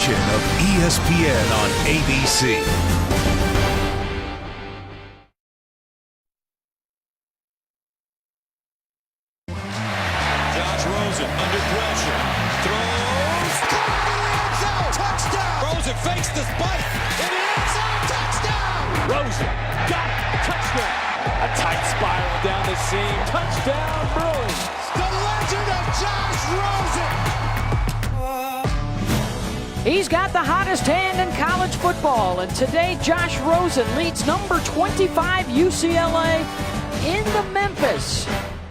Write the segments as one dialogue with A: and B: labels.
A: edition of ESPN on ABC.
B: Josh Rosen under pressure. Throws. Touchdown. Rosen fakes the spike. In the end zone. Touchdown. Rosen. Got it. Touchdown. A tight spiral down the seam. Touchdown, Bruins. The legend of Josh Rosen.
C: He's got the hottest hand in college football, and today Josh Rosen leads number 25 UCLA into Memphis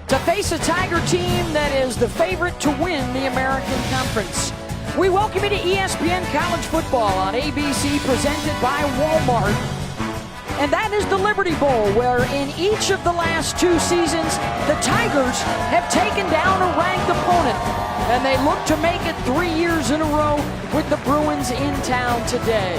C: to face a Tiger team that is the favorite to win the American Conference. We welcome you to ESPN College Football on ABC, presented by Walmart. And that is the Liberty Bowl, where in each of the last two seasons, the Tigers have taken down a ranked opponent. And they look to make it 3 years in a row with the Bruins in town today.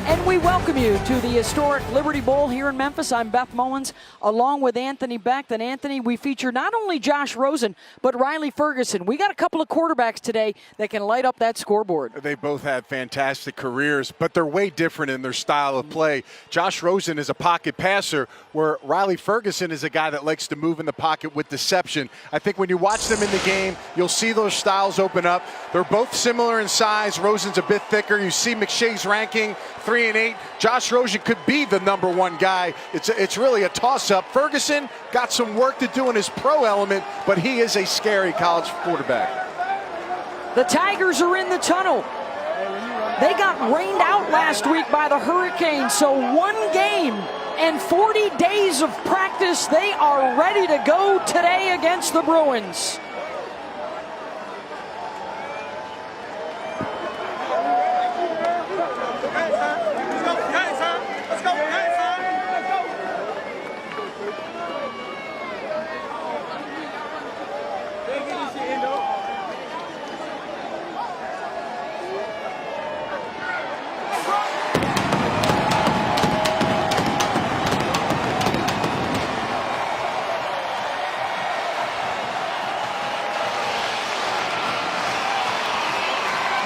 C: And we welcome you to the historic Liberty Bowl here in Memphis. I'm Beth Mullins, along with Anthony Becht. And Anthony, we feature not only Josh Rosen, but Riley Ferguson. We got a couple of quarterbacks today that can light up that scoreboard.
D: They both had fantastic careers, but they're way different in their style of play. Josh Rosen is a pocket passer, where Riley Ferguson is a guy that likes to move in the pocket with deception. I think when you watch them in the game, you'll see those styles open up. They're both similar in size. Rosen's a bit thicker. You see McShay's ranking, 3 and 8. Josh Rosen could be the number one guy. It's really a toss-up. Ferguson got some work to do in his pro element, but he is a scary college quarterback.
C: The Tigers are in the tunnel. They got rained out last week by the hurricane, so one game and 40 days of practice. They are ready to go today against the Bruins.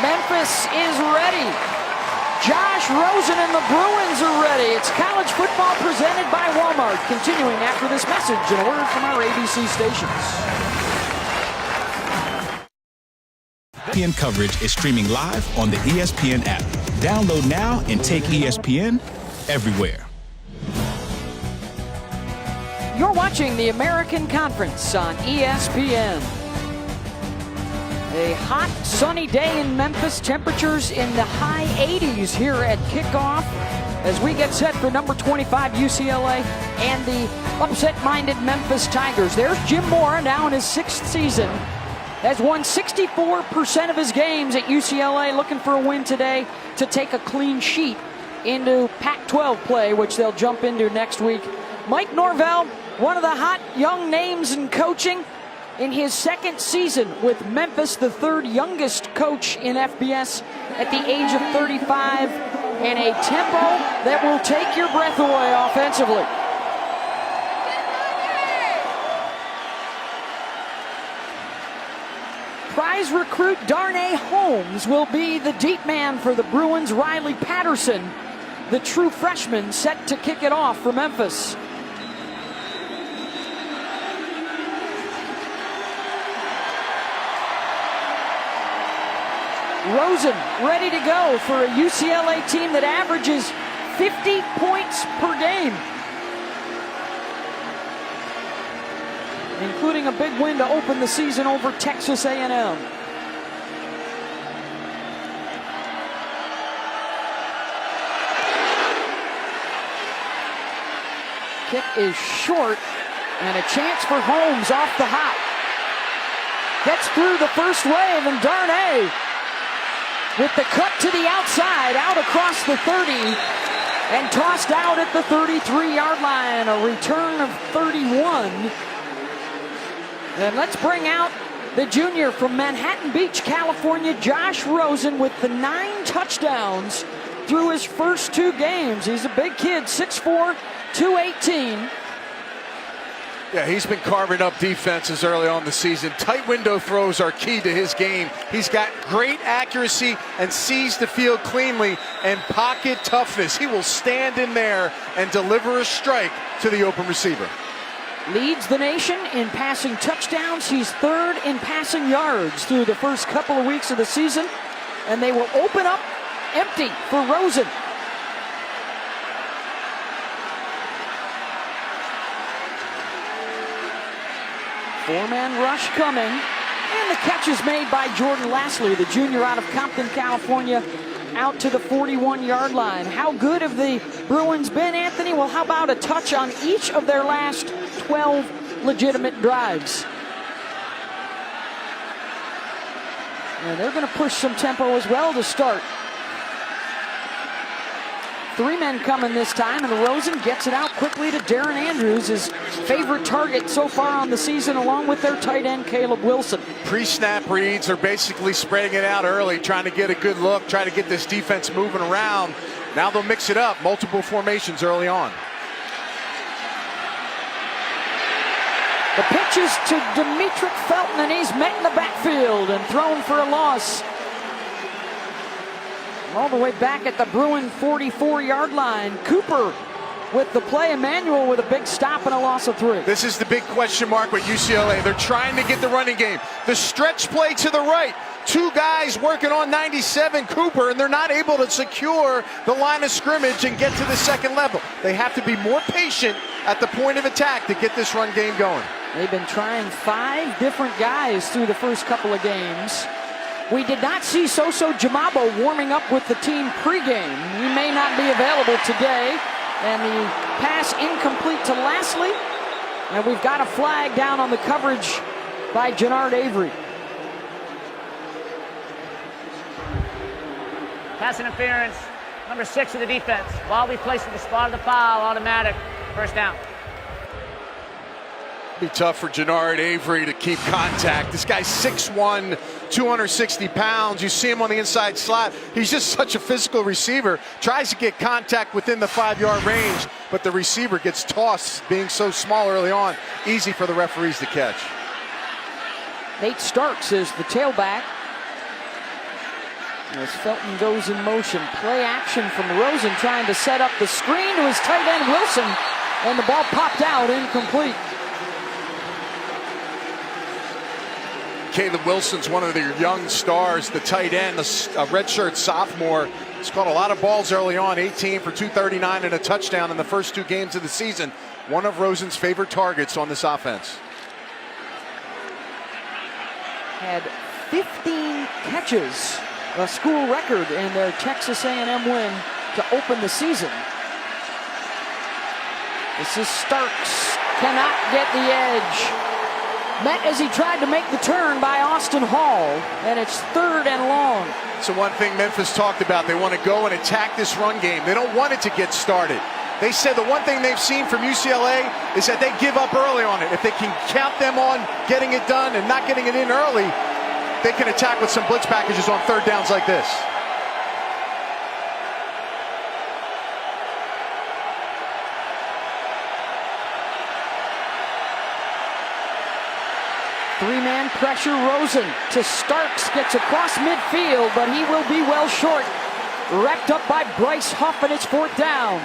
C: Memphis is ready. Josh Rosen and the Bruins are ready. It's college football presented by Walmart. Continuing after this message and a word from our ABC stations.
A: ESPN coverage is streaming live on the ESPN app. Download now and take ESPN everywhere.
C: You're watching the American Conference on ESPN. A hot, sunny day in Memphis. Temperatures in the high 80s here at kickoff as we get set for number 25 UCLA and the upset-minded Memphis Tigers. There's Jim Moore, now in his 6th season, has won 64% of his games at UCLA, looking for a win today to take a clean sheet into Pac-12 play, which they'll jump into next week. Mike Norvell, one of the hot young names in coaching, in his 2nd season with Memphis, the 3rd youngest coach in FBS at the age of 35, and a tempo that will take your breath away offensively. Prize recruit Darnay Holmes will be the deep man for the Bruins. Riley Patterson, the true freshman, set to kick it off for Memphis. Rosen ready to go for a UCLA team that averages 50 points per game, including a big win to open the season over Texas A&M. Kick is short, and a chance for Holmes off the hop. Gets through the first wave, and Darnay with the cut to the outside, out across the 30, and tossed out at the 33-yard line. A return of 31. And let's bring out the junior from Manhattan Beach, California, Josh Rosen, with the 9 touchdowns through his first 2 games. He's a big kid, 6'4", 218.
D: Yeah, he's been carving up defenses early on in the season. Tight window throws are key to his game. He's got great accuracy and sees the field cleanly and pocket toughness. He will stand in there and deliver a strike to the open receiver.
C: Leads the nation in passing touchdowns. He's third in passing yards through the first couple of weeks of the season. And they will open up empty for Rosen. Four-man rush coming, and the catch is made by Jordan Lastly, the junior out of Compton, California, out to the 41-yard line. How good have the Bruins been, Anthony? Well, how about a touch on each of their last 12 legitimate drives? And they're going to push some tempo as well to start. Three men coming this time, and Rosen gets it out quickly to Darren Andrews, his favorite target so far on the season, along with their tight end, Caleb Wilson.
D: Pre-snap reads are basically spreading it out early, trying to get a good look, trying to get this defense moving around. Now they'll mix it up, multiple formations early on.
C: The pitch is to Demetric Felton, and he's met in the backfield and thrown for a loss. All the way back at the Bruin 44-yard line. Cooper with the play. Emmanuel with a big stop and a loss of 3.
D: This is the big question mark with UCLA. They're trying to get the running game. The stretch play to the right. Two guys working on 97, Cooper, and they're not able to secure the line of scrimmage and get to the second level. They have to be more patient at the point of attack to get this run game going.
C: They've been trying 5 different guys through the first couple of games. We did not see Soso Jamabo warming up with the team pregame. He may not be available today. And the pass incomplete to Lastly. And we've got a flag down on the coverage by Jannard Avery.
E: Pass interference, number 6 of the defense. Ball be placed at the spot of the foul, automatic, first down.
D: Be tough for Jannard Avery to keep contact. This guy's 6'1", 260 pounds. You see him on the inside slot. He's just such a physical receiver. Tries to get contact within the 5-yard range, but the receiver gets tossed, being so small early on. Easy for the referees to catch.
C: Nate Starks is the tailback. As Felton goes in motion. Play action from Rosen trying to set up the screen to his tight end Wilson. And the ball popped out, incomplete.
D: Caleb Wilson's one of their young stars, the tight end, a redshirt sophomore. He's caught a lot of balls early on, 18 for 239 and a touchdown in the first 2 games of the season. One of Rosen's favorite targets on this offense.
C: Had 15 catches, a school record in their Texas A&M win to open the season. This is Starks, cannot get the edge. Met as he tried to make the turn by Austin Hall, and it's 3rd and long.
D: So one thing Memphis talked about, they want to go and attack this run game. They don't want it to get started. They said the one thing they've seen from UCLA is that they give up early on it. If they can count them on getting it done and not getting it in early, they can attack with some blitz packages on 3rd downs like this.
C: Three-man pressure, Rosen to Starks, gets across midfield, but he will be well short. Wrapped up by Bryce Huff, and it's 4th down.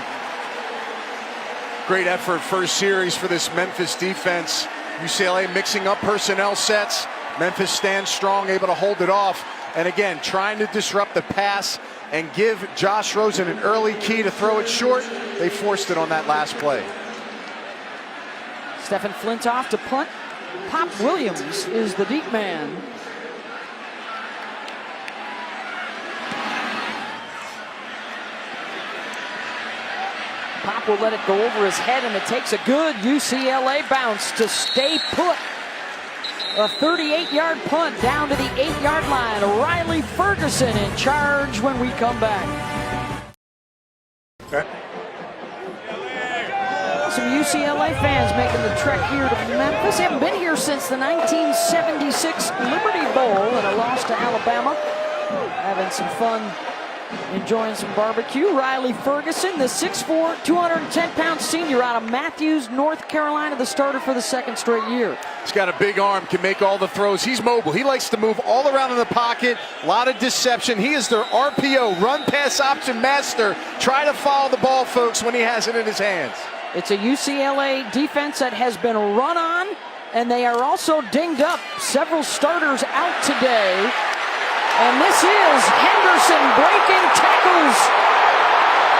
D: Great effort first series for this Memphis defense. UCLA mixing up personnel sets. Memphis stands strong, able to hold it off. And again, trying to disrupt the pass and give Josh Rosen an early key to throw it short. They forced it on that last play.
C: Stephen Flintoff to punt. Pop Williams is the deep man. Pop will let it go over his head, and it takes a good UCLA bounce to stay put. A 38-yard punt down to the 8-yard line. Riley Ferguson in charge when we come back.
D: Okay.
C: Some UCLA fans making the trek here to Memphis. They haven't been here since the 1976 Liberty Bowl and a loss to Alabama. Having some fun enjoying some barbecue. Riley Ferguson, the 6'4", 210-pound senior out of Matthews, North Carolina, the starter for the second straight year.
D: He's got a big arm, can make all the throws. He's mobile. He likes to move all around in the pocket. A lot of deception. He is their RPO, run pass option master. Try to follow the ball, folks, when he has it in his hands.
C: It's a UCLA defense that has been run on, and they are also dinged up. Several starters out today. And this is Henderson breaking tackles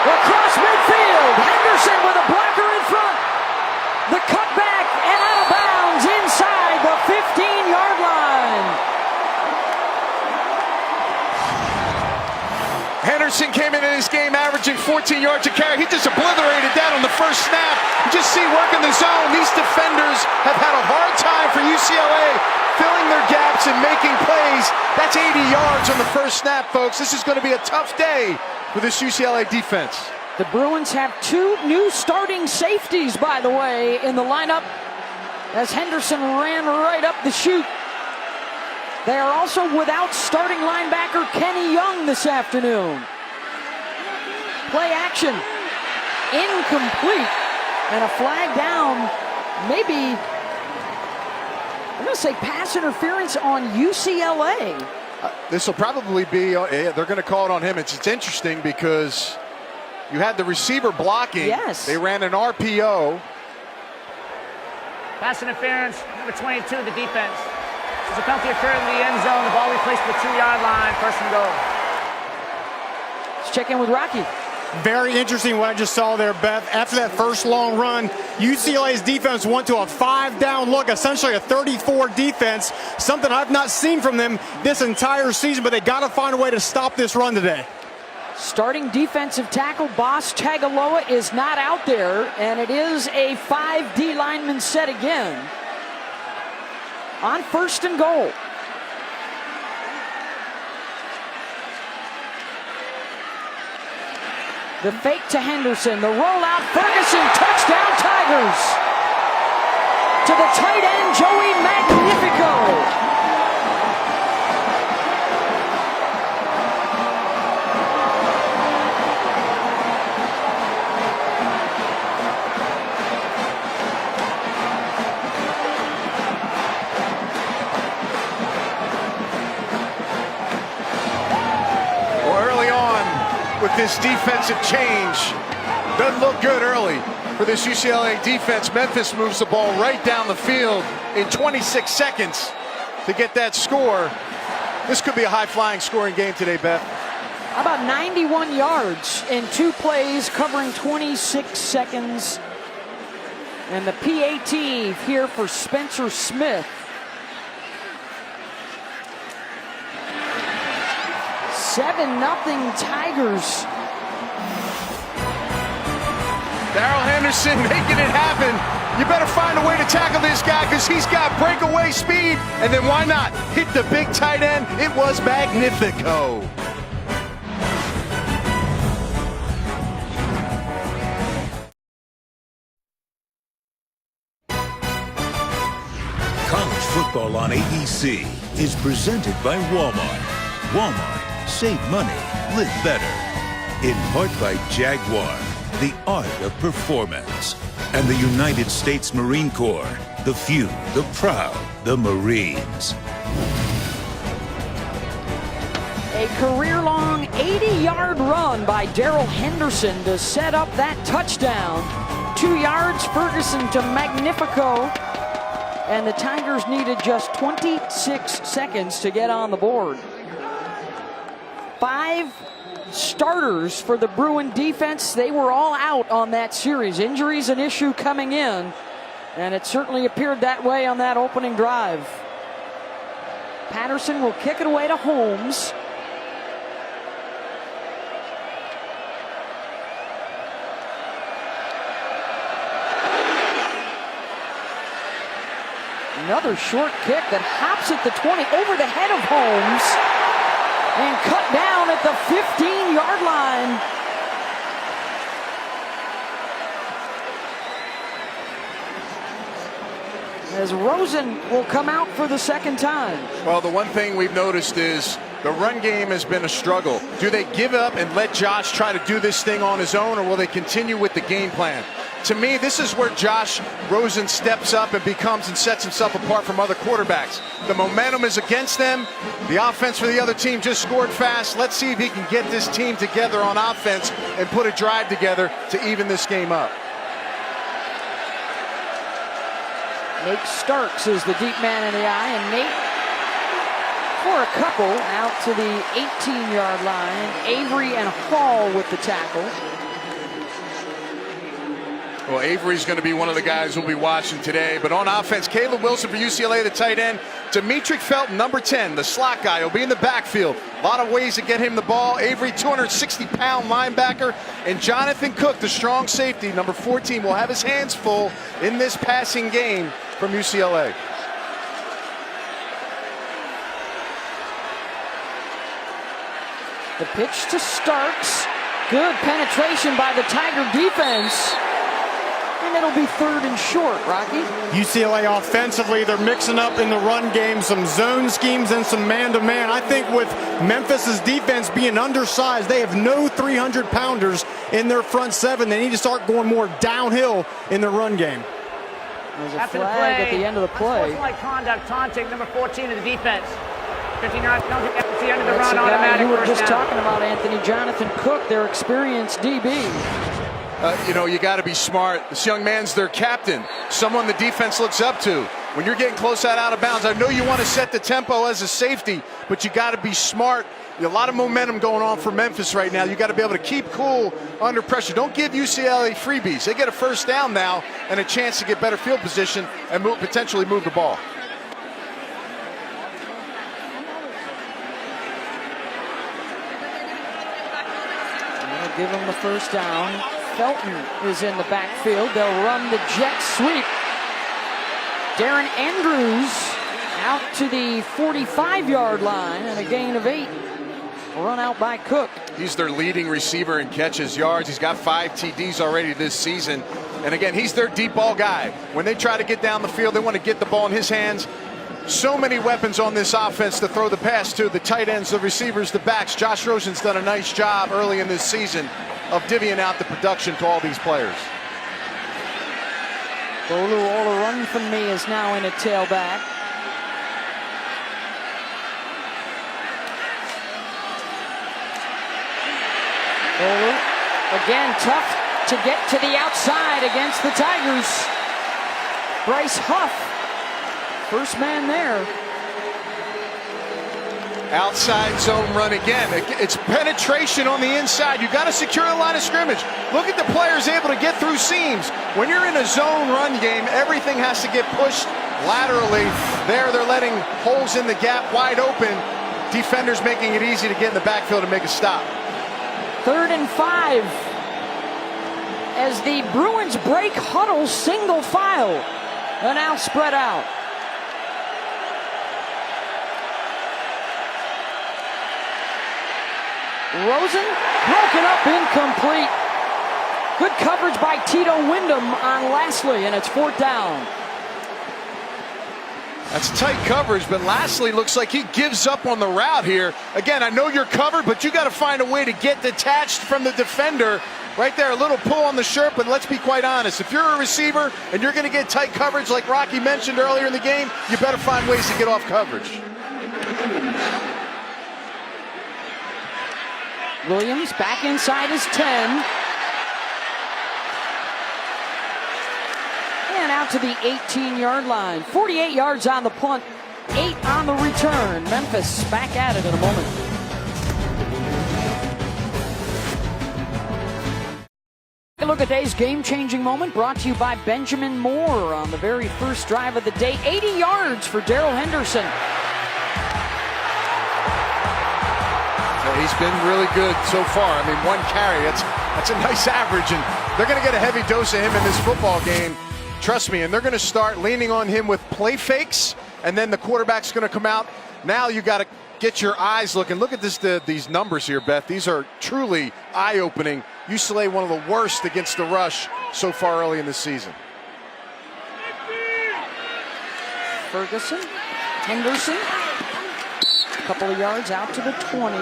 C: across midfield. Henderson with a blocker in front. The cutback and out of bounds inside the 15-yard line.
D: Henderson came into this game averaging 14 yards a carry. He just obliterated that on the first snap. You just see working the zone. These defenders have had a hard time for UCLA filling their gaps and making plays. That's 80 yards on the first snap, folks. This is going to be a tough day for this UCLA defense.
C: The Bruins have 2 new starting safeties, by the way, in the lineup as Henderson ran right up the chute. They are also without starting linebacker Kenny Young this afternoon. Play action, incomplete, and a flag down, maybe, I'm going to say pass interference on UCLA.
D: This will probably be, they're going to call it on him. It's interesting because you had the receiver blocking.
C: Yes.
D: They ran an RPO.
E: Pass interference, number 22, the defense. As the penalty occurred in the end zone, the ball replaced the 2-yard line, first and goal.
C: Let's check in with Rocky.
F: Very interesting what I just saw there, Beth. After that first long run, UCLA's defense went to a 5-down look, essentially a 34 defense, something I've not seen from them this entire season, but they got to find a way to stop this run today.
C: Starting defensive tackle Boss Tagaloa is not out there, and it is a 5D lineman set again. On first and goal. The fake to Henderson, the rollout, Ferguson, touchdown Tigers. To the tight end, Joey Magnifico.
D: With this defensive change, doesn't look good early for this UCLA defense. Memphis moves the ball right down the field in 26 seconds to get that score. This could be a high-flying scoring game today, Beth.
C: About 91 yards in 2 plays, covering 26 seconds. And the PAT here for Spencer Smith. 7-0 Tigers.
D: Darrell Henderson making it happen. You better find a way to tackle this guy because he's got breakaway speed. And then why not hit the big tight end? It was Magnifico.
G: College football on ABC is presented by Walmart. Walmart, save money, live better. In part by Jaguar, the art of performance. And the United States Marine Corps, the few, the proud, the Marines.
C: A career-long 80-yard run by Darrell Henderson to set up that touchdown. 2 yards, Ferguson to Magnifico. And the Tigers needed just 26 seconds to get on the board. 5 starters for the Bruin defense. They were all out on that series. Injuries an issue coming in, and it certainly appeared that way on that opening drive. Patterson will kick it away to Holmes. Another short kick that hops at the 20 over the head of Holmes. And cut down at the 15-yard line. As Rosen will come out for the second time.
D: Well, the one thing we've noticed is The run game has been a struggle. Do they give up and let Josh try to do this thing on his own, or will they continue with the game plan? To me, this is where Josh Rosen steps up and becomes and sets himself apart from other quarterbacks. The momentum is against them. The offense for the other team just scored fast. Let's see if he can get this team together on offense and put a drive together to even this game up.
C: Nate Starks is the deep man in the eye, and Nate, for a couple, out to the 18-yard line. Avery and Hall with the tackle.
D: Well, Avery's going to be one of the guys we'll be watching today. But on offense, Caleb Wilson for UCLA, the tight end. Demetric Felton, number 10, the slot guy, will be in the backfield. A lot of ways to get him the ball. Avery, 260-pound linebacker. And Jonathan Cook, the strong safety, number 14, will have his hands full in this passing game from UCLA.
C: The pitch to Starks. Good penetration by the Tiger defense. And it'll be 3rd and short, Rocky.
F: UCLA offensively, they're mixing up in the run game some zone schemes and some man-to-man. I think with Memphis's defense being undersized, they have no 300-pounders in their front seven. They need to start going more downhill in the run game.
C: There's a flag at the end of the play.
E: Unsportsmanlike conduct, taunting number 14 of the defense. 59 penalty at the end of the
C: That's
E: run,
C: the guy
E: automatic
C: you were
E: first
C: just
E: down.
C: talking about, Anthony. Jonathan Cook, their experienced DB.
D: You know, you got to be smart. This young man's their captain, someone the defense looks up to. When you're getting close out of bounds, I know you want to set the tempo as a safety, but you got to be smart. A lot of momentum going on for Memphis right now. You got to be able to keep cool under pressure. Don't give UCLA freebies. They get a first down now and a chance to get better field position and potentially move the ball.
C: Give him the first down. Felton is in the backfield. They'll run the jet sweep. Darren Andrews out to the 45-yard line and a gain of 8. Run out by Cook.
D: He's their leading receiver in catches, yards. He's got 5 TDs already this season. And again, he's their deep ball guy. When they try to get down the field, they want to get the ball in his hands. So many weapons on this offense to throw the pass to. The tight ends, the receivers, the backs. Josh Rosen's done a nice job early in this season of divvying out the production to all these players.
C: Bolu, all the run from me is now in a tailback. Bolu, again, tough to get to the outside against the Tigers. Bryce Huff, first man there.
D: Outside zone run again. It's penetration on the inside. You got to secure the line of scrimmage. Look at the players able to get through seams. When you're in a zone run game, everything has to get pushed laterally. There, they're letting holes in the gap wide open. Defenders making it easy to get in the backfield and make a stop.
C: 3rd and 5. As the Bruins break huddle single file. And now spread out. Rosen, broken up, incomplete. Good coverage by Tito Wyndham on Lastly, and it's 4th down.
D: That's tight coverage, but Lastly looks like he gives up on the route here. Again, I know you're covered, but you got to find a way to get detached from the defender. Right there, a little pull on the shirt, but let's be quite honest. If you're a receiver and you're going to get tight coverage like Rocky mentioned earlier in the game, you better find ways to get off coverage.
C: Williams back inside his 10. And out to the 18-yard line. 48 yards on the punt, 8 on the return. Memphis back at it in a moment. Take a look at today's game-changing moment brought to you by Benjamin Moore on the very first drive of the day. 80 yards for Darrell Henderson.
D: He's been really good so far. I mean, 1 carry, that's a nice average, and they're going to get a heavy dose of him in this football game. Trust me, and they're going to start leaning on him with play fakes, and then the quarterback's going to come out. Now you got to get your eyes looking. Look at these numbers here, Beth. These are truly eye-opening. UCLA, one of the worst against the rush so far early in the season.
C: Ferguson, Henderson. couple of yards out to the 20.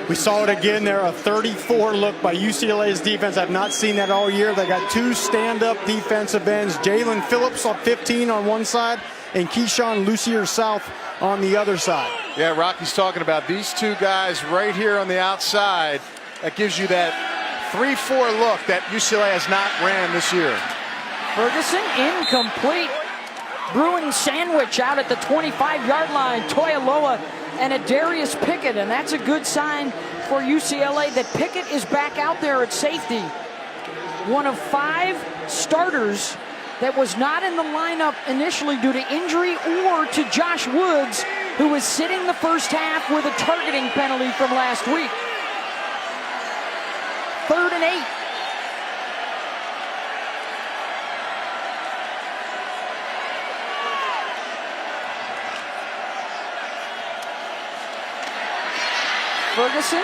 F: We saw it again there, a 34 look by UCLA's defense. I've not seen that all year. They got two stand-up defensive ends. Jalen Phillips on 15 on one side and Keyshawn Lucier South on the other side.
D: Yeah, Rocky's talking about these two guys right here on the outside. That gives you that 3-4 look that UCLA has not ran this year.
C: Ferguson incomplete. Bruin sandwich out at the 25-yard line. Toyaloa and a Darius Pickett, and that's a good sign for UCLA that Pickett is back out there at safety. One of 5 starters that was not in the lineup initially due to injury or to Josh Woods, who was sitting the first half with a targeting penalty from last week. 3rd and 8. Ferguson,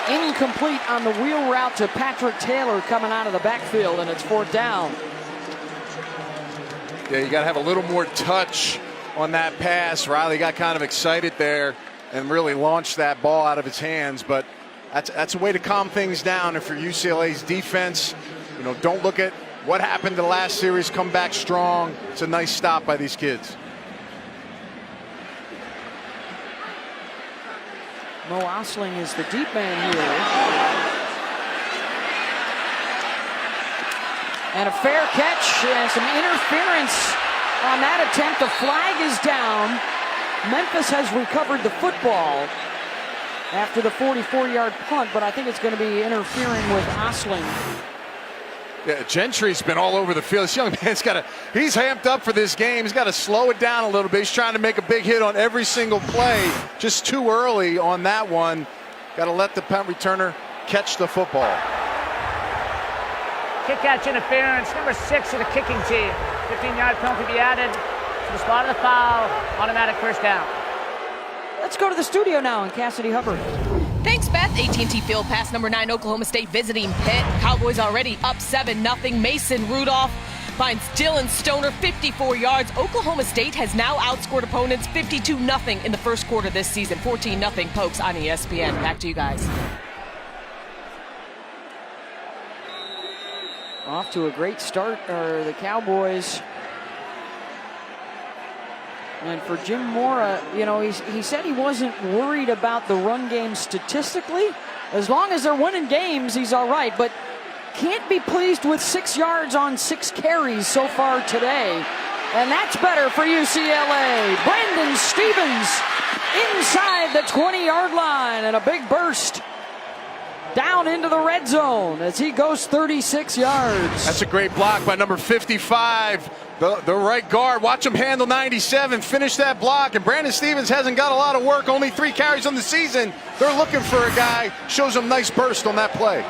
C: incomplete on the wheel route to Patrick Taylor coming out of the backfield, and it's 4th down.
D: Yeah, you got to have a little more touch on that pass. Riley got kind of excited there and really launched that ball out of his hands, but that's a way to calm things down. And for UCLA's defense, you know, don't look at what happened the last series, come back strong. It's a nice stop by these kids.
C: Mo Osling is the deep man here. And a fair catch and some interference on that attempt. The flag is down. Memphis has recovered the football after the 44-yard punt, but I think it's going to be interfering with Osling.
D: Yeah, Gentry's been all over the field. This young man's he's amped up for this game. He's got to slow it down a little bit. He's trying to make a big hit on every single play. Just too early on that one. Got to let the punt returner catch the football.
E: Kick catch interference, number 6 of the kicking team. 15-yard penalty to be added to the spot of the foul. Automatic first down.
C: Let's go to the studio now and Cassidy Hubbard.
H: Thanks, Beth. AT&T Field, pass number 9, Oklahoma State visiting Pitt. Cowboys already up 7-0. Mason Rudolph finds Dylan Stoner 54 yards. Oklahoma State has now outscored opponents 52-0 in the first quarter this season. 14-0 Pokes on ESPN. Back to you guys.
C: Off to a great start are the Cowboys. And for Jim Mora, you know, he said he wasn't worried about the run game statistically. As long as they're winning games, he's all right. But can't be pleased with 6 yards on 6 carries so far today. And that's better for UCLA. Brandon Stevens inside the 20-yard line and a big burst down into the red zone as he goes 36 yards.
D: That's a great block by number 55. The right guard. Watch him handle 97. Finish that block. And Brandon Stevens hasn't got a lot of work. Only 3 carries on the season. They're looking for a guy. Shows him nice burst on that play.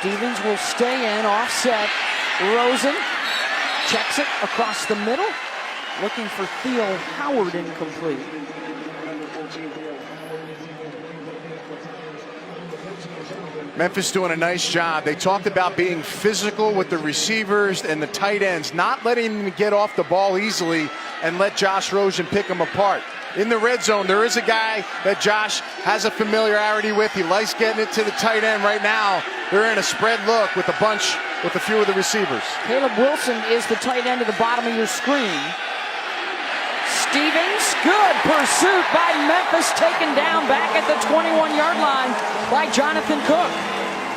C: Stevens will stay in, offset. Rosen checks it across the middle. Looking for Theo Howard, incomplete.
D: Memphis doing a nice job. They talked about being physical with the receivers and the tight ends, not letting them get off the ball easily and let Josh Rosen pick them apart. In the red zone, there is a guy that Josh has a familiarity with. He likes getting it to the tight end. Right now, they're in a spread look with a bunch, with a few of the receivers.
C: Caleb Wilson is the tight end at the bottom of your screen. Stevens, good pursuit by Memphis, taken down back at the 21-yard line by Jonathan Cook.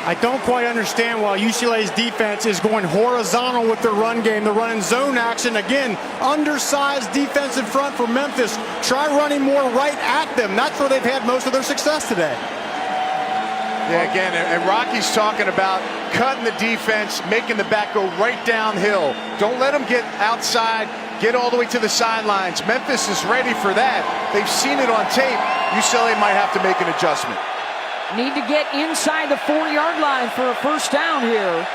F: I don't quite understand why UCLA's defense is going horizontal with their run game. They're running zone action. Again, undersized defensive front for Memphis. Try running more right at them. That's where they've had most of their success today.
D: Yeah, again, and Rocky's talking about cutting the defense, making the back go right downhill. Don't let them get outside, get all the way to the sidelines. Memphis is ready for that. They've seen it on tape. UCLA might have to make an adjustment.
C: Need to get inside the 4-yard line for a first down here.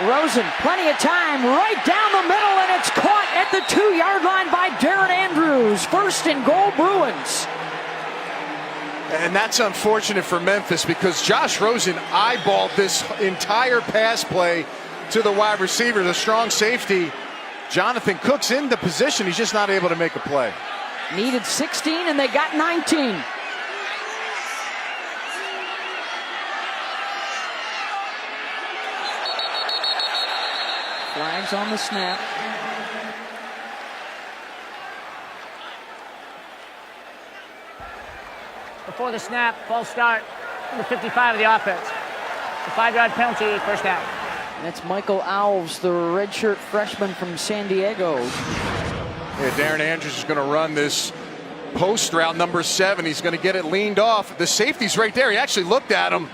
C: Rosen, plenty of time, right down the middle, and it's caught at the 2-yard line by Darren Andrews. First and goal, Bruins.
D: And that's unfortunate for Memphis because Josh Rosen eyeballed this entire pass play to the wide receiver, the strong safety. Jonathan Cook's in the position. He's just not able to make a play.
C: Needed 16 and they got 19. Flags on the snap.
E: Before the snap, false start, number 55 of the offense. The 5-yard penalty, first down.
C: That's Michael Alves, the redshirt freshman from San Diego.
D: Yeah, Darren Andrews is going to run this post route, number 7. He's going to get it leaned off. The safety's right there. He actually looked at him.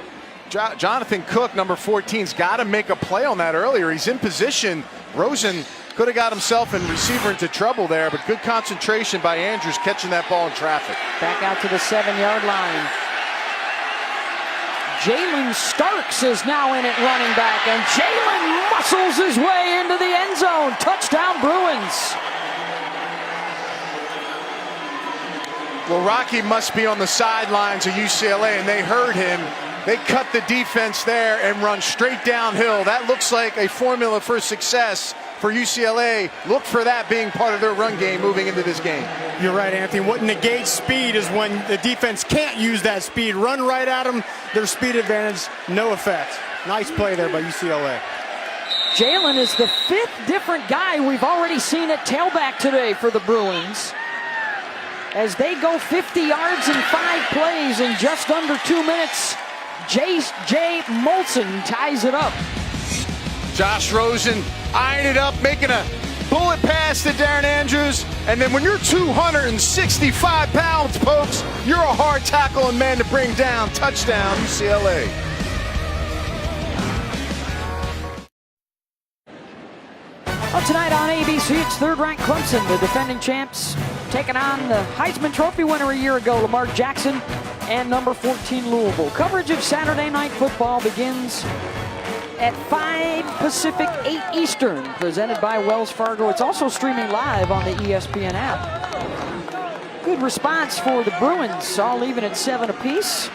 D: Jonathan Cook, number 14's got to make a play on that earlier. He's in position. Rosen could have got himself and receiver into trouble there, but good concentration by Andrews catching that ball in traffic.
C: Back out to the 7-yard line. Jalen Starks is now in at running back, and Jalen muscles his way into the end zone. Touchdown, Bruins.
D: Well, Rocky must be on the sidelines of UCLA, and they heard him. They cut the defense there and run straight downhill. That looks like a formula for success for UCLA. Look for that being part of their run game moving into this game.
F: You're right, Anthony. What negates speed is when the defense can't use that speed. Run right at them, their speed advantage, no effect. Nice play there by UCLA.
C: Jalen is the 5th different guy we've already seen at tailback today for the Bruins, as they go 50 yards in 5 plays in just under 2 minutes. J.J. Molson ties it up.
D: Josh Rosen eyeing it up, making a bullet pass to Darren Andrews. And then when you're 265 pounds, folks, you're a hard tackling man to bring down. Touchdown, UCLA.
C: Well, tonight on ABC, it's 3rd-ranked Clemson, the defending champs, taking on the Heisman Trophy winner a year ago, Lamar Jackson, and number 14 Louisville. Coverage of Saturday Night Football begins at 5 Pacific, 8 Eastern, presented by Wells Fargo. It's also streaming live on the ESPN app. Good response for the Bruins, all leaving at 7 apiece.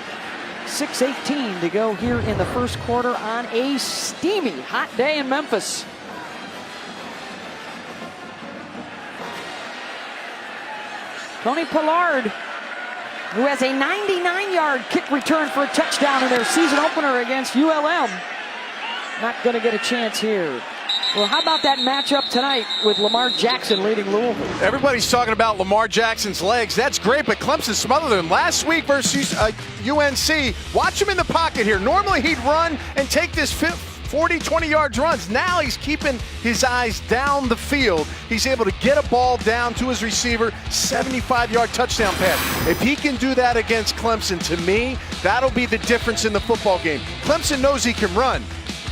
C: 6:18 to go here in the first quarter on a steamy, hot day in Memphis. Tony Pollard, who has a 99-yard kick return for a touchdown in their season opener against ULM. Not going to get a chance here. Well, how about that matchup tonight with Lamar Jackson leading Louisville?
D: Everybody's talking about Lamar Jackson's legs. That's great, but Clemson smothered him last week versus UNC. Watch him in the pocket here. Normally he'd run and take this 40, 20-yard runs. Now he's keeping his eyes down the field. He's able to get a ball down to his receiver, 75-yard touchdown pass. If he can do that against Clemson, to me, that'll be the difference in the football game. Clemson knows he can run,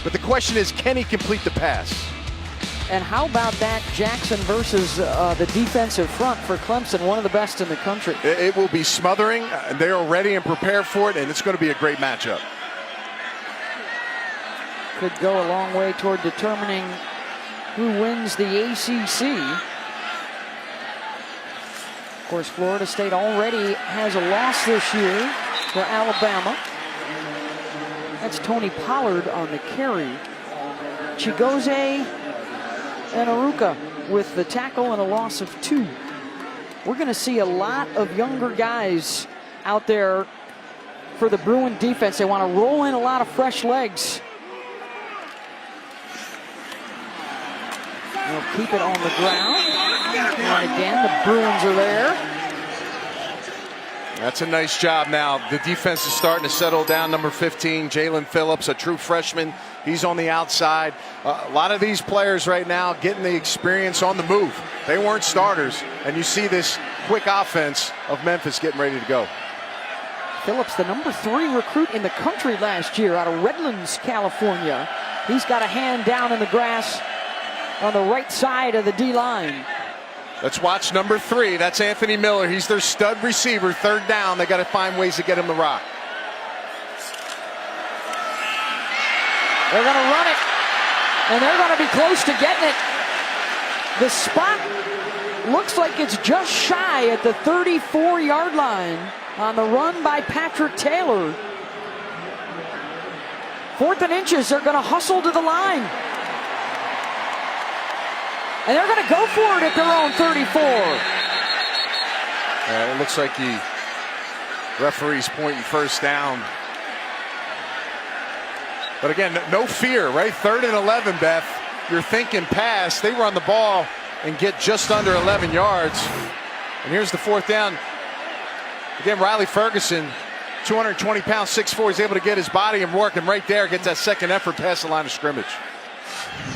D: but the question is, can he complete the pass?
C: And how about that Jackson versus the defensive front for Clemson, one of the best in the country?
D: It will be smothering. They are ready and prepared for it, and it's going to be a great matchup.
C: Could go a long way toward determining who wins the ACC. Of course, Florida State already has a loss this year to Alabama. That's Tony Pollard on the carry. Chigozie and Aruka with the tackle and a loss of 2. We're going to see a lot of younger guys out there for the Bruin defense. They want to roll in a lot of fresh legs. They'll keep it on the ground. And again, the Bruins are there.
D: That's a nice job now. The defense is starting to settle down. Number 15, Jalen Phillips, a true freshman. He's on the outside. A lot of these players right now getting the experience on the move. They weren't starters. And you see this quick offense of Memphis getting ready to go.
C: Phillips, the number 3 recruit in the country last year out of Redlands, California. He's got a hand down in the grass on the right side of the D-line.
D: Let's watch number 3. That's Anthony Miller. He's their stud receiver. 3rd down. They got to find ways to get him the rock.
C: They're going to run it, and they're going to be close to getting it. The spot looks like it's just shy at the 34-yard line. on the run by Patrick Taylor. 4th and inches, they're going to hustle to the line. And they're going to go for it at their own 34.
D: It looks like the referee's pointing first down. But again, no fear, right? 3rd and 11, Beth. You're thinking pass. They run the ball and get just under 11 yards. And here's the 4th down. Again, Riley Ferguson, 220 pounds, 6'4". He's able to get his body and work, and right there gets that second effort past the line of scrimmage.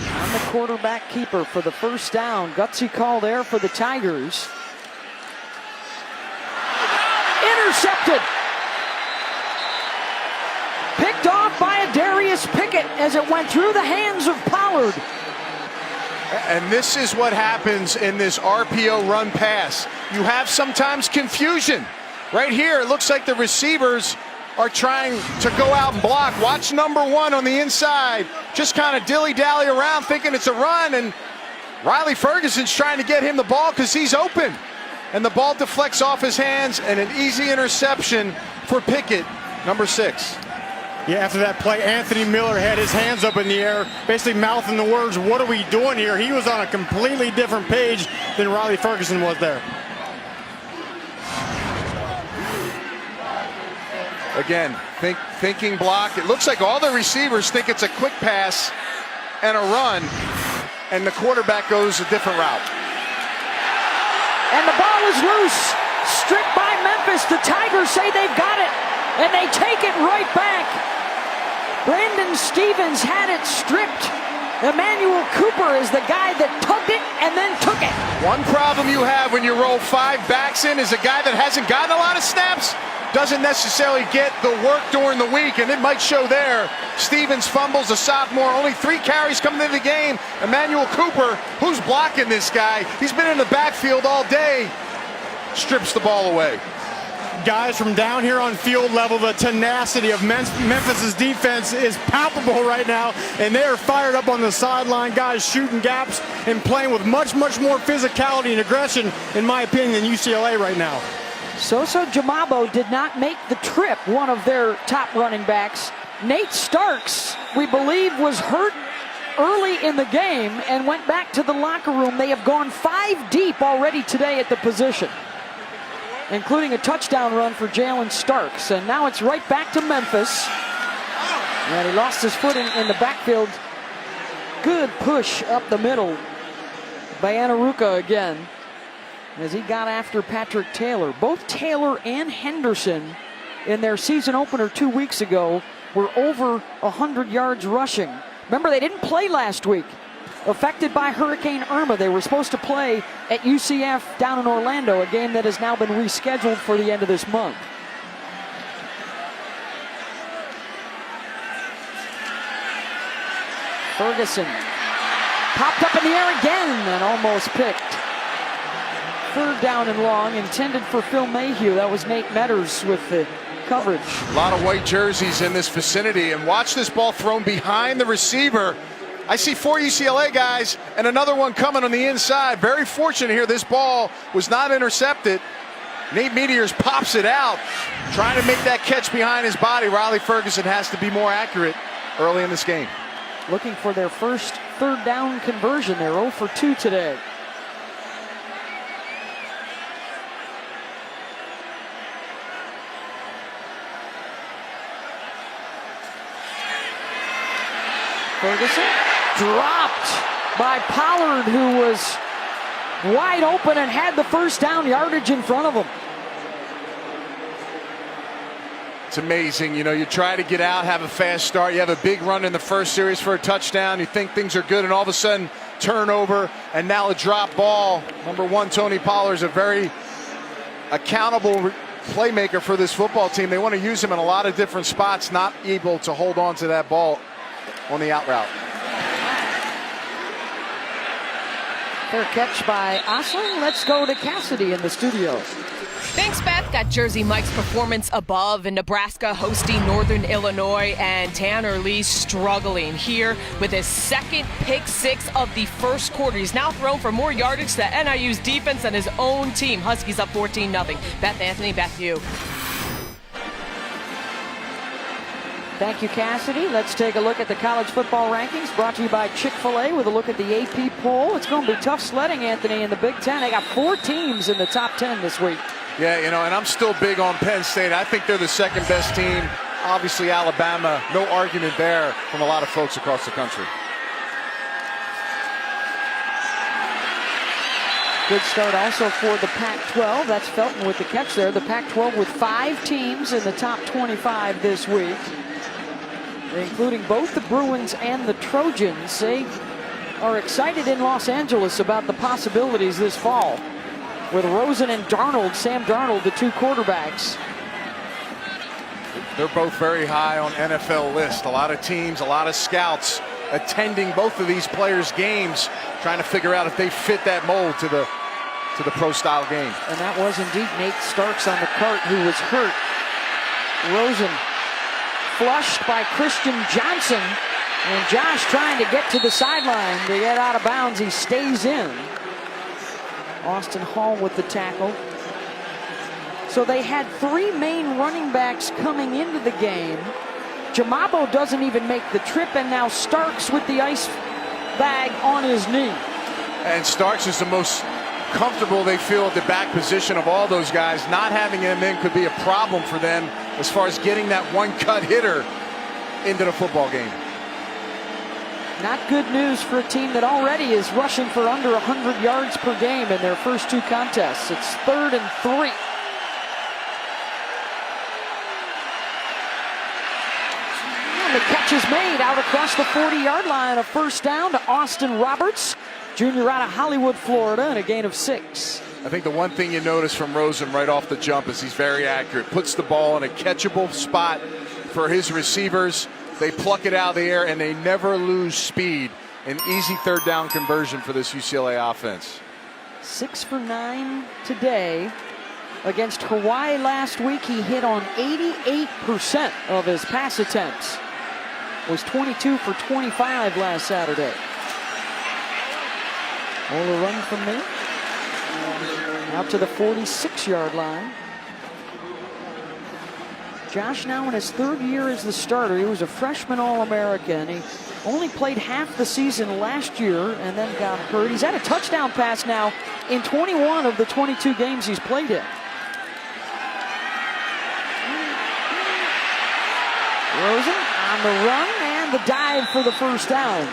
C: On the quarterback keeper for the first down. Gutsy call there for the Tigers. Intercepted. Picked off by a Darius Pickett as it went through the hands of Pollard.
D: And this is what happens in this RPO run pass. You have sometimes confusion. Right here, it looks like the receivers are trying to go out and block. Watch number 1 on the inside. Just kind of dilly-dally around thinking it's a run, and Riley Ferguson's trying to get him the ball because he's open. And the ball deflects off his hands, and an easy interception for Pickett, number 6.
F: Yeah, after that play, Anthony Miller had his hands up in the air, basically mouthing the words, "What are we doing here?" He was on a completely different page than Riley Ferguson was there.
D: Again, thinking block. It looks like all the receivers think it's a quick pass and a run, and the quarterback goes a different route.
C: And the ball is loose. Stripped by Memphis. The Tigers say they've got it, and they take it right back. Brandon Stevens had it stripped. Emmanuel Cooper is the guy that tugged it and then took it.
D: One problem you have when you roll 5 backs in is a guy that hasn't gotten a lot of snaps doesn't necessarily get the work during the week, and it might show there. Stevens fumbles, a sophomore, only 3 carries coming into the game. Emmanuel Cooper, who's blocking this guy? He's been in the backfield all day. Strips the ball away.
F: Guys, from down here on field level, the tenacity of Memphis's defense is palpable right now, and they are fired up on the sideline. Guys shooting gaps and playing with much, much more physicality and aggression, in my opinion, than UCLA right now.
C: Soso Jamabo did not make the trip, one of their top running backs. Nate Starks, we believe, was hurt early in the game and went back to the locker room. They have gone 5 deep already today at the position, including a touchdown run for Jalen Starks. And now it's right back to Memphis. And he lost his footing in the backfield. Good push up the middle by Anaruka again, as he got after Patrick Taylor. Both Taylor and Henderson in their season opener 2 weeks ago were over 100 yards rushing. Remember, they didn't play last week. Affected by Hurricane Irma. They were supposed to play at UCF down in Orlando, a game that has now been rescheduled for the end of this month. Ferguson popped up in the air again and almost picked. 3rd down and long, intended for Phil Mayhew. That was Nate Metters with the coverage.
D: A lot of white jerseys in this vicinity, and watch this ball thrown behind the receiver. I see 4 UCLA guys and another one coming on the inside. Very fortunate here. This ball was not intercepted. Nate Meteors pops it out, trying to make that catch behind his body. Riley Ferguson has to be more accurate early in this game.
C: Looking for their first 3rd down conversion. They're 0 for 2 today. Ferguson dropped by Pollard, who was wide open and had the first down yardage in front of him.
D: It's amazing. You know, you try to get out, have a fast start. You have a big run in the first series for a touchdown. You think things are good, and all of a sudden, turnover, and now a drop ball. Number 1, Tony Pollard, is a very accountable playmaker for this football team. They want to use him in a lot of different spots, not able to hold on to that ball on the out route.
C: Fair catch by Osling. Let's go to Cassidy in the studio.
H: Thanks, Beth. Got Jersey Mike's performance above in Nebraska hosting Northern Illinois, and Tanner Lee struggling here with his 2nd pick 6 of the first quarter. He's now thrown for more yardage to NIU's defense than his own team. Huskies up 14-0. Beth, Anthony, back to you.
C: Thank you, Cassidy. Let's take a look at the college football rankings brought to you by Chick-fil-A with a look at the AP poll. It's going to be tough sledding, Anthony, in the Big Ten. They got 4 teams in the top 10 this week.
D: Yeah, you know, and I'm still big on Penn State. I think they're the second best team. Obviously, Alabama, no argument there from a lot of folks across the country.
C: Good start also for the Pac-12. That's Felton with the catch there. The Pac-12 with 5 teams in the top 25 this week, including both the Bruins and the Trojans. They are excited in Los Angeles about the possibilities this fall, with Rosen and Darnold, Sam Darnold, the 2 quarterbacks.
D: They're both very high on NFL list. A lot of teams, a lot of scouts attending both of these players' games, trying to figure out if they fit that mold to the pro-style game.
C: And that was indeed Nate Starks on the cart, who was hurt. Rosen flushed by Christian Johnson, and Josh trying to get to the sideline to get out of bounds. He stays in. Austin Hall with the tackle. So they had 3 main running backs coming into the game. Jamabo doesn't even make the trip, and now Starks with the ice bag on his knee.
D: And Starks is the most comfortable they feel at the back position of all those guys. Not having him in could be a problem for them as far as getting that one-cut hitter into the football game.
C: Not good news for a team that already is rushing for under 100 yards per game in their first 2 contests. It's 3rd and 3. And the catch is made out across the 40-yard line. A first down to Austin Roberts, junior out of Hollywood, Florida, and a gain of 6.
D: I think the one thing you notice from Rosen right off the jump is he's very accurate. Puts the ball in a catchable spot for his receivers. They pluck it out of the air, and they never lose speed. An easy 3rd down conversion for this UCLA offense.
C: 6 for 9 today. Against Hawaii last week, he hit on 88% of his pass attempts. Was 22 for 25 last Saturday. All a run from me. Out to the 46-yard line. Josh now in his 3rd year as the starter. He was a freshman All-American. He only played half the season last year and then got hurt. He's had a touchdown pass now in 21 of the 22 games he's played in. Rosen on the run and the dive for the first down.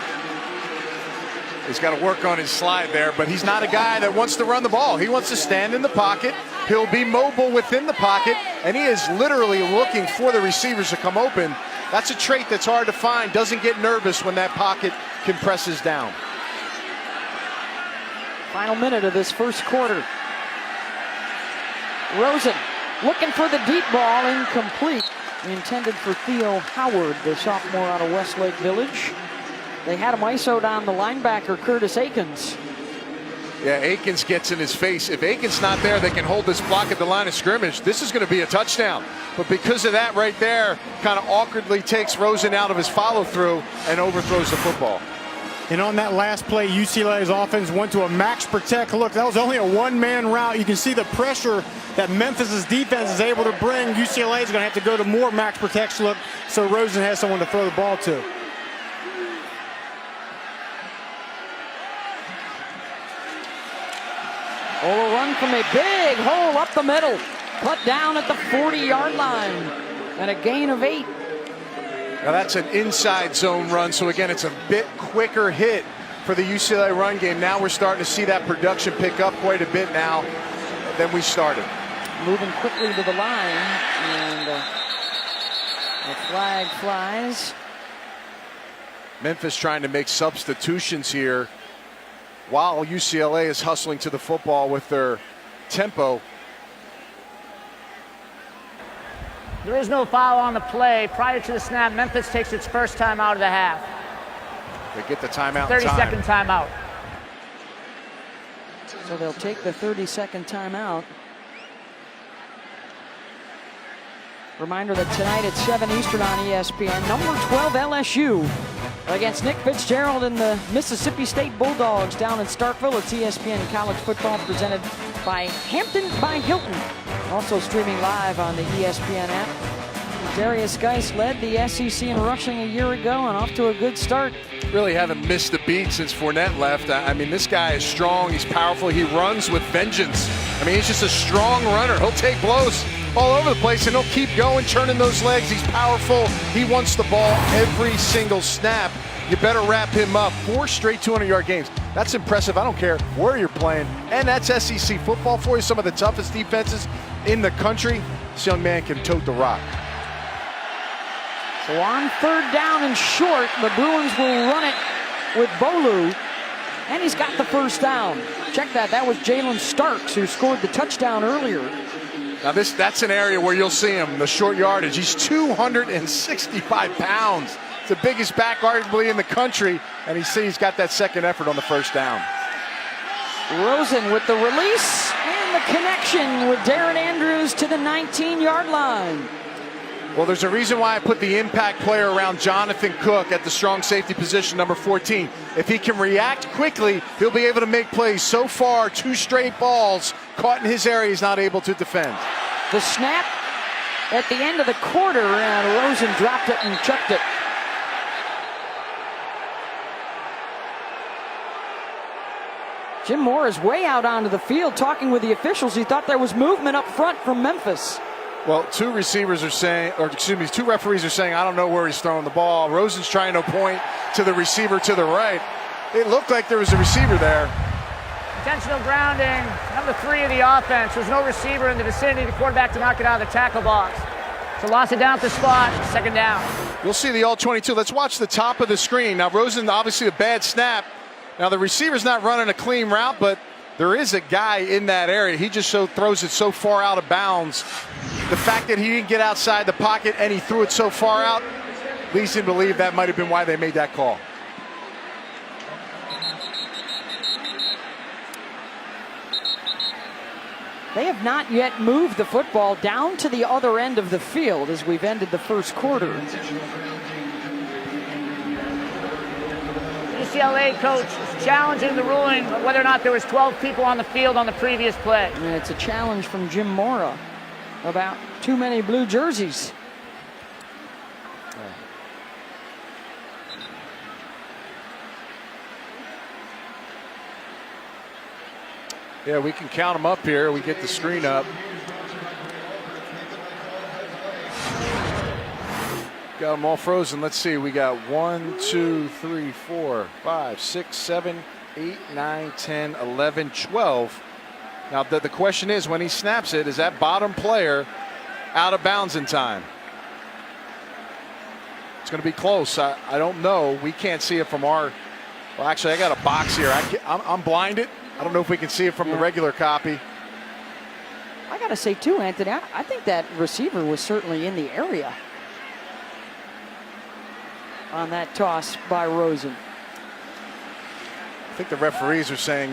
D: He's got to work on his slide there, but he's not a guy that wants to run the ball. He wants to stand in the pocket. He'll be mobile within the pocket, and he is literally looking for the receivers to come open. That's a trait that's hard to find. Doesn't get nervous when that pocket compresses down.
C: Final minute of this first quarter. Rosen looking for the deep ball, incomplete. Intended for Theo Howard, the sophomore out of Westlake Village. They had him ISO'd on the linebacker, Curtis Akins.
D: Yeah, Akins gets in his face. If Akins not there, they can hold this block at the line of scrimmage. This is going to be a touchdown. But because of that right there, kind of awkwardly takes Rosen out of his follow-through and overthrows the football.
F: And on that last play, UCLA's offense went to a max protect look. That was only a 1-man route. You can see the pressure that Memphis's defense is able to bring. UCLA is going to have to go to more max protection look, so Rosen has someone to throw the ball to.
C: Oh, a run from a big hole up the middle. Cut down at the 40-yard line. And a gain of 8.
D: Now that's an inside zone run, so again, it's a bit quicker hit for the UCLA run game. Now we're starting to see that production pick up quite a bit now than we started.
C: Moving quickly to the line, and the flag flies.
D: Memphis trying to make substitutions here while UCLA is hustling to the football with their tempo.
E: There is no foul on the play. Prior to the snap, Memphis takes its first time out of the half.
D: They get the timeout.
E: 30-second timeout.
C: So they'll take the 30-second timeout. Reminder that tonight at 7 Eastern on ESPN, number 12 LSU against Nick Fitzgerald and the Mississippi State Bulldogs down in Starkville. It's ESPN College Football presented by Hampton by Hilton. Also streaming live on the ESPN app. Darius Geis led the SEC in rushing a year ago and off to a good start.
D: Really haven't missed a beat since Fournette left. I mean, this guy is strong. He's powerful. He runs with vengeance. I mean, he's just a strong runner. He'll take blows all over the place, and he'll keep going, turning those legs. He's powerful. He wants the ball every single snap. You better wrap him up. 4 straight 200-yard games. That's impressive. I don't care where you're playing. And that's SEC football for you. Some of the toughest defenses in the country. This young man can tote the rock.
C: So on 3rd down and short, the Bruins will run it with Bolu, and he's got the first down. Check that. That was Jalen Starks who scored the touchdown earlier.
D: Now that's an area where you'll see him, the short yardage. He's 265 pounds. It's the biggest back arguably in the country, and he's got that second effort on the first down.
C: Rosen with the release and the connection with Darren Andrews to the 19-yard line.
D: Well, there's a reason why I put the impact player around Jonathan Cook at the strong safety position, number 14. If he can react quickly, he'll be able to make plays. So far, 2 straight balls caught in his area, he's not able to defend.
C: The snap at the end of the quarter, and Rosen dropped it and chucked it. Jim Moore is way out onto the field talking with the officials. He thought there was movement up front from Memphis.
D: Well, 2 referees are saying, I don't know where he's throwing the ball. Rosen's trying to point to the receiver to the right. It looked like there was a receiver there.
E: Intentional grounding, number 3 of the offense. There's no receiver in the vicinity of the quarterback to knock it out of the tackle box. So lost it down at the spot, 2nd down.
D: You'll see the all-22. Let's watch the top of the screen. Now, Rosen, obviously a bad snap. Now, the receiver's not running a clean route, but there is a guy in that area. He just throws it so far out of bounds. The fact that he didn't get outside the pocket and he threw it so far out leads him to believe that might have been why they made that call.
C: They have not yet moved the football down to the other end of the field as we've ended the first quarter.
E: UCLA coach is challenging the ruling of whether or not there was 12 people on the field on the previous play.
C: And it's a challenge from Jim Mora about too many blue jerseys.
D: Yeah, we can count them up here. We get the screen up. Got them all frozen. Let's see. We got 1, 2, 3, 4, 5, 6, 7, 8, 9, 10, 11, 12. Now, the question is, when he snaps it, is that bottom player out of bounds in time? It's going to be close. I don't know. We can't see it from our... Well, actually, I got a box here. I'm blinded. I don't know if we can see it from the regular copy.
C: I got to say, too, Anthony, I think that receiver was certainly in the area on that toss by Rosen.
D: I think the referees are saying,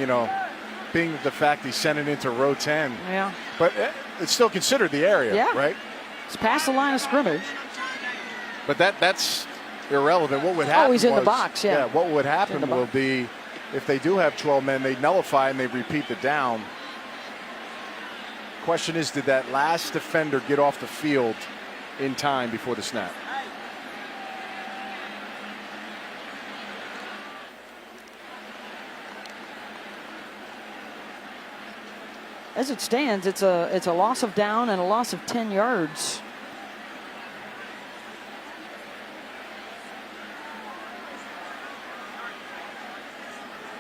D: being the fact he sent it into row 10.
C: Yeah.
D: But it's still considered the area, right?
C: It's past the line of scrimmage.
D: But that's irrelevant. What would happen?
C: Oh, he's in the box, yeah.
D: What would happen will be, if they do have 12 men, they nullify and they repeat the down. Question is, did that last defender get off the field in time before the snap?
C: As it stands, it's a loss of down and a loss of 10 yards.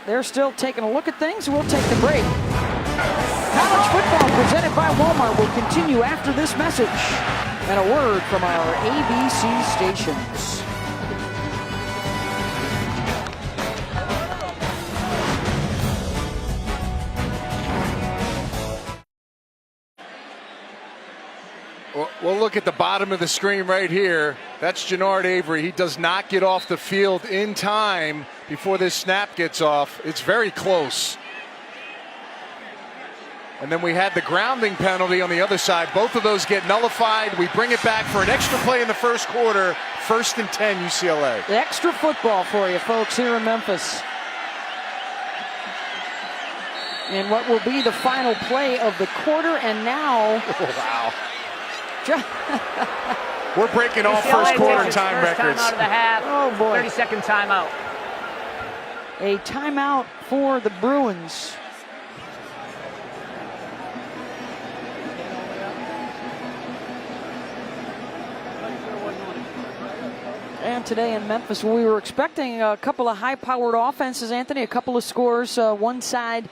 C: They're still taking a look at things. We'll take the break. College football presented by Walmart will continue after this message and a word from our ABC stations.
D: We'll look at the bottom of the screen right here. That's Jannard Avery. He does not get off the field in time before this snap gets off. It's very close. And then we had the grounding penalty on the other side. Both of those get nullified. We bring it back for an extra play in the first quarter. 1st and 10, UCLA.
C: The extra football for you folks here in Memphis. And what will be the final play of the quarter, and now...
D: Wow. We're breaking all
E: UCLA
D: first quarter
E: takes its
D: time
E: first
D: records.
E: Timeout of the half.
C: Oh, boy.
E: 30-second timeout.
C: A timeout for the Bruins. And today in Memphis, we were expecting a couple of high-powered offenses, Anthony, a couple of scores, one side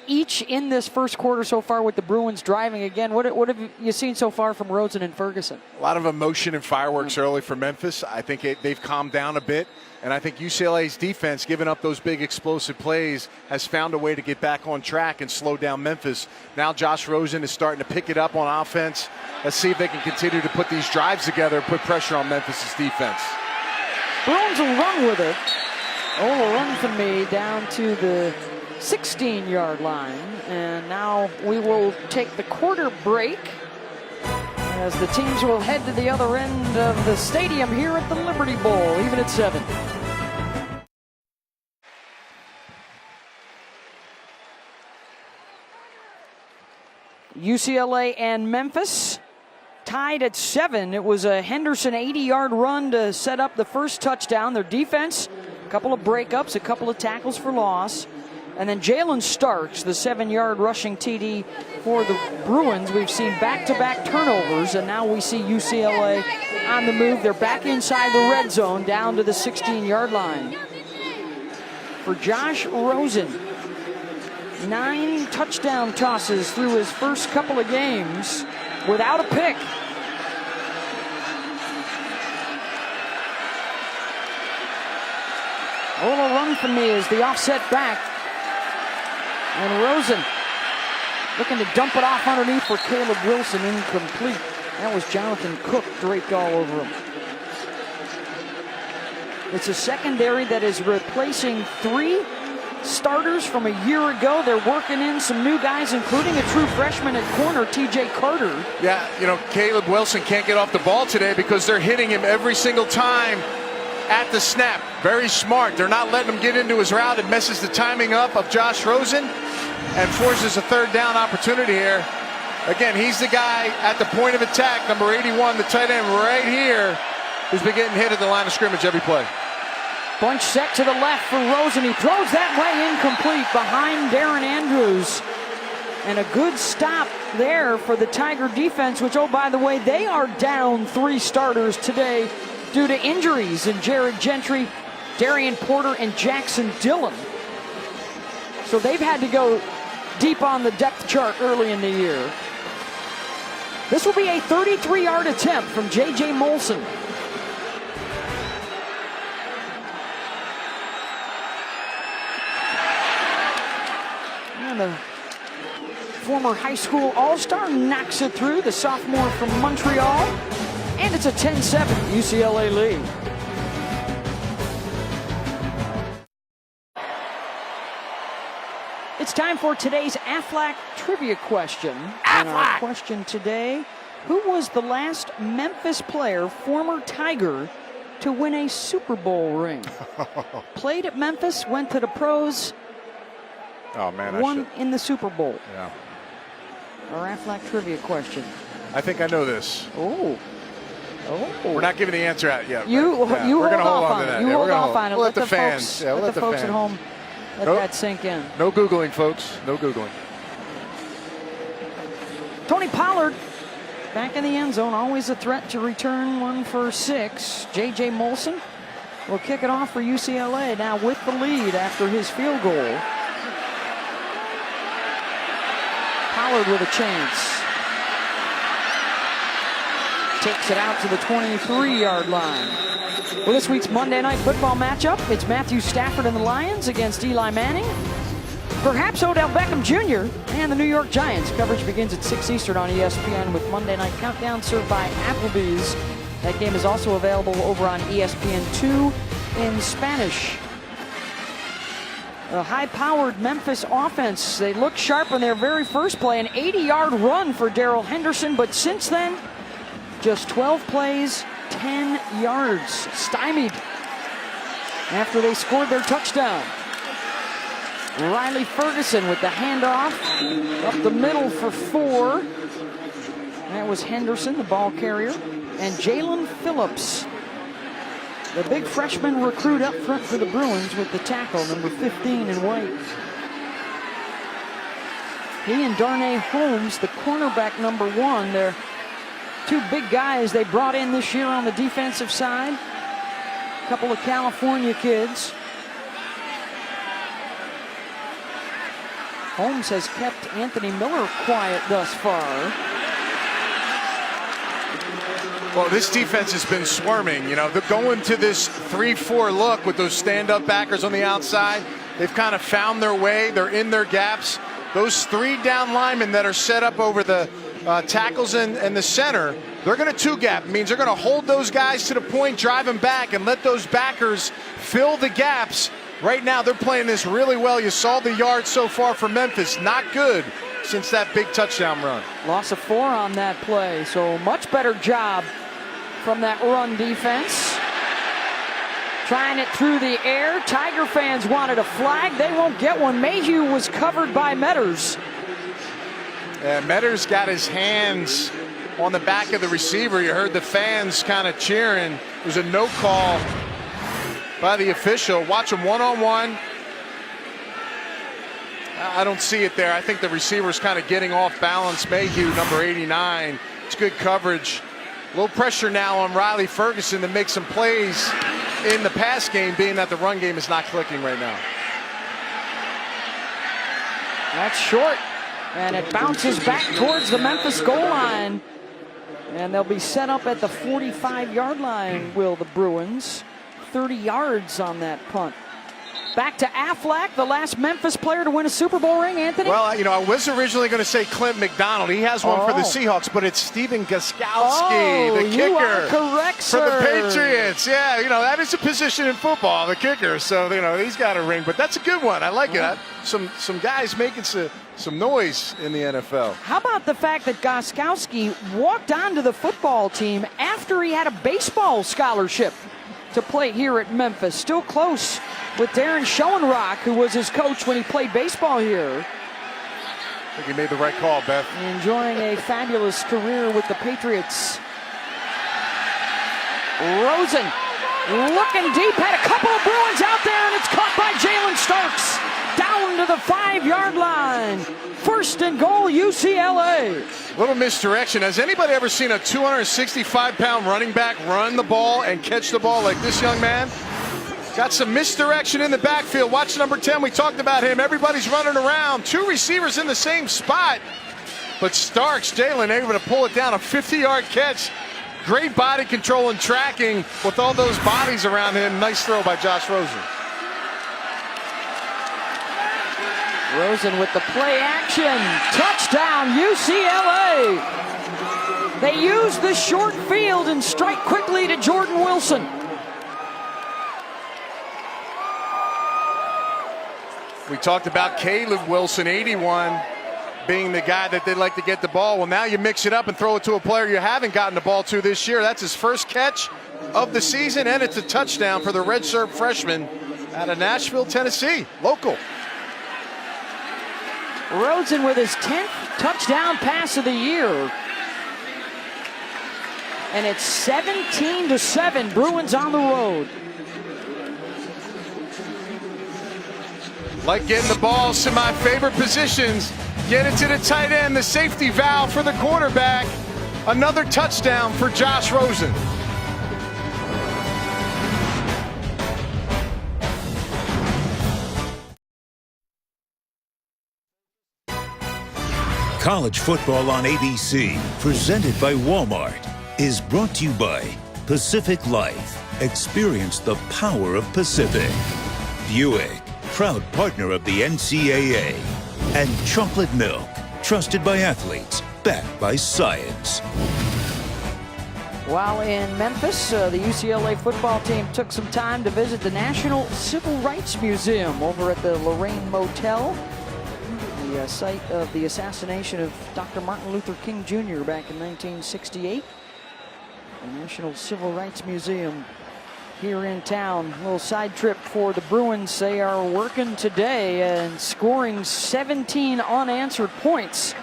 C: each in this first quarter so far with the Bruins driving again. What have you seen so far from Rosen and Ferguson?
D: A lot of emotion and fireworks early for Memphis. I think they've calmed down a bit. And I think UCLA's defense, giving up those big explosive plays, has found a way to get back on track and slow down Memphis. Now Josh Rosen is starting to pick it up on offense. Let's see if they can continue to put these drives together and put pressure on Memphis's defense.
C: Bruins will run with it. Will run for me down to the 16-yard line. And now we will take the quarter break as the teams will head to the other end of the stadium here at the Liberty Bowl, even at 7. UCLA and Memphis tied at 7. It was a Henderson 80-yard run to set up the first touchdown. Their defense, a couple of breakups, a couple of tackles for loss. And then Jalen Starks, the 7-yard rushing TD for the Bruins. We've seen back-to-back turnovers, and now we see UCLA on the move. They're back inside the red zone, down to the 16-yard line. For Josh Rosen, 9 touchdown tosses through his first couple of games without a pick. Ola run for me is the offset back. And Rosen looking to dump it off underneath for Caleb Wilson, incomplete. That was Jonathan Cook draped all over him. It's a secondary that is replacing 3 starters from a year ago. They're working in some new guys, including a true freshman at corner, TJ Carter.
D: Yeah, Caleb Wilson can't get off the ball today because they're hitting him every single time at the snap. Very smart. They're not letting him get into his route. It messes the timing up of Josh Rosen and forces a third down opportunity here. Again, he's the guy at the point of attack, number 81, the tight end right here, who's been getting hit at the line of scrimmage every play.
C: Bunch set to the left for Rosen. He throws that way, incomplete, behind Darren Andrews. And a good stop there for the Tiger defense, which, oh, by the way, they are down 3 starters today due to injuries in Jared Gentry, Darian Porter, and Jackson Dillon. So they've had to go deep on the depth chart early in the year. This will be a 33-yard attempt from J.J. Molson. And the former high school all-star knocks it through, the sophomore from Montreal. And it's a 10-7 UCLA lead. It's time for today's Aflac trivia question. And our question today, who was the last Memphis player, former Tiger, to win a Super Bowl ring? Played at Memphis, went to the pros, won in the Super Bowl.
D: Yeah.
C: Our Aflac trivia question.
D: I think I know this.
C: Oh.
D: We're not giving the answer out yet.
C: You
D: we're
C: hold
D: gonna
C: off
D: hold
C: on
D: to
C: it.
D: that.
C: You hold off on it.
D: Let the fans.
C: Let the folks at home let that sink in.
D: No Googling, folks. No Googling.
C: Tony Pollard back in the end zone. Always a threat to return one for 6. J.J. Molson will kick it off for UCLA now with the lead after his field goal. Pollard with a chance. Takes it out to the 23-yard line. Well, this week's Monday Night Football matchup, it's Matthew Stafford and the Lions against Eli Manning. Perhaps Odell Beckham Jr. and the New York Giants. Coverage begins at 6 Eastern on ESPN with Monday Night Countdown served by Applebee's. That game is also available over on ESPN2 in Spanish. A high-powered Memphis offense. They looked sharp in their very first play. An 80-yard run for Darrell Henderson, but since then, just 12 plays, 10 yards. Stymied after they scored their touchdown. Riley Ferguson with the handoff up the middle for 4. That was Henderson, the ball carrier. and Jalen Phillips, the big freshman recruit up front for the Bruins with the tackle, number 15 in white. He and Darnay Holmes, the cornerback, number 1. They're two big guys they brought in this year on the defensive side. A couple of California kids. Holmes has kept Anthony Miller quiet thus far.
D: Well, this defense has been swarming. You know, they're going to this 3-4 look with those stand-up backers on the outside. They've kind of found their way. They're in their gaps. Those 3 down linemen that are set up over the tackles and the center, they're going to 2-gap. It means they're going to hold those guys to the point, drive them back, and let those backers fill the gaps. Right now, they're playing this really well. You saw the yards so far for Memphis. Not good since that big touchdown run.
C: Loss of 4 on that play, so much better job from that run defense. Trying it through the air. Tiger fans wanted a flag. They won't get one. Mayhew was covered by Metters.
D: Yeah, Metters got his hands on the back of the receiver. You heard the fans kind of cheering. It was a no call by the official. Watch him one-on-one. I don't see it there. I think the receiver's kind of getting off balance. Mayhew, number 89. It's good coverage. A little pressure now on Riley Ferguson to make some plays in the pass game, being that the run game is not clicking right now.
C: That's short, and it bounces back towards the Memphis goal line. And they'll be set up at the 45-yard line, will the Bruins. 30 yards on that punt. Back to Affleck, the last Memphis player to win a Super Bowl ring, Anthony?
D: Well, you know, I was originally going to say Clint McDonald. He has one for the Seahawks, but it's Steven Gostkowski, the kicker.
C: You are correct, sir.
D: For the Patriots. Yeah, you know, that is a position in football, the kicker. So, you know, he's got a ring, but that's a good one. I like it. Some guys making some noise in the NFL.
C: How about the fact that Gostkowski walked onto the football team after he had a baseball scholarship to play here at Memphis? Still close with Darren Schoenrock, who was his coach when he played baseball here.
D: I think he made the right call, Beth.
C: Enjoying a fabulous career with the Patriots. Rosen looking deep, had a couple of Bruins out there, and it's caught by Jalen Starks. Down to the 5-yard line. First and goal, UCLA.
D: Little misdirection. Has anybody ever seen a 265-pound running back run the ball and catch the ball like this young man? Got some misdirection in the backfield. Watch number 10. We talked about him. Everybody's running around. 2 receivers in the same spot. But Starks, Jalen, able to pull it down. A 50-yard catch. Great body control and tracking with all those bodies around him. Nice throw by Josh Rosen.
C: Rosen with the play action. Touchdown, UCLA. They use the short field and strike quickly to Jordan Wilson.
D: We talked about Caleb Wilson, 81, being the guy that they'd like to get the ball. Well, now you mix it up and throw it to a player you haven't gotten the ball to this year. That's his first catch of the season, and it's a touchdown for the redshirt freshman out of Nashville, Tennessee, local.
C: Rosen with his 10th touchdown pass of the year. And it's 17-7, Bruins on the road.
D: Like getting the balls to my favorite positions. Get it to the tight end, the safety valve for the quarterback. Another touchdown for Josh Rosen.
G: College football on ABC, presented by Walmart, is brought to you by Pacific Life. Experience the power of Pacific. Buick, proud partner of the NCAA. And chocolate milk, trusted by athletes, backed by science.
C: While in Memphis, the UCLA football team took some time to visit the National Civil Rights Museum over at the Lorraine Motel, the site of the assassination of Dr. Martin Luther King Jr. back in 1968. The National Civil Rights Museum here in town. A little side trip for the Bruins. They are working today and scoring 17 unanswered points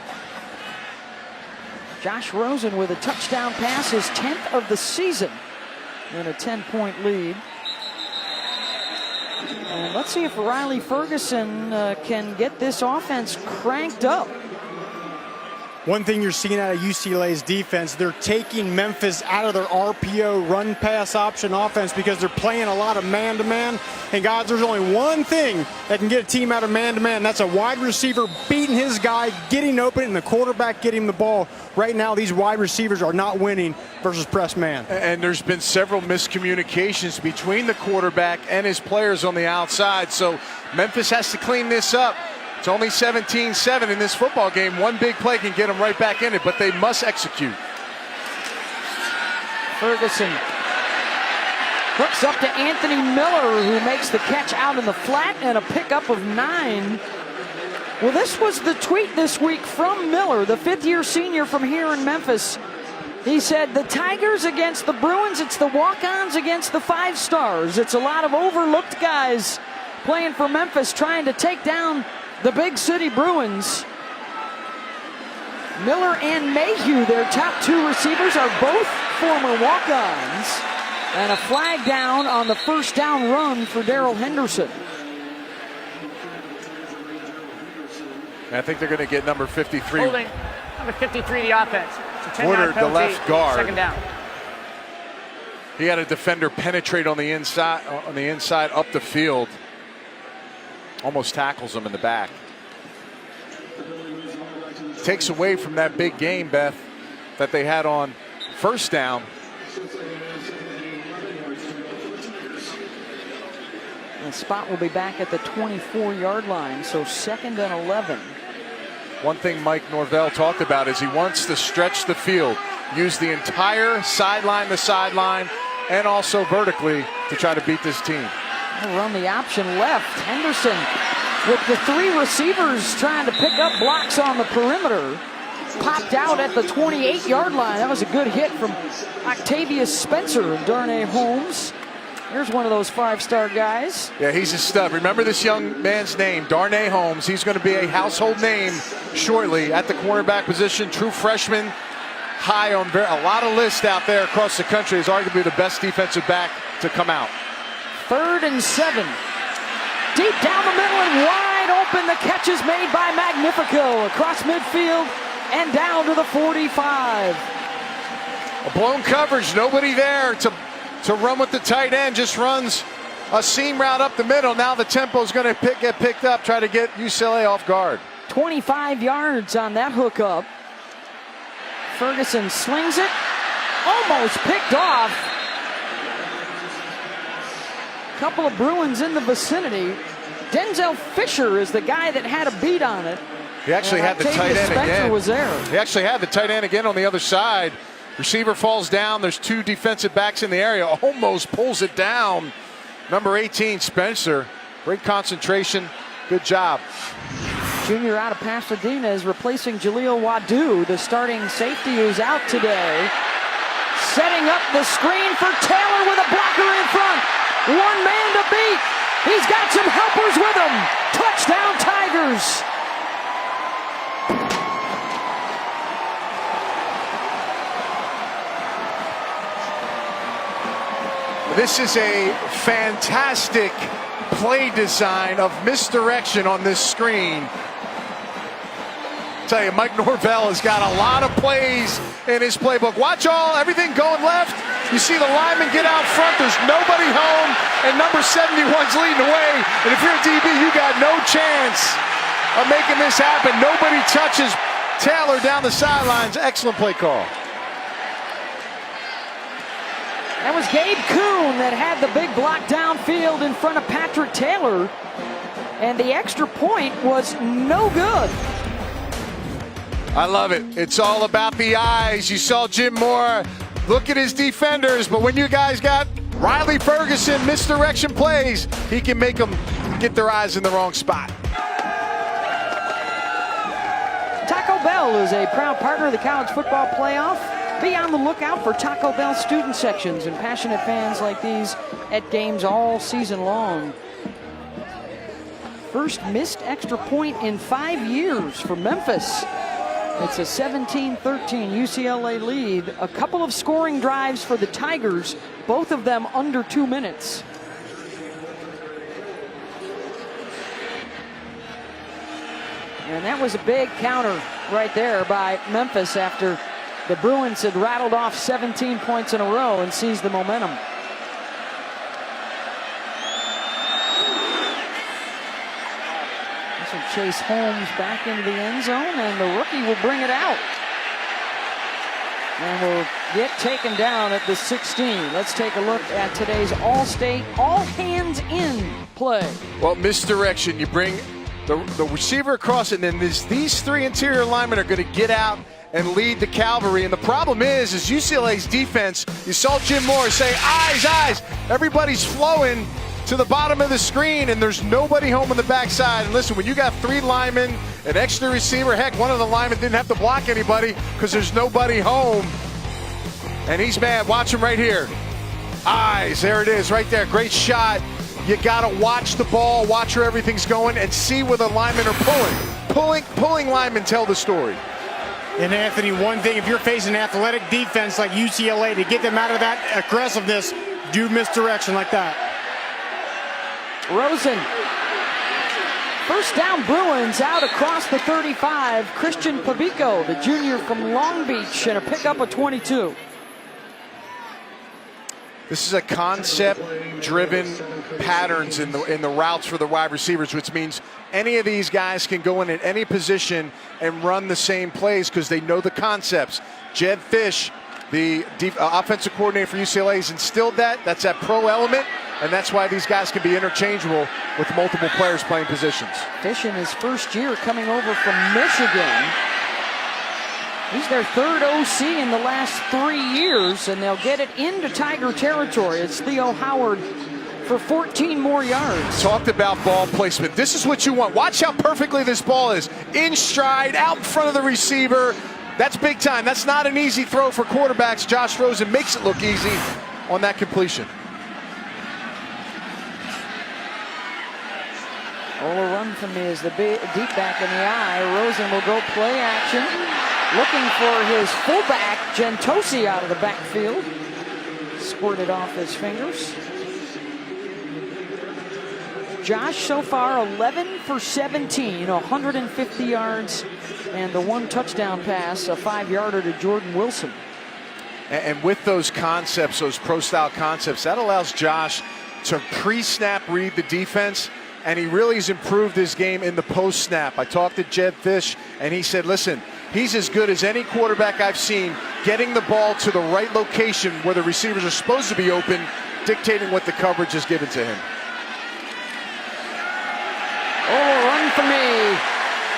C: Josh Rosen with a touchdown pass, his 10th of the season, and a 10-point lead. And let's see if Riley Ferguson can get this offense cranked up.
F: One thing you're seeing out of UCLA's defense, they're taking Memphis out of their RPO run pass option offense because they're playing a lot of man-to-man. And guys, there's only one thing that can get a team out of man-to-man, and that's a wide receiver beating his guy, getting open, and the quarterback getting the ball. Right now, these wide receivers are not winning versus press man.
D: And there's been several miscommunications between the quarterback and his players on the outside. So Memphis has to clean this up. It's only 17-7 in this football game. One big play can get them right back in it, but they must execute.
C: Ferguson hooks up to Anthony Miller, who makes the catch out in the flat, and a pickup of 9. Well, this was the tweet this week from Miller, the fifth-year senior from here in Memphis. He said, the Tigers against the Bruins, it's the walk-ons against the 5 stars. It's a lot of overlooked guys playing for Memphis, trying to take down the big city Bruins. Miller and Mayhew, their top 2 receivers, are both former walk-ons. And a flag down on the first down run for Darrell Henderson.
D: I think they're going to get number 53.
E: Holding number 53, the offense. It's a 10-yard
D: Ordered the
E: penalty,
D: left guard.
E: Second down.
D: He had a defender penetrate on the inside up the field. Almost tackles him in the back. Takes away from that big game, Beth, that they had on first down.
C: The spot will be back at the 24-yard line, so 2nd and 11.
D: One thing Mike Norvell talked about is he wants to stretch the field, use the entire sideline to sideline, and also vertically to try to beat this team.
C: They'll run the option left. Henderson with the 3 receivers trying to pick up blocks on the perimeter. Popped out at the 28-yard line. That was a good hit from Octavius Spencer and Darnay Holmes. Here's one of those 5-star guys.
D: Yeah, he's a stud. Remember this young man's name, Darnay Holmes. He's going to be a household name shortly at the cornerback position. True freshman, high on a lot of lists out there across the country. Is arguably the best defensive back to come out.
C: 3rd and 7. Deep down the middle and wide open. The catch is made by Magnifico across midfield and down to the 45.
D: A blown coverage, nobody there to run with the tight end. Just runs a seam route up the middle. Now the tempo is going to get picked up, try to get UCLA off guard.
C: 25 yards on that hookup. Ferguson slings it. Almost picked off. Couple of Bruins in the vicinity. Denzel Fisher is the guy that had a beat on it.
D: He actually had the tight end again.
C: Was there.
D: He actually had the tight end again on the other side. Receiver falls down. There's 2 defensive backs in the area. Almost pulls it down. Number 18, Spencer. Great concentration. Good job.
C: Junior out of Pasadena is replacing Jaleel Wadu, the starting safety who's out today. Setting up the screen for Taylor with a blocker in front. One man to beat. He's got some helpers with him. Touchdown Tigers.
D: This is a fantastic play design of misdirection on this screen. Tell you, Mike Norvell has got a lot of plays in his playbook. Watch everything going left. You see the lineman get out front. There's nobody home, and number 71's leading the way. And if you're a DB, you got no chance of making this happen. Nobody touches Taylor down the sidelines. Excellent play call.
C: That was Gabe Kuhn that had the big block downfield in front of Patrick Taylor. And the extra point was no good.
D: I love it. It's all about the eyes. You saw Jim Moore look at his defenders, but when you guys got Riley Ferguson misdirection plays, he can make them get their eyes in the wrong spot.
C: Taco Bell is a proud partner of the College Football Playoff. Be on the lookout for Taco Bell student sections and passionate fans like these at games all season long. First missed extra point in 5 years for Memphis. It's a 17-13 UCLA lead. A couple of scoring drives for the Tigers, both of them under 2 minutes. And that was a big counter right there by Memphis after the Bruins had rattled off 17 points in a row and seized the momentum. This will chase Holmes back into the end zone, and the rookie will bring it out. And will get taken down at the 16. Let's take a look at today's All-State, all-hands-in play.
D: Well, misdirection. You bring the receiver across, and then these three interior linemen are going to get out and lead the cavalry. And the problem is UCLA's defense, you saw Jim Moore say, eyes, eyes. Everybody's flowing to the bottom of the screen, and there's nobody home on the backside. And listen, when you got three linemen, an extra receiver, heck, one of the linemen didn't have to block anybody because there's nobody home. And he's mad. Watch him right here. Eyes, there it is, right there. Great shot. You got to watch the ball, watch where everything's going, and see where the linemen are pulling linemen tell the story.
F: And Anthony, one thing, if you're facing an athletic defense like UCLA, to get them out of that aggressiveness, do misdirection like that.
C: Rosen. First down, Bruins out across the 35. Christian Pabico, the junior from Long Beach, and a pickup of 22.
D: This is a concept-driven patterns in the routes for the wide receivers, which means any of these guys can go in at any position and run the same plays because they know the concepts. Jed Fish, the offensive coordinator for UCLA, has instilled that. That's that pro element, and that's why these guys can be interchangeable with multiple players playing positions.
C: Fish in his first year coming over from Michigan. He's their third OC in the last 3 years, and they'll get it into Tiger territory. It's Theo Howard for 14 more yards.
D: Talked about ball placement. This is what you want. Watch how perfectly this ball is. In stride, out in front of the receiver. That's big time. That's not an easy throw for quarterbacks. Josh Rosen makes it look easy on that completion.
C: Ola run from me is the deep back in the eye. Rosen will go play action. Looking for his fullback, Gentosi, out of the backfield. Squirted off his fingers. Josh so far 11 for 17, 150 yards, and the one touchdown pass, a 5-yarder to Jordan Wilson.
D: And with those concepts, those pro-style concepts, that allows Josh to pre-snap read the defense, and he really has improved his game in the post-snap. I talked to Jed Fish, and he said, listen, he's as good as any quarterback I've seen getting the ball to the right location where the receivers are supposed to be open, dictating what the coverage is given to him.
C: Oh, run for me.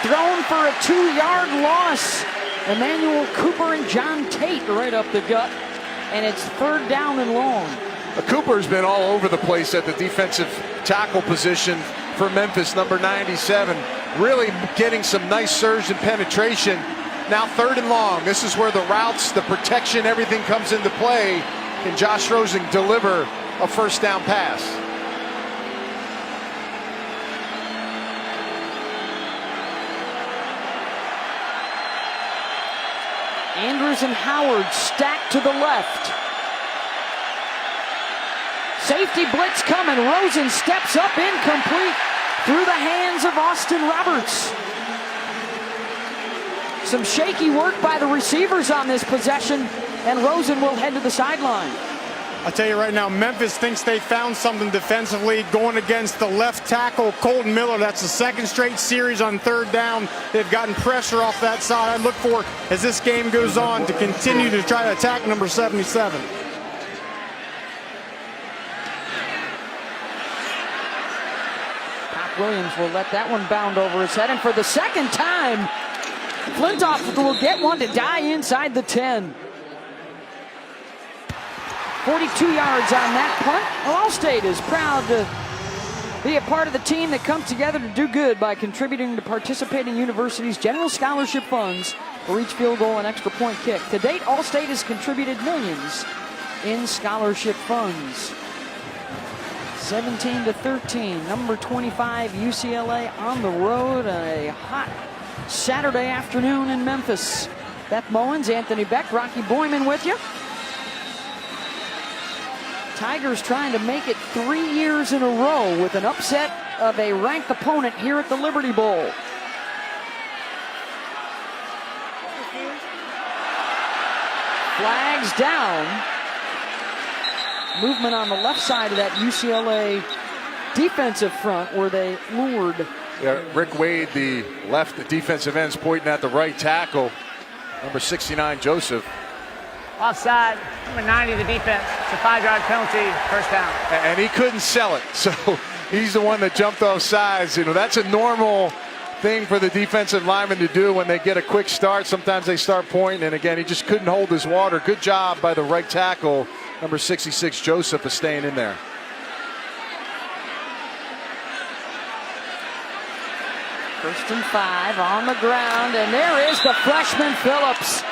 C: Thrown for a 2-yard loss. Emmanuel Cooper and John Tate right up the gut. And it's third down and long.
D: Cooper's been all over the place at the defensive tackle position for Memphis, number 97. Really getting some nice surge and penetration. Now third and long. This is where the routes, the protection, everything comes into play. Can Josh Rosen deliver a first down pass?
C: Andrews and Howard stacked to the left. Safety blitz coming. Rosen steps up, incomplete, through the hands of Austin Roberts. Some shaky work by the receivers on this possession, and Rosen will head to the sideline.
F: I'll tell you right now, Memphis thinks they found something defensively going against the left tackle, Colton Miller. That's the second straight series on third down. They've gotten pressure off that side. I look for, as this game goes on, to continue to try to attack number 77.
C: Williams will let that one bound over his head, and for the second time, Flintoff will get one to die inside the 10. 42 yards on that punt. Well, All-State is proud to be a part of the team that comes together to do good by contributing to participating universities' general scholarship funds for each field goal and extra point kick. To date, All-State has contributed millions in scholarship funds. 17-13, number 25 UCLA on the road. A hot Saturday afternoon in Memphis. Beth Mowens, Anthony Beck, Rocky Boyman with you. Tigers trying to make it 3 years in a row with an upset of a ranked opponent here at the Liberty Bowl. Flags down. Movement on the left side of that UCLA defensive front where they lured.
D: Yeah, Rick Wade, the left defensive end's pointing at the right tackle. Number 69, Joseph.
E: Offside, number 90 of the defense. It's a 5-yard penalty, first down.
D: And he couldn't sell it, so he's the one that jumped off sides. You know, that's a normal thing for the defensive lineman to do when they get a quick start. Sometimes they start pointing, and again, he just couldn't hold his water. Good job by the right tackle, number 66, Joseph, is staying in there.
C: First and 5 on the ground, and there is the freshman Phillips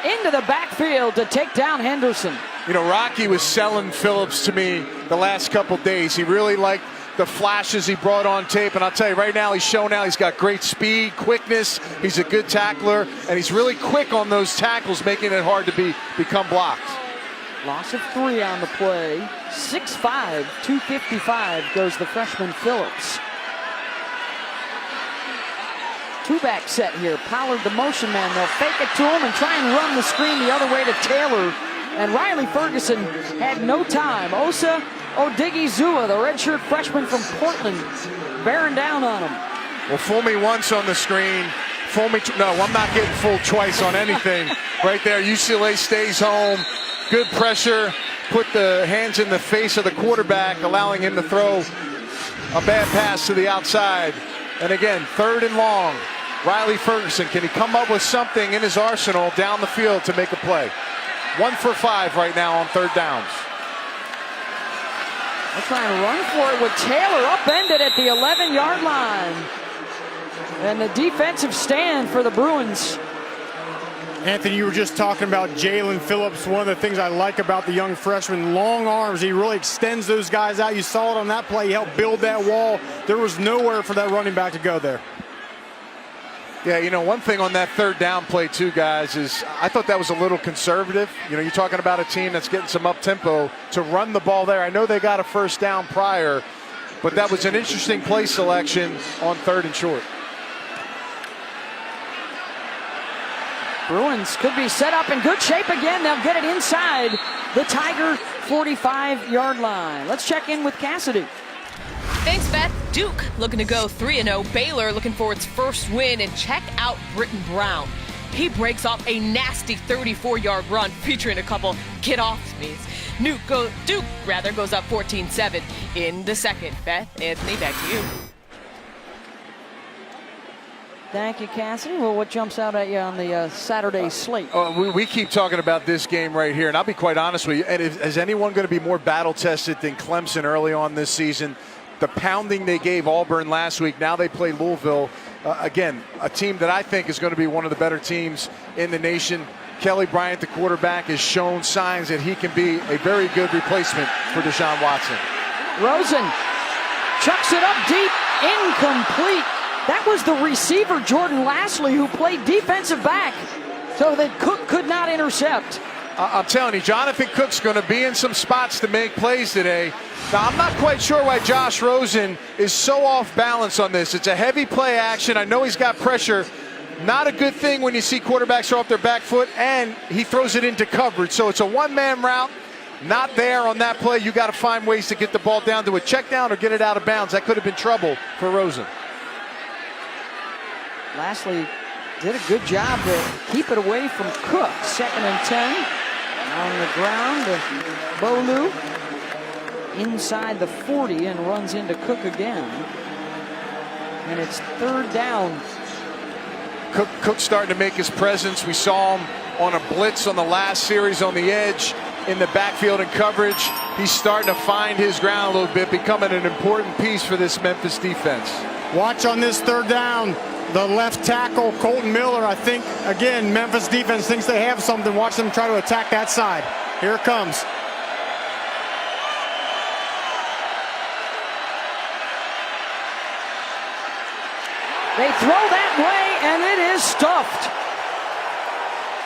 C: into the backfield to take down Henderson.
D: You know, Rocky was selling Phillips to me the last couple days. He really liked the flashes he brought on tape, and I'll tell you right now, he's shown out. He's got great speed, quickness. He's a good tackler, and he's really quick on those tackles, making it hard to become blocked.
C: Loss of 3 on the play. 6'5", 255 goes the freshman Phillips. Two-back set here. Pollard, the motion man. They'll fake it to him and try and run the screen the other way to Taylor. And Riley Ferguson had no time. Osa Odigizua, the redshirt freshman from Portland, bearing down on him.
D: Well, fool me once on the screen. Fool me. No, I'm not getting fooled twice on anything. Right there, UCLA stays home. Good pressure. Put the hands in the face of the quarterback, allowing him to throw a bad pass to the outside. And again, 3rd and long. Riley Ferguson, can he come up with something in his arsenal down the field to make a play? 1 for 5 right now on 3rd downs.
C: They're trying to run for it with Taylor upended at the 11-yard line. And the defensive stand for the Bruins.
F: Anthony, you were just talking about Jalen Phillips. One of the things I like about the young freshman, long arms. He really extends those guys out. You saw it on that play. He helped build that wall. There was nowhere for that running back to go there.
D: Yeah, you know, one thing on that 3rd down play too, guys, is I thought that was a little conservative. You know, you're talking about a team that's getting some up-tempo to run the ball there. I know they got a 1st down prior, but that was an interesting play selection on 3rd and short.
C: Bruins could be set up in good shape again. They'll get it inside the Tiger 45-yard line. Let's check in with Cassidy.
H: Thanks, Beth. Duke looking to go 3-0. Baylor looking for its first win. And check out Britton Brown. He breaks off a nasty 34-yard run featuring a couple get-offs. Duke goes up 14-7 in the second. Beth, Anthony, back to you.
C: Thank you, Cassidy. Well, what jumps out at you on the Saturday slate?
D: We keep talking about this game right here, and I'll be quite honest with you. And is anyone going to be more battle-tested than Clemson early on this season? The pounding they gave Auburn last week, now they play Louisville. Again, a team that I think is going to be one of the better teams in the nation. Kelly Bryant, the quarterback, has shown signs that he can be a very good replacement for Deshaun Watson.
C: Rosen chucks it up deep, incomplete. That was the receiver, Jordan Lastly, who played defensive back so that Cook could not intercept.
D: I'm telling you, Jonathan Cook's going to be in some spots to make plays today. Now, I'm not quite sure why Josh Rosen is so off balance on this. It's a heavy play action. I know he's got pressure. Not a good thing when you see quarterbacks throw off their back foot, and he throws it into coverage. So it's a one-man route. Not there on that play. You got to find ways to get the ball down to a check down or get it out of bounds. That could have been trouble for Rosen.
C: Lastly did a good job to keep it away from Cook. 2nd and 10 on the ground. Bolu inside the 40 and runs into Cook again. And it's 3rd down.
D: Cook starting to make his presence. We saw him on a blitz on the last series on the edge in the backfield and coverage. He's starting to find his ground a little bit, becoming an important piece for this Memphis defense.
F: Watch on this 3rd down. The left tackle, Colton Miller. I think, again, Memphis defense thinks they have something. Watch them try to attack that side. Here it comes.
C: They throw that way, and it is stuffed.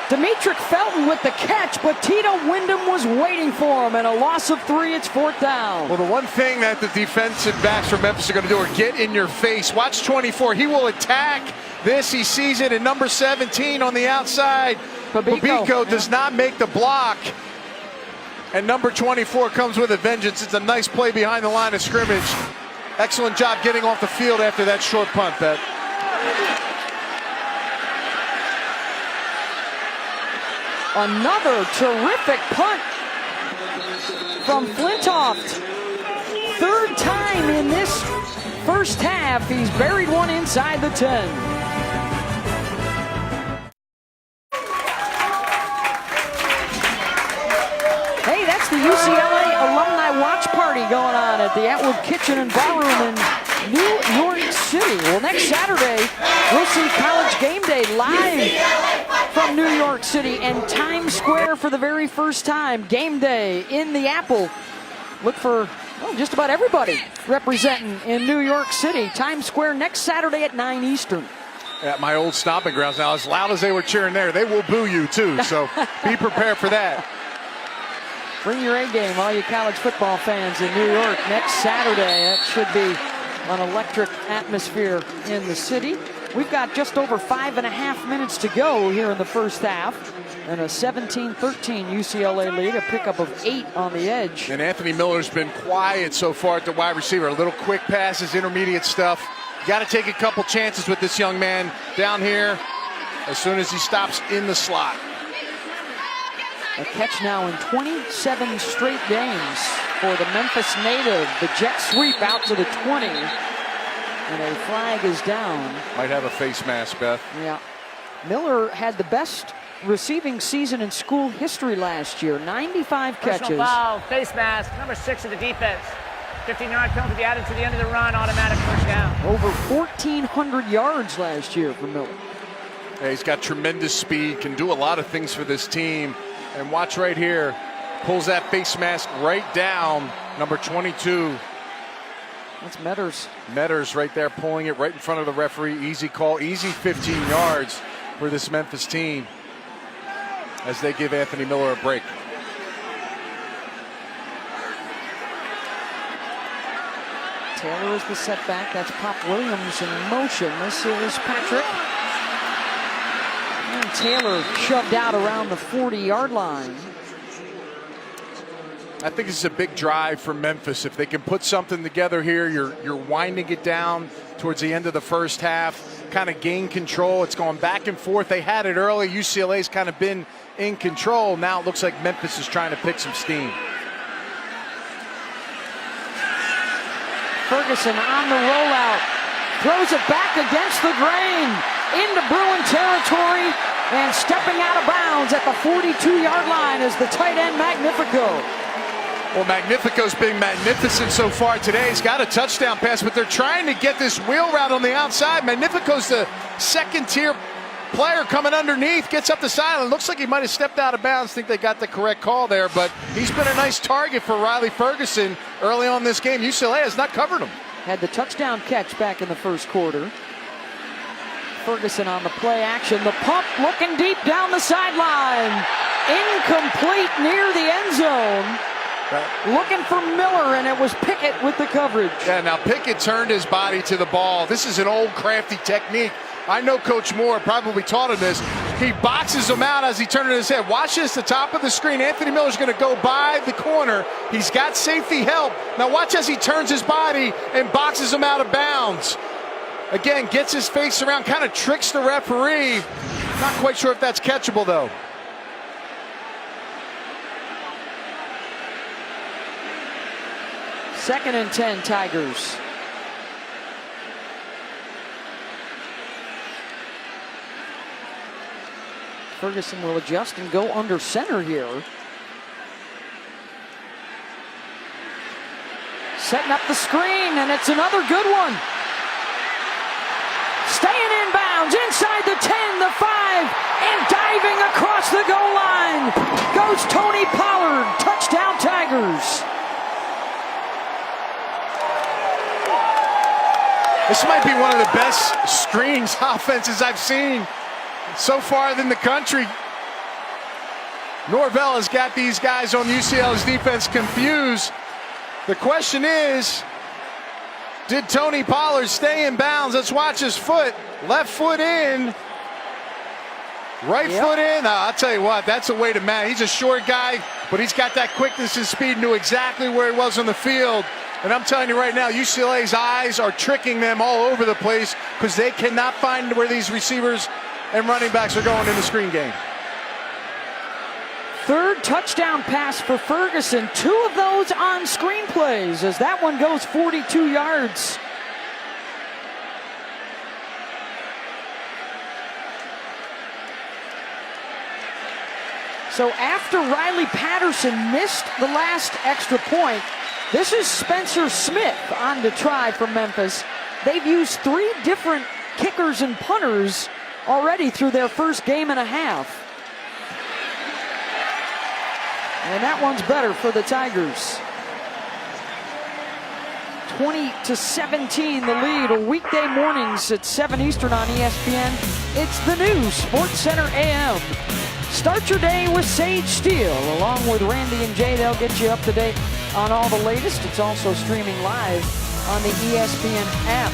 C: Demetric Felton with the catch, but Tito Wyndham was waiting for him, and a loss of 3. It's 4th down.
D: Well, the one thing that the defensive backs from Memphis are going to do are get in your face. Watch 24. He will attack this. He sees it in number 17 on the outside. Babico does not make the block. And number 24 comes with a vengeance. It's a nice play behind the line of scrimmage. Excellent job getting off the field after that short punt, Beth.
C: Another terrific punt from Flintoft. 3rd time in this first half, he's buried one inside the 10. Hey, that's the UCLA alumni watch party going on at the Atwood Kitchen and Ballroom in New York City. Well, next Saturday, we'll see College Game Day live from New York City and Times Square for the very first time. Game Day in the Apple. Look for just about everybody representing in New York City. Times Square next Saturday at 9 Eastern.
D: At my old stomping grounds. Now, as loud as they were cheering there, they will boo you too, so be prepared for that.
C: Bring your A game, all you college football fans in New York next Saturday. That should be an electric atmosphere in the city. We've got just over 5.5 minutes to go here in the first half. And a 17-13 UCLA lead, a pickup of 8 on the edge.
D: And Anthony Miller's been quiet so far at the wide receiver. A little quick passes, intermediate stuff. Got to take a couple chances with this young man down here as soon as he stops in the slot.
C: A catch now in 27 straight games for the Memphis native. The jet sweep out to the 20. And a flag is down.
D: Might have a face mask, Beth.
C: Yeah. Miller had the best receiving season in school history last year. 95 catches.
E: Personal foul, face mask, number 6 of the defense. 15-yard penalty to be added to the end of the run, automatic first down.
C: Over 1,400 yards last year for Miller.
D: Yeah, he's got tremendous speed, can do a lot of things for this team. And watch right here, pulls that face mask right down, number 22.
C: That's Metters.
D: Metters right there, pulling it right in front of the referee. Easy call, easy 15 yards for this Memphis team as they give Anthony Miller a break.
C: Taylor is the setback. That's Pop Williams in motion. This is Patrick. And Taylor shoved out around the 40-yard line.
D: I think this is a big drive for Memphis. If they can put something together here, you're winding it down towards the end of the first half, kind of gain control. It's going back and forth. They had it early. UCLA's kind of been in control. Now it looks like Memphis is trying to pick some steam.
C: Ferguson on the rollout. Throws it back against the grain. Into Bruin territory. And stepping out of bounds at the 42-yard line is the tight end Magnifico.
D: Well, Magnifico's been magnificent so far today. He's got a touchdown pass, but they're trying to get this wheel route on the outside. Magnifico's the second-tier player coming underneath, gets up the sideline. Looks like he might have stepped out of bounds. Think they got the correct call there, but he's been a nice target for Riley Ferguson early on this game. UCLA has not covered him.
C: Had the touchdown catch back in the first quarter. Ferguson on the play action. The pump looking deep down the sideline. Incomplete near the end zone. Looking for Miller, and it was Pickett with the coverage.
D: Yeah, now Pickett turned his body to the ball. This is an old crafty technique. I know Coach Moore probably taught him this. He boxes him out as he turns his head. Watch this, the top of the screen. Anthony Miller's going to go by the corner. He's got safety help. Now watch as he turns his body and boxes him out of bounds. Again, gets his face around, kind of tricks the referee. Not quite sure if that's catchable, though.
C: Second and 10, Tigers. Ferguson will adjust and go under center here. Setting up the screen, and it's another good one. Staying in bounds, inside the 10, the 5, and diving across the goal line goes Tony Pollard. Touchdown, Tigers.
D: This might be one of the best screens offenses I've seen so far in the country. Norvell has got these guys on UCLA's defense confused. The question is, did Tony Pollard stay in bounds? Let's watch his foot. Left foot in. Right foot in. I'll tell you what, that's a way to match. He's a short guy, but he's got that quickness and speed, knew exactly where he was on the field. And I'm telling you right now, UCLA's eyes are tricking them all over the place because they cannot find where these receivers and running backs are going in the screen game.
C: Third touchdown pass for Ferguson. 2 of those on screen plays as that one goes 42 yards. So after Riley Patterson missed the last extra point, this is Spencer Smith on to try for Memphis. They've used 3 different kickers and punters already through their first game and a half. And that one's better for the Tigers. 20-17 the lead. Weekday mornings at 7 Eastern on ESPN. It's the new SportsCenter AM. Start your day with Sage Steel. Along with Randy and Jay, they'll get you up to date on all the latest. It's also streaming live on the ESPN app.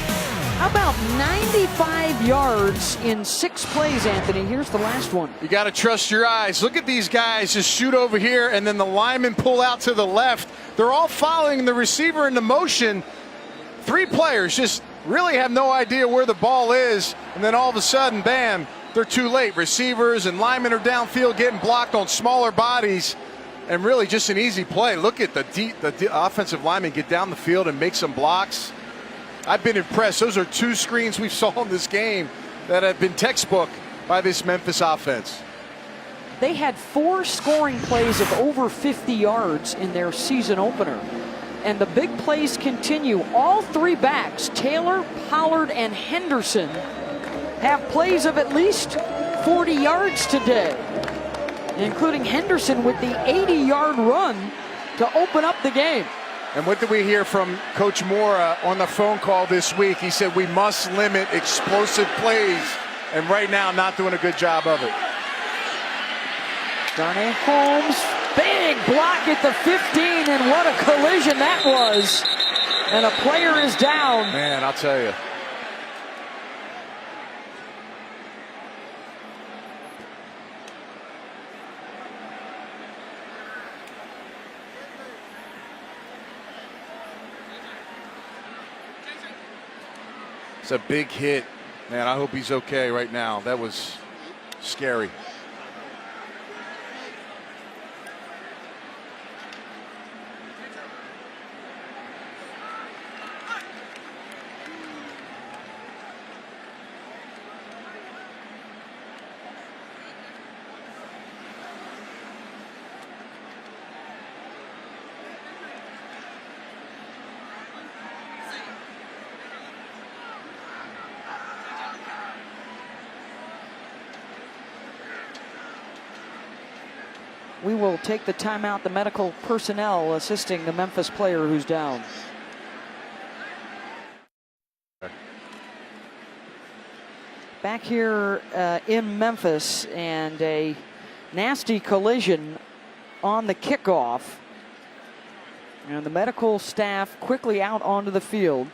C: How about 95 yards in 6 plays, Anthony? Here's the last one.
D: You got to trust your eyes. Look at these guys just shoot over here, and then the linemen pull out to the left. They're all following the receiver into motion. 3 players just really have no idea where the ball is, and then all of a sudden, bam, they're too late. Receivers and linemen are downfield getting blocked on smaller bodies, and really just an easy play. Look at the offensive linemen get down the field and make some blocks. I've been impressed. Those are 2 screens we saw in this game that have been textbook by this Memphis offense.
C: They had 4 scoring plays of over 50 yards in their season opener. And the big plays continue. All 3 backs, Taylor, Pollard, and Henderson, have plays of at least 40 yards today, including Henderson with the 80-yard run to open up the game.
D: And what did we hear from Coach Mora on the phone call this week? He said we must limit explosive plays, and right now not doing a good job of it.
C: Darnay Holmes, big block at the 15, and what a collision that was. And a player is down.
D: Man, I'll tell you. It's a big hit. Man, I hope he's okay right now. That was scary.
C: We will take the timeout. The medical personnel assisting the Memphis player who's down. Back here in Memphis, and a nasty collision on the kickoff. And the medical staff quickly out onto the field.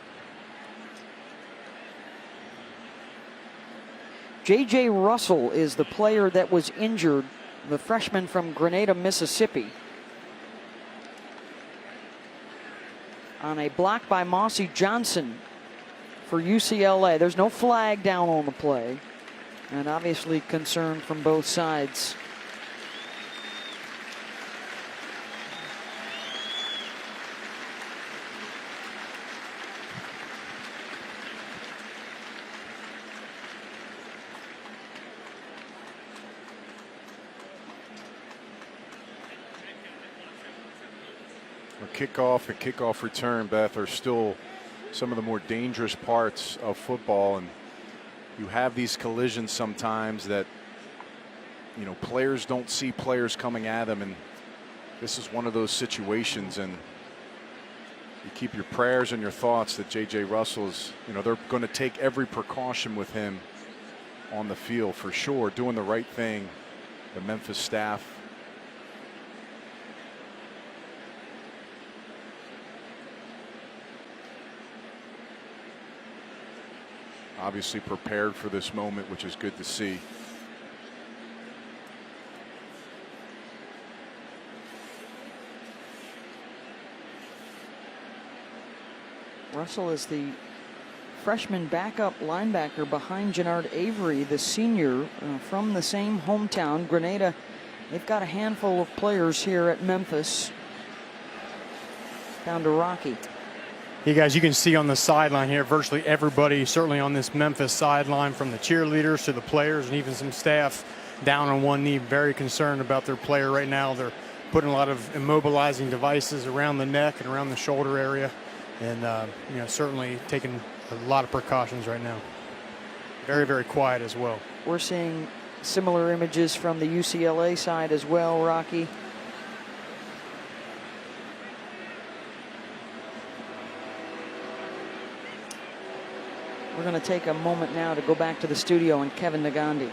C: J.J. Russell is the player that was injured, the freshman from Grenada, Mississippi, on a block by Mossy Johnson for UCLA. There's no flag down on the play, and obviously concern from both sides.
D: Kickoff and kickoff return, Beth, are still some of the more dangerous parts of football, and you have these collisions sometimes that, you know, players don't see players coming at them, and this is one of those situations. And you keep your prayers and your thoughts that J.J. Russell is, they're going to take every precaution with him on the field for sure, doing the right thing, the Memphis staff. Obviously prepared for this moment, which is good to see.
C: Russell is the freshman backup linebacker behind Jannard Avery, the senior from the same hometown, Grenada. They've got a handful of players here at Memphis. Down to Rocky.
F: You guys, you can see on the sideline here, virtually everybody, certainly on this Memphis sideline, from the cheerleaders to the players and even some staff, down on one knee, very concerned about their player right now. They're putting a lot of immobilizing devices around the neck and around the shoulder area, and certainly taking a lot of precautions right now. Very, very quiet as well.
C: We're seeing similar images from the UCLA side as well, Rocky. We're going to take a moment now to go back to the studio and Kevin Nagandi.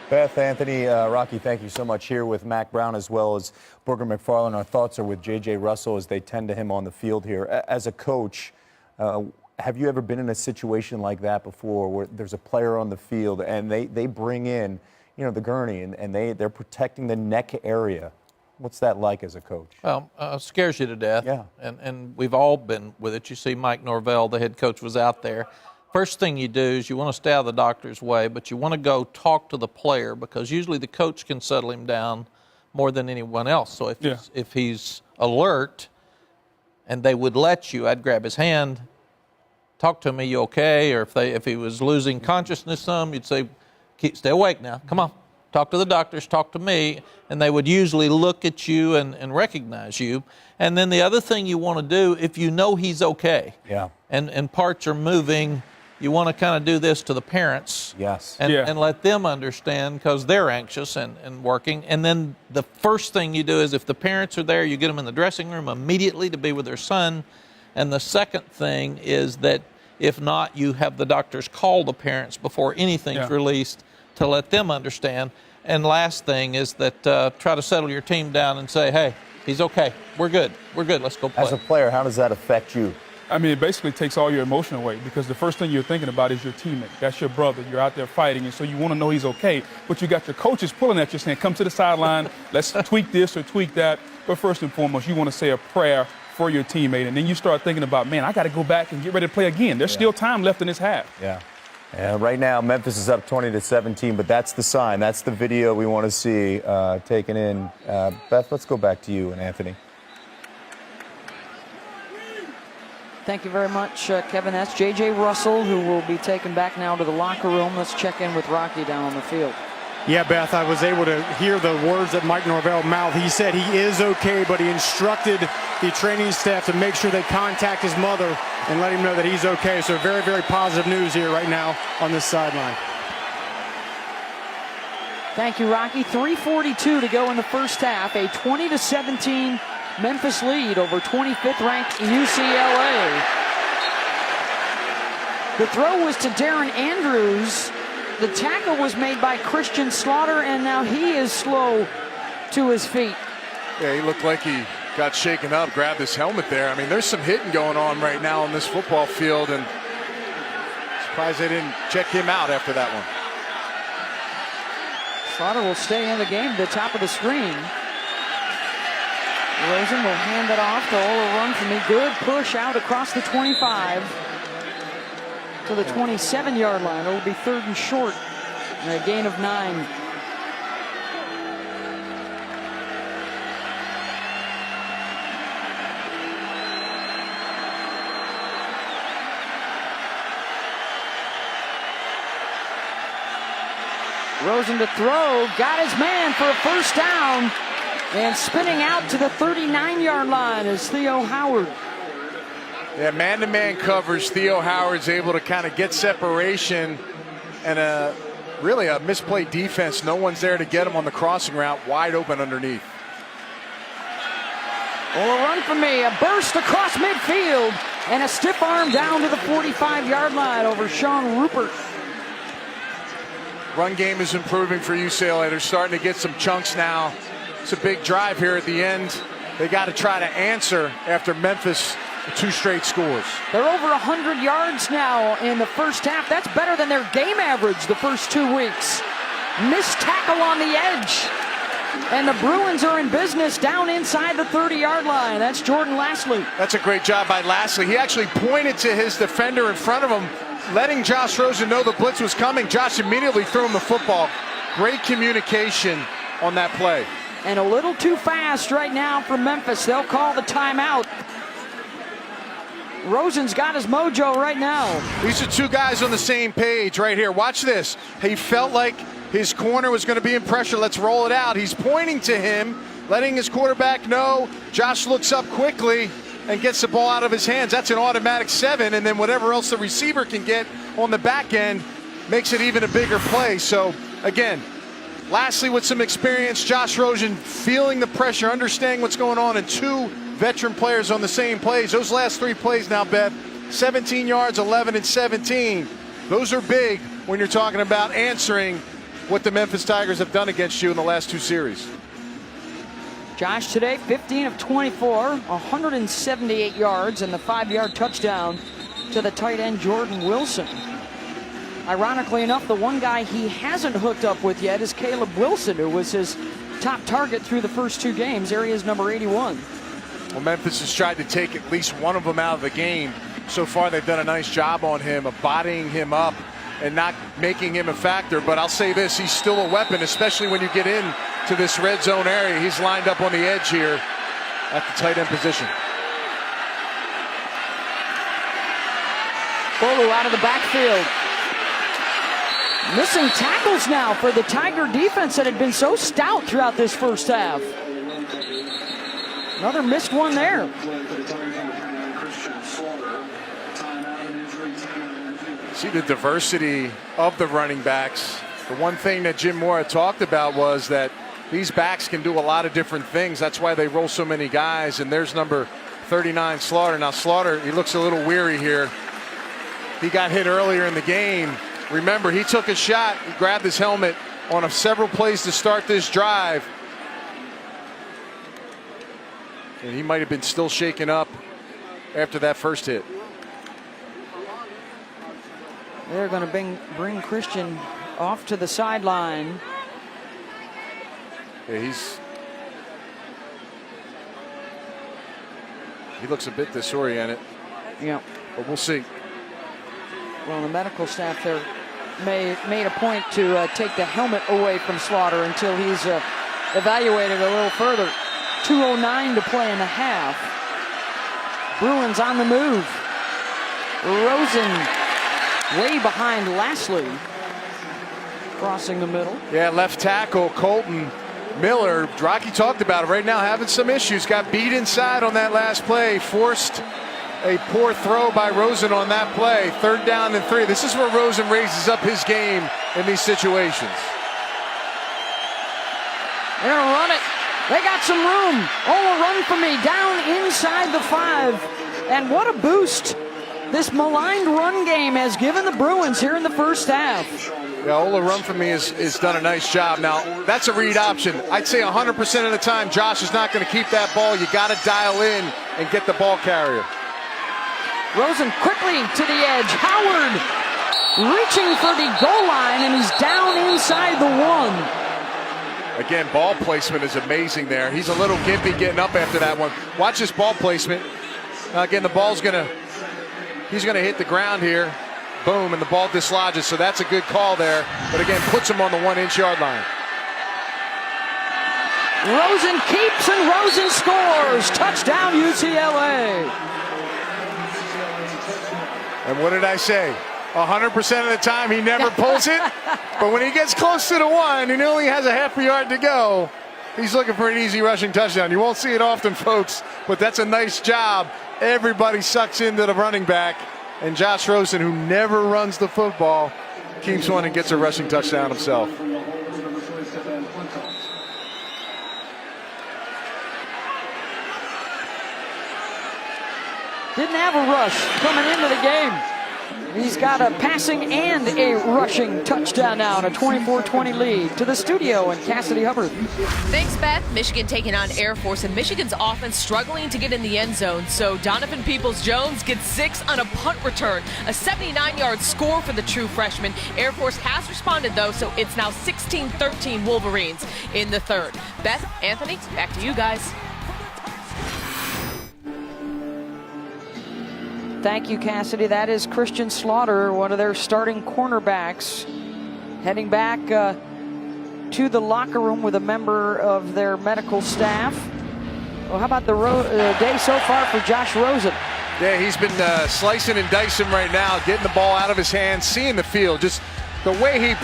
I: Beth, Anthony, Rocky, thank you so much. Here with Mack Brown as well as Booger McFarland. Our thoughts are with J.J. Russell as they tend to him on the field here. As a coach, have you ever been in a situation like that before where there's a player on the field and they bring in, the gurney and they're protecting the neck area? What's that like as a coach?
J: Well, scares you to death.
I: Yeah.
J: And we've all been with it. You see Mike Norvell, the head coach, was out there. First thing you do is you want to stay out of the doctor's way, but you want to go talk to the player because usually the coach can settle him down more than anyone else. So if he's alert and they would let you, I'd grab his hand, talk to me, you okay? Or if he was losing consciousness some, you'd say, stay awake now, come on. Talk to the doctors, talk to me, and they would usually look at you and recognize you. And then the other thing you want to do, if you know he's okay, and parts are moving, you want to kind of do this to the parents.
I: Yes.
J: And let them understand because they're anxious and working. And then the first thing you do is if the parents are there, you get them in the dressing room immediately to be with their son. And the second thing is that if not, you have the doctors call the parents before anything's released to let them understand. And last thing is that try to settle your team down and say, hey, he's okay. We're good. Let's go play.
I: As a player, how does that affect you?
K: I mean, it basically takes all your emotion away because the first thing you're thinking about is your teammate. That's your brother. You're out there fighting, and so you want to know he's okay. But you got your coaches pulling at you saying, come to the sideline, let's tweak this or tweak that. But first and foremost, you want to say a prayer for your teammate. And then you start thinking about, man, I got to go back and get ready to play again. There's still time left in this half.
I: Yeah, right now, Memphis is up 20-17, but that's the sign. That's the video we want to see taken in. Beth, let's go back to you and Anthony.
C: Thank you very much, Kevin. That's J.J. Russell, who will be taken back now to the locker room. Let's check in with Rocky down on the field.
F: Yeah, Beth, I was able to hear the words that Mike Norvell mouthed. He said he is okay, but he instructed the training staff to make sure they contact his mother and let him know that he's okay. So very, very positive news here right now on this sideline.
C: Thank you, Rocky. 3:42 to go in the first half. A 20-17 Memphis lead over 25th-ranked UCLA. The throw was to Darren Andrews. The tackle was made by Christian Slaughter, and now he is slow to his feet.
D: Yeah, he looked like he got shaken up, grabbed his helmet there. I mean, there's some hitting going on right now on this football field, and surprised they didn't check him out after that one.
C: Slaughter will stay in the game to the top of the screen. Rosen will hand it off to Ola Run for me. Good push out across the 25 to the 27-yard line. It will be 3rd and short and a gain of 9. Rosen to throw, got his man for a first down, and spinning out to the 39-yard line is Theo Howard.
D: Yeah, man-to-man coverage. Theo Howard's able to kind of get separation, and really a misplayed defense. No one's there to get him on the crossing route, wide open underneath.
C: Oh, a run for me, a burst across midfield, and a stiff arm down to the 45-yard line over Sean Rupert.
D: Run game is improving for UCLA. They're starting to get some chunks now. It's a big drive here at the end. They got to try to answer after Memphis 2 straight scores.
C: They're over 100 yards now in the first half. That's better than their game average the first 2 weeks. Missed tackle on the edge. And the Bruins are in business down inside the 30-yard line. That's Jordan Lastly.
D: That's a great job by Lastly. He actually pointed to his defender in front of him, letting Josh Rosen know the blitz was coming. Josh immediately threw him the football. Great communication on that play.
C: And a little too fast right now for Memphis. They'll call the timeout. Rosen's got his mojo right now.
D: These are 2 guys on the same page right here. Watch this. He felt like his corner was going to be in pressure. Let's roll it out. He's pointing to him, letting his quarterback know. Josh looks up quickly and gets the ball out of his hands. That's an automatic 7, and then whatever else the receiver can get on the back end makes it even a bigger play. So, again, lastly, with some experience, Josh Rosen feeling the pressure, understanding what's going on, and 2 veteran players on the same plays. Those last 3 plays now, Beth, 17 yards, 11 and 17. Those are big when you're talking about answering what the Memphis Tigers have done against you in the last 2 series.
C: Josh today, 15 of 24, 178 yards, and the 5-yard touchdown to the tight end Jordan Wilson. Ironically enough, the one guy he hasn't hooked up with yet is Caleb Wilson, who was his top target through the first 2 games. There he is, number 81.
D: Well, Memphis has tried to take at least one of them out of the game. So far, they've done a nice job on him of bodying him up and not making him a factor. But I'll say this, he's still a weapon, especially when you get into this red zone area. He's lined up on the edge here at the tight end position.
C: Bolu out of the backfield. Missing tackles now for the Tiger defense that had been so stout throughout this first half. Another missed one there.
D: See the diversity of the running backs. The one thing that Jim Mora talked about was that these backs can do a lot of different things. That's why they roll so many guys. And there's number 39, Slaughter. Now Slaughter, he looks a little weary here. He got hit earlier in the game. Remember, he took a shot. He grabbed his helmet on several plays to start this drive. And he might have been still shaken up after that first hit.
C: They're going to bring Christian off to the sideline.
D: Yeah, he looks a bit disoriented.
C: Yeah.
D: But we'll see.
C: Well, the medical staff there made a point to take the helmet away from Slaughter until he's evaluated a little further. 2:09 to play in the half. Bruins on the move. Rosen way behind Lastly, crossing the middle.
D: Yeah, left tackle Colton Miller. Rocky talked about it right now, having some issues. Got beat inside on that last play. Forced a poor throw by Rosen on that play. 3rd down and 3. This is where Rosen raises up his game in these situations.
C: They're gonna run it. They got some room. Oh, a run for me down inside the 5. And what a boost this maligned run game has given the Bruins here in the first half.
D: Yeah, Ola Run for me has done a nice job. Now, that's a read option. I'd say 100% of the time, Josh is not going to keep that ball. You got to dial in and get the ball carrier.
C: Rosen quickly to the edge. Howard reaching for the goal line, and he's down inside the 1.
D: Again, ball placement is amazing there. He's a little gimpy getting up after that one. Watch his ball placement. Now, again, the ball's he's going to hit the ground here. Boom, and the ball dislodges, so that's a good call there. But again, puts him on the 1-inch yard line.
C: Rosen keeps and Rosen scores. Touchdown, UCLA.
D: And what did I say? 100% of the time he never pulls it. But when he gets close to the 1 and he only has a half a yard to go, he's looking for an easy rushing touchdown. You won't see it often, folks, but that's a nice job. Everybody sucks into the running back. And Josh Rosen, who never runs the football, keeps one and gets a rushing touchdown himself.
C: didn't have a rush coming into the game. He's got a passing and a rushing touchdown now and a 24-20 lead. To the studio and Cassidy Hubbard.
H: Thanks, Beth. Michigan taking on Air Force, and Michigan's offense struggling to get in the end zone. So Donovan Peoples-Jones gets 6 on a punt return. A 79-yard score for the true freshman. Air Force has responded, though, so it's now 16-13 Wolverines in the third. Beth, Anthony, back to you guys.
C: Thank you, Cassidy. That is Christian Slaughter, one of their starting cornerbacks, heading back to the locker room with a member of their medical staff. Well, how about the day so far for Josh Rosen?
D: Yeah, he's been slicing and dicing right now, getting the ball out of his hands, seeing the field. Just the way he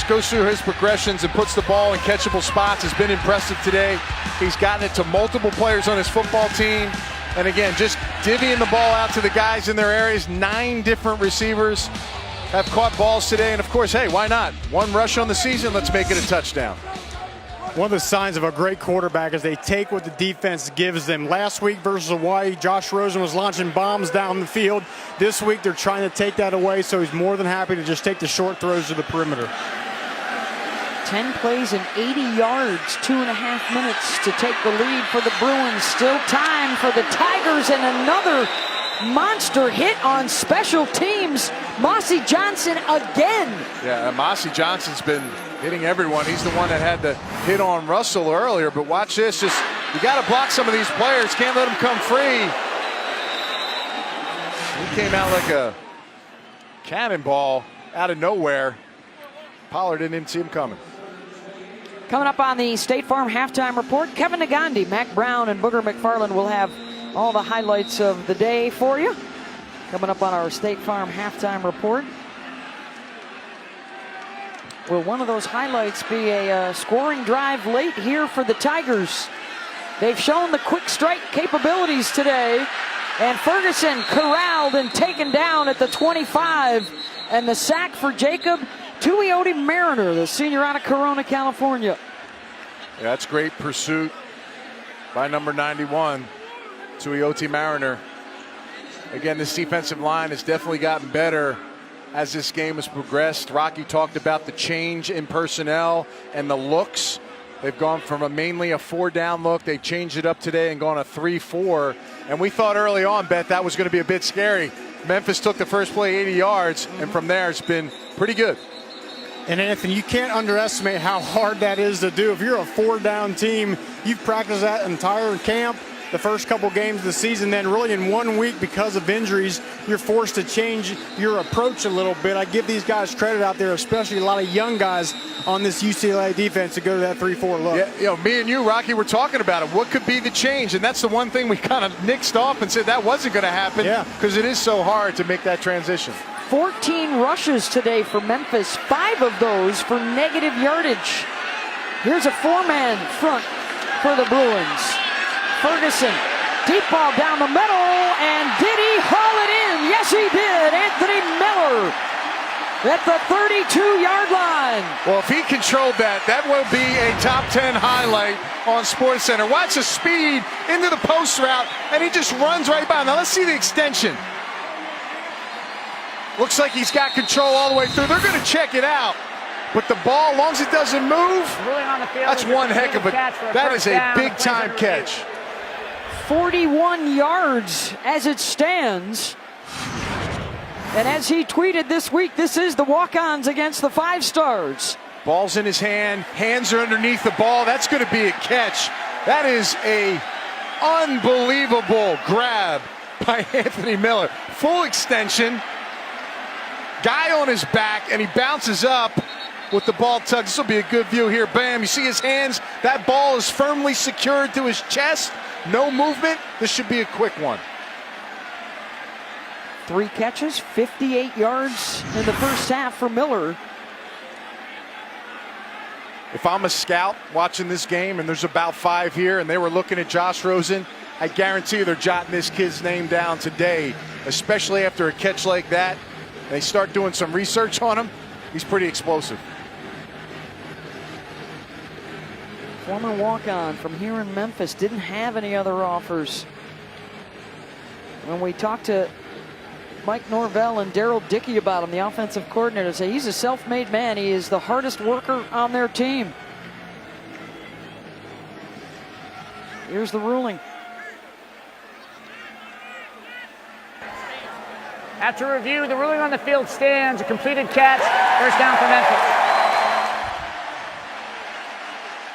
D: goes through his progressions and puts the ball in catchable spots has been impressive today. He's gotten it to multiple players on his football team. And again, just divvying the ball out to the guys in their areas. 9 different receivers have caught balls today. And of course, hey, why not? 1 rush on the season, let's make it a touchdown.
F: One of the signs of a great quarterback is they take what the defense gives them. Last week versus Hawaii, Josh Rosen was launching bombs down the field. This week, they're trying to take that away, so he's more than happy to just take the short throws to the perimeter.
C: 10 plays and 80 yards, 2.5 minutes to take the lead for the Bruins. Still time for the Tigers, and another monster hit on special teams. Mossy Johnson again.
D: Yeah, Mossy Johnson's been hitting everyone. He's the one that had the hit on Russell earlier, but watch this. Just, you got to block some of these players. Can't let them come free. He came out like a cannonball out of nowhere. Pollard didn't even see him coming.
C: Coming up on the State Farm Halftime Report, Kevin Nagandi, Mac Brown, and Booger McFarland will have all the highlights of the day for you. Coming up on our State Farm Halftime Report. Will one of those highlights be a scoring drive late here for the Tigers? They've shown the quick strike capabilities today. And Ferguson corralled and taken down at the 25. And the sack for Jacob Tuioti Mariner, the senior out of Corona, California.
D: Yeah, that's great pursuit by number 91, Tuioti Mariner. Again, this defensive line has definitely gotten better as this game has progressed. Rocky talked about the change in personnel and the looks. They've gone from mainly a 4-down look. They changed it up today and gone a 3-4. And we thought early on, Beth, that was going to be a bit scary. Memphis took the first play 80 yards, and from there it's been pretty good.
F: And Anthony, you can't underestimate how hard that is to do. If you're a 4-down team, you've practiced that entire camp, the first couple games of the season, then really in 1 week because of injuries, you're forced to change your approach a little bit. I give these guys credit out there, especially a lot of young guys on this UCLA defense to go to that 3-4 look.
D: Yeah, you know, me and you, Rocky, were talking about it. What could be the change? And that's the one thing we kind of nixed off and said that wasn't going to happen because it is so hard to make that transition.
C: 14 rushes today for Memphis, 5 of those for negative yardage. Here's a 4-man front for the Bruins. Ferguson, deep ball down the middle, and did he haul it in? Yes, he did. Anthony Miller at the 32-yard line.
D: Well, if he controlled that, that will be a top 10 highlight on SportsCenter. Watch the speed into the post route, and he just runs right by. Now let's see the extension. Looks like he's got control all the way through. They're going to check it out. But the ball, as long as it doesn't move, that's one heck of a, that is a big-time catch.
C: 41 yards as it stands. And as he tweeted this week, this is the walk-ons against the 5-stars.
D: Ball's in his hand. Hands are underneath the ball. That's going to be a catch. That is a unbelievable grab by Anthony Miller. Full extension. Guy on his back, and he bounces up with the ball tugged. This will be a good view here. Bam, you see his hands? That ball is firmly secured to his chest. No movement. This should be a quick one.
C: 3 catches, 58 yards in the first half for Miller.
D: If I'm a scout watching this game, and there's about 5 here, and they were looking at Josh Rosen, I guarantee you they're jotting this kid's name down today, especially after a catch like that. They start doing some research on him. He's pretty explosive.
C: Former walk-on from here in Memphis, didn't have any other offers. When we talked to Mike Norvell and Daryl Dickey about him, the offensive coordinator, say he's a self-made man. He is the hardest worker on their team. Here's the ruling.
E: After review, the ruling on the field stands. A completed catch. First down for Memphis.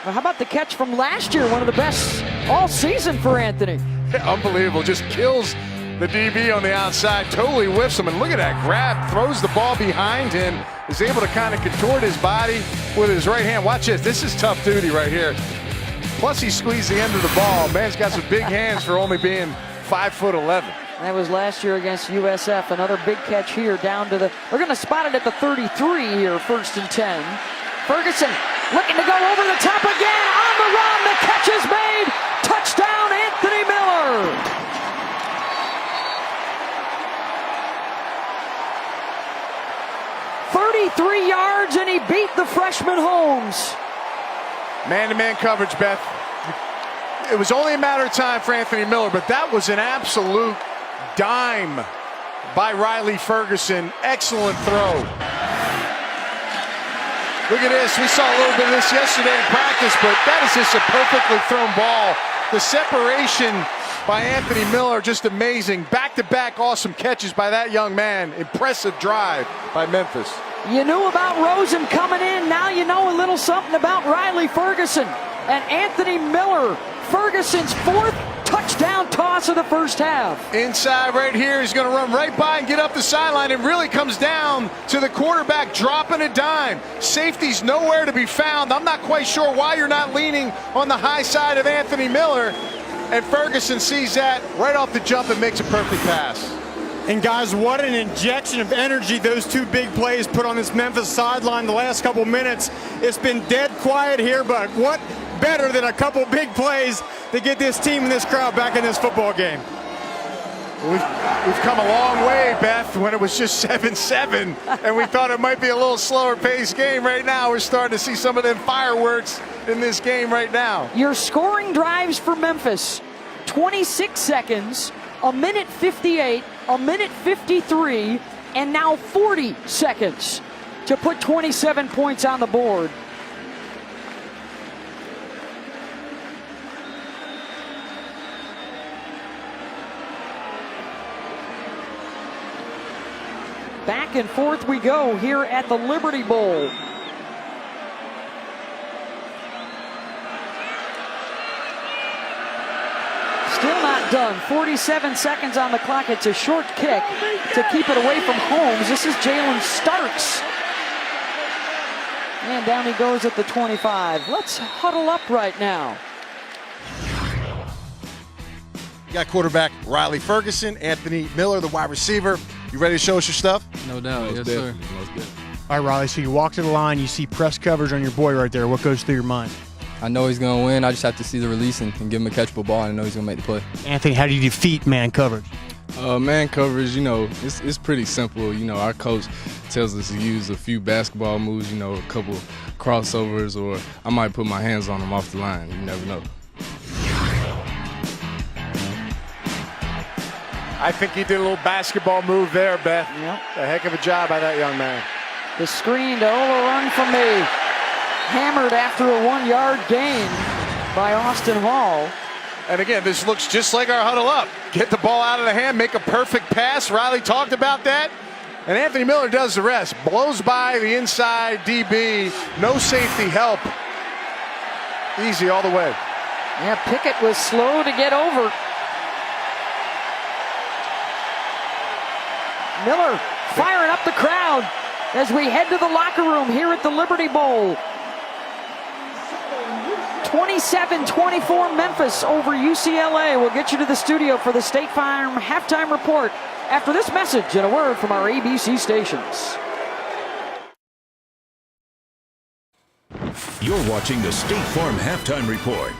C: Well, how about the catch from last year? One of the best all season for Anthony.
D: Unbelievable. Just kills the DB on the outside. Totally whiffs him. And look at that grab. Throws the ball behind him. Is able to kind of contort his body with his right hand. Watch this. This is tough duty right here. Plus, he squeezed the end of the ball. Man's got some big hands for only being 5'11".
C: That was last year against USF. Another big catch here down to the... We're going to spot it at the 33 here, 1st and 10. Ferguson looking to go over the top again. On the run, the catch is made. Touchdown, Anthony Miller. "33 yards, and he beat the freshman Holmes.
D: Man-to-man coverage, Beth. It was only a matter of time for Anthony Miller, but that was an absolute dime by Riley Ferguson. Excellent throw. Look at this. We saw a little bit of this yesterday in practice, but that is just a perfectly thrown ball. The separation by Anthony Miller, just amazing. Back-to-back awesome catches by that young man. Impressive drive by Memphis.
C: You knew about Rosen coming in. Now you know a little something about Riley Ferguson. And Anthony Miller, Ferguson's 4th touchdown toss of the first half.
D: Inside right here, he's going to run right by and get up the sideline. It really comes down to the quarterback dropping a dime. Safety's nowhere to be found. I'm not quite sure why you're not leaning on the high side of Anthony Miller. And Ferguson sees that right off the jump and makes a perfect pass.
F: And guys, what an injection of energy those two big plays put on this Memphis sideline the last couple minutes. It's been dead quiet here, but what better than a couple big plays to get this team and this crowd back in this football game?
D: We've come a long way, Beth, when it was just 7-7, and we thought it might be a little slower paced game. Right now, we're starting to see some of them fireworks in this game right now.
C: Your scoring drives for Memphis, 26 seconds, a minute 58, a minute 53, and now 40 seconds to put 27 points on the board. Back and forth we go here at the Liberty Bowl. Still not done. 47 seconds on the clock. It's a short kick to keep it away from Holmes. This is Jalen Starks. And down he goes at the 25. Let's huddle up right now.
D: You got quarterback Riley Ferguson, Anthony Miller, the wide receiver. You ready to show us your stuff?
L: No doubt, yes, sir.
F: All right, Riley, so you walk to the line, you see press coverage on your boy right there. What goes through your mind?
L: I know he's going to win. I just have to see the release and give him a catchable ball, and I know he's going to make the play.
F: Anthony, how do you defeat man coverage?
L: Man coverage, it's pretty simple. Our coach tells us to use a few basketball moves, a couple crossovers, or I might put my hands on him off the line. You never know.
D: I think he did a little basketball move there, Beth.
C: Yep.
D: A heck of a job by that young man.
C: The screen to overrun from me. Hammered after a 1-yard gain by Austin Hall.
D: And again, this looks just like our huddle up. Get the ball out of the hand, make a perfect pass. Riley talked about that. And Anthony Miller does the rest. Blows by the inside DB. No safety help. Easy all the way.
C: Yeah, Pickett was slow to get over. Miller firing up the crowd as we head to the locker room here at the Liberty Bowl. 27-24 Memphis over UCLA. We'll get you to the studio for the State Farm halftime report after this message and a word from our ABC stations.
G: You're watching the State Farm halftime report.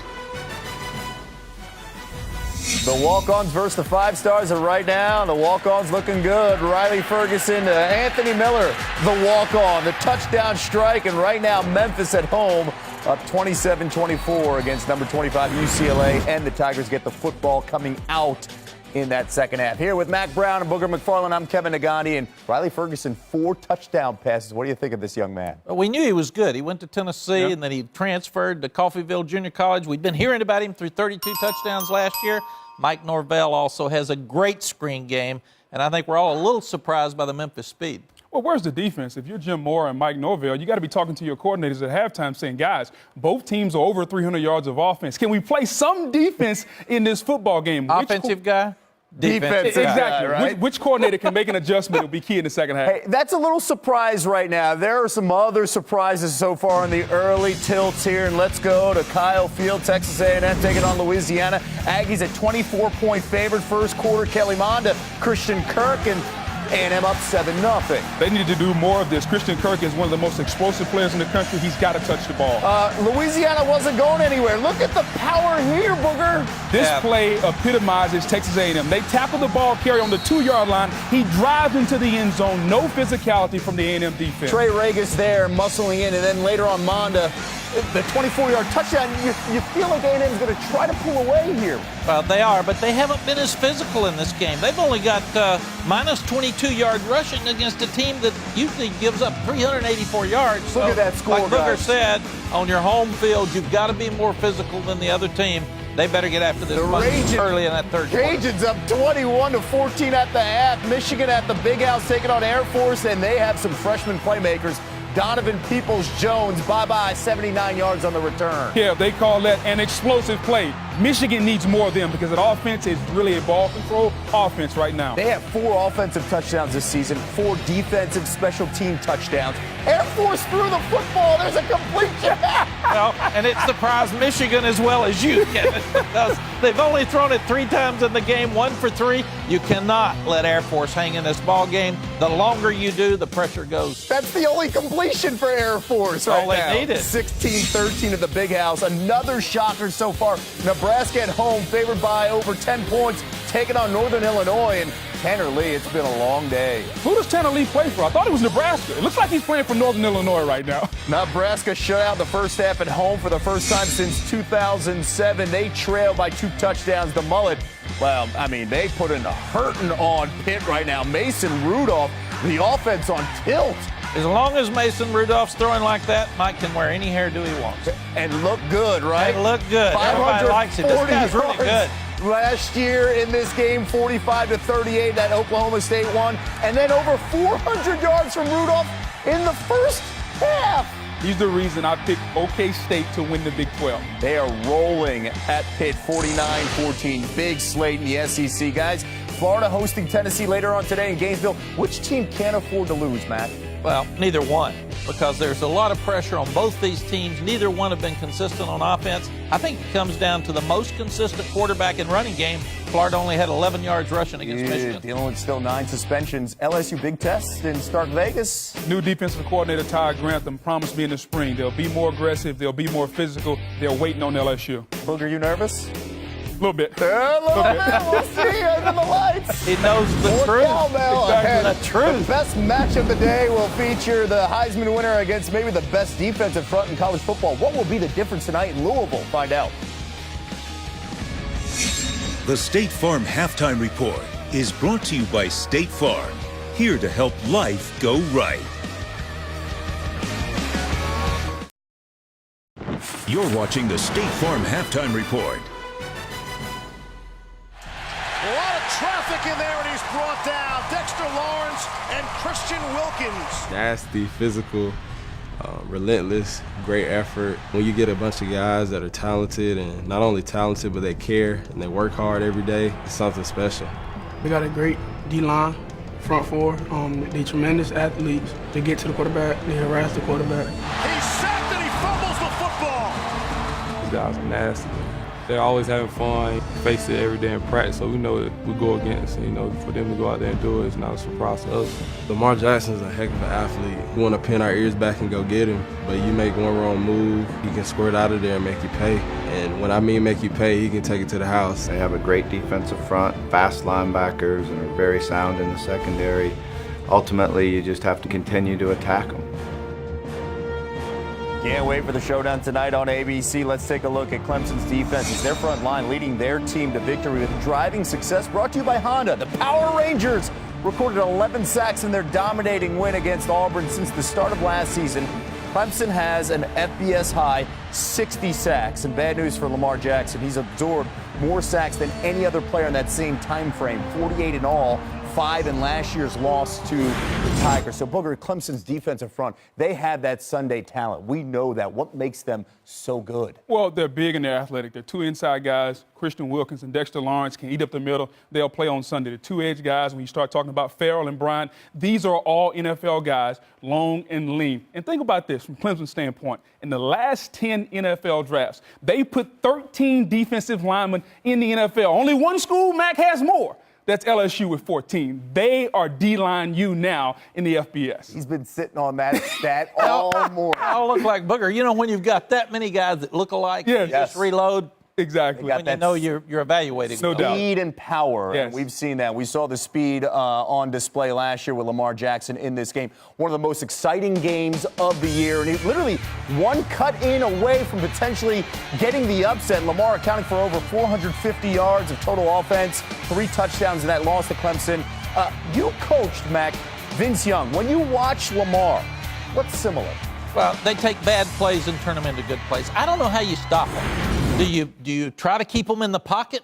I: The walk-ons versus the five-stars are right now. The walk-ons looking good. Riley Ferguson to Anthony Miller, the walk-on, the touchdown strike. And right now, Memphis at home up 27-24 against number 25 UCLA. And the Tigers get the football coming out in that second half. Here with Mac Brown and Booger McFarland, I'm Kevin Nagandi, and Riley Ferguson, 4 touchdown passes. What do you think of this young man?
J: Well, we knew he was good. He went to Tennessee, and then he transferred to Coffeyville Junior College. We've been hearing about him through 32 touchdowns last year. Mike Norvell also has a great screen game, and I think we're all a little surprised by the Memphis speed. Well,
K: where's the defense? If you're Jim Moore and Mike Norvell, you got to be talking to your coordinators at halftime saying, guys, both teams are over 300 yards of offense. Can we play some defense in this football game?
J: Offensive guy?
I: Defense.
K: Exactly.
I: Right?
K: Which coordinator can make an adjustment will be key in the second half.
I: Hey, that's a little surprise right now. There are some other surprises so far in the early tilts here, and let's go to Kyle Field, Texas A&M taking on Louisiana. Aggies at 24-point favorite first quarter. Kelly Mond to Christian Kirk, and A&M up 7-0.
K: They need to do more of this. Christian Kirk is one of the most explosive players in the country. He's got to touch the ball.
I: Louisiana wasn't going anywhere. Look at the power here, Booger.
K: This play epitomizes Texas A&M. They tackle the ball carry on the 2-yard line. He drives into the end zone. No physicality from the A&M defense.
I: Trey Regis there muscling in, and then later on Monda, the 24-yard touchdown. You feel like A&M is going to try to pull away here.
J: Well, they are, but they haven't been as physical in this game. They've only got minus 22-yard rushing against a team that usually gives up 384 yards.
I: Look at that score,
J: like Booger
I: guys.
J: said, on your home field, you've got to be more physical than the other team. They better get after this early in that third quarter.
I: Cajuns up 21-14 at the half. Michigan at the Big House taking on Air Force, and they have some freshman playmakers. Donovan Peoples-Jones, bye-bye, 79 yards on the return.
K: Yeah, they call that an explosive play. Michigan needs more of them because that offense is really a ball control offense right now.
I: They have 4 offensive touchdowns this season, 4 defensive special team touchdowns. Air Force threw the football. There's a completion.
J: Well, and it surprised Michigan as well as you, Kevin, because they've only thrown it 3 times in the game, 1 for 3. You cannot let Air Force hang in this ball game. The longer you do, the pressure goes.
I: That's the only completion for Air Force right now.
J: All they needed.
I: 16-13 at the Big House. Another shocker so far. Nebraska at home, favored by over 10 points, taking on Northern Illinois. And Tanner Lee, it's been a long day.
K: Who does Tanner Lee play for? I thought it was Nebraska. It looks like he's playing for Northern Illinois right now.
I: Nebraska shut out the first half at home for the first time since 2007. They trail by 2 touchdowns. The Mullet, well, I mean, they put in a hurting on Pitt right now. Mason Rudolph, the offense on tilt.
J: As long as Mason Rudolph's throwing like that, Mike can wear any hairdo he wants.
I: And look good, right?
J: And look good. Everybody likes it. This guy's really good.
I: Last year in this game, 45-38, that Oklahoma State won. And then over 400 yards from Rudolph in the first half.
K: He's the reason I picked OK State to win the Big 12.
I: They are rolling at Pitt, 49-14. Big slate in the SEC, guys. Florida hosting Tennessee later on today in Gainesville. Which team can't afford to lose, Matt?
J: Well, neither one, because there's a lot of pressure on both these teams. Neither one have been consistent on offense. I think it comes down to the most consistent quarterback in running game. Florida only had 11 yards rushing against Michigan.
I: Dealing with still 9 suspensions. LSU big test in Stark Vegas.
K: New defensive coordinator Todd Grantham promised me in the spring they'll be more aggressive, they'll be more physical. They're waiting on LSU.
I: Booger, you nervous?
K: A little bit.
I: A little bit. We'll see under the lights.
J: He knows the truth.
I: Exactly.
J: The truth.
I: The best match of the day will feature the Heisman winner against maybe the best defensive front in college football. What will be the difference tonight in Louisville? Find out.
G: The State Farm Halftime Report is brought to you by State Farm, here to help life go right. You're watching the State Farm Halftime Report.
B: A lot of traffic in there, and he's brought down. Dexter Lawrence and Christian Wilkins.
M: Nasty, physical, relentless, great effort. When you get a bunch of guys that are talented, and not only talented, but they care and they work hard every day, it's something special.
N: We got a great D-line, front 4. They're tremendous athletes. They get to the quarterback, they harass the quarterback.
B: He's sacked and he fumbles the football.
M: These guys are nasty. They're always having fun, face it every day in practice, so we know what we go against. You know, for them to go out there and do it is not a surprise to us. Lamar Jackson's a heck of an athlete. We want to pin our ears back and go get him, but you make one wrong move, he can squirt out of there and make you pay. And when I mean make you pay, he can take it to the house.
O: They have a great defensive front, fast linebackers, and are very sound in the secondary. Ultimately, you just have to continue to attack them.
I: Can't wait for the showdown tonight on ABC. Let's take a look at Clemson's defense as their front line leading their team to victory with driving success, brought to you by Honda. The Power Rangers recorded 11 sacks in their dominating win against Auburn since the start of last season. Clemson has an FBS high 60 sacks. And bad news for Lamar Jackson. He's absorbed more sacks than any other player in that same time frame, 48 in all. 5 in last year's loss to the Tigers. So, Booger, Clemson's defensive front, they have that Sunday talent. We know that. What makes them so good?
K: Well, they're big and they're athletic. They're two inside guys. Christian Wilkins and Dexter Lawrence can eat up the middle. They'll play on Sunday. The two edge guys, when you start talking about Farrell and Bryant, these are all NFL guys, long and lean. And think about this from Clemson's standpoint. In the last 10 NFL drafts, they put 13 defensive linemen in the NFL. Only one school, Mac, has more. That's LSU with 14. They are D-line U now in the FBS.
I: He's been sitting on that stat all morning.
J: I'll look like Booger. You know, when you've got that many guys that look alike, you just reload.
K: Exactly.
J: When you know you're evaluating.
K: No doubt.
I: Speed and power.
K: Yes.
I: We've seen that. We saw the speed on display last year with Lamar Jackson in this game. One of the most exciting games of the year. And he literally one cut in away from potentially getting the upset. Lamar accounting for over 450 yards of total offense, 3 touchdowns in that loss to Clemson. You coached, Mac, Vince Young. When you watch Lamar, what's similar?
J: Well, they take bad plays and turn them into good plays. I don't know how you stop them. Do you try to keep them in the pocket?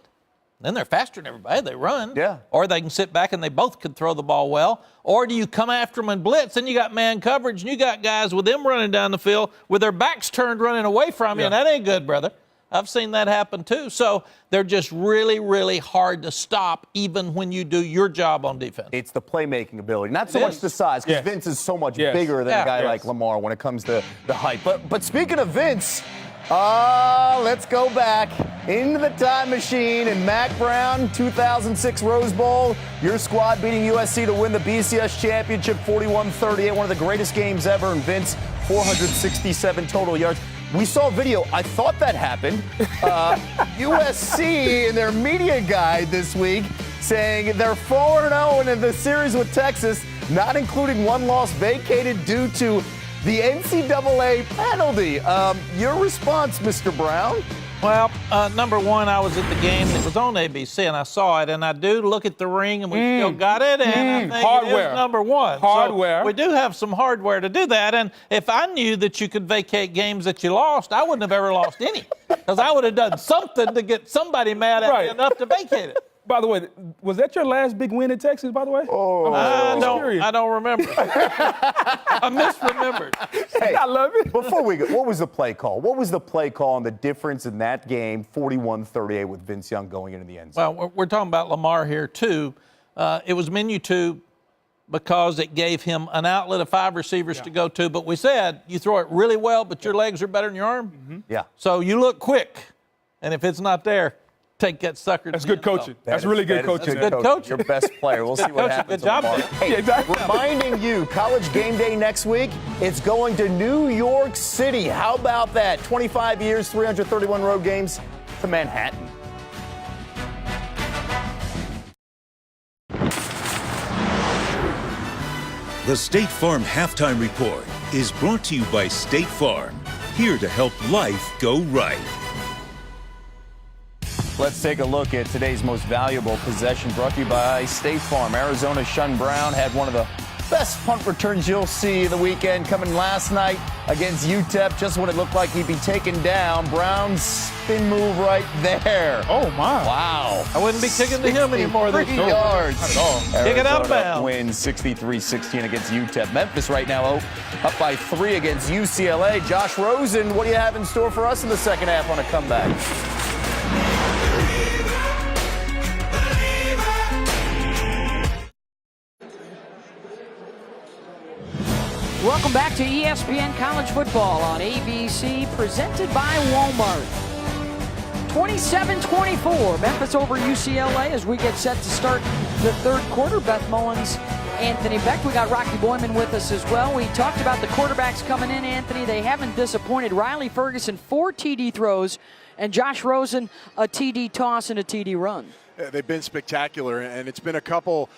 J: Then they're faster than everybody. They run.
I: Yeah.
J: Or they can sit back and they both could throw the ball well. Or do you come after them and blitz and you got man coverage and you got guys with them running down the field with their backs turned running away from you, and that ain't good, brother. I've seen that happen too. So they're just really, really hard to stop even when you do your job on defense.
I: It's the playmaking ability, not so much the size, because Vince is so much bigger than a guy like Lamar when it comes to the height. But speaking of Vince, let's go back into the time machine and Mac Brown, 2006 Rose Bowl. Your squad beating USC to win the BCS championship 41-38, one of the greatest games ever. And Vince, 467 total yards. We saw video. I thought that happened. USC in their media guide this week saying they're 4-0 in the series with Texas, not including one loss vacated due to the NCAA penalty. Your response, Mr. Brown?
J: Well, number one, I was at the game. It was on ABC, and I saw it. And I do look at the ring, and we still got it. And I think
K: hardware.
J: it is number one.
K: Hardware.
J: So we do have some hardware to do that. And if I knew that you could vacate games that you lost, I wouldn't have ever lost any. Because I would have done something to get somebody mad at me enough to vacate it.
K: By the way, was that your last big win in Texas, by the way?
I: Oh,
J: I don't remember. I misremembered.
I: Hey,
K: I love it.
I: Before we go, what was the play call? What was the play call and the difference in that game, 41-38, with Vince Young going into the end zone?
J: Well, we're talking about Lamar here, too. It was menu 2 because it gave him an outlet of 5 receivers to go to. But we said you throw it really well, but your legs are better than your arm.
I: Yeah.
J: So you look quick. And if it's not there, take that sucker.
K: That's good coaching. That's really good coaching.
J: That's good coaching.
I: Your best player. We'll see what happens.
J: Good job.
I: Hey, reminding you, College Game Day next week, it's going to New York City. How about that? 25 years, 331 road games to Manhattan.
G: The State Farm Halftime Report is brought to you by State Farm, here to help life go right.
I: Let's take a look at today's most valuable possession, brought to you by State Farm. Arizona's Shun Brown had one of the best punt returns you'll see the weekend, coming last night against UTEP, just when it looked like he'd be taken down. Brown's spin move right there.
K: Oh, my.
I: Wow.
J: I wouldn't be kicking to him anymore.
I: 3 yards.
K: Not at all.
J: Kick it out of
I: Arizona
J: bounds.
I: wins 63-16 against UTEP. Memphis right now up by 3 against UCLA. Josh Rosen, what do you have in store for us in the second half on a comeback?
C: Welcome back to ESPN College Football on ABC, presented by Walmart. 27-24, Memphis over UCLA as we get set to start the third quarter. Beth Mullins, Anthony Beck. We got Rocky Boyman with us as well. We talked about the quarterbacks coming in, Anthony. They haven't disappointed. Riley Ferguson, 4 TD throws, and Josh Rosen, a TD toss and a TD run.
D: They've been spectacular, and it's been a couple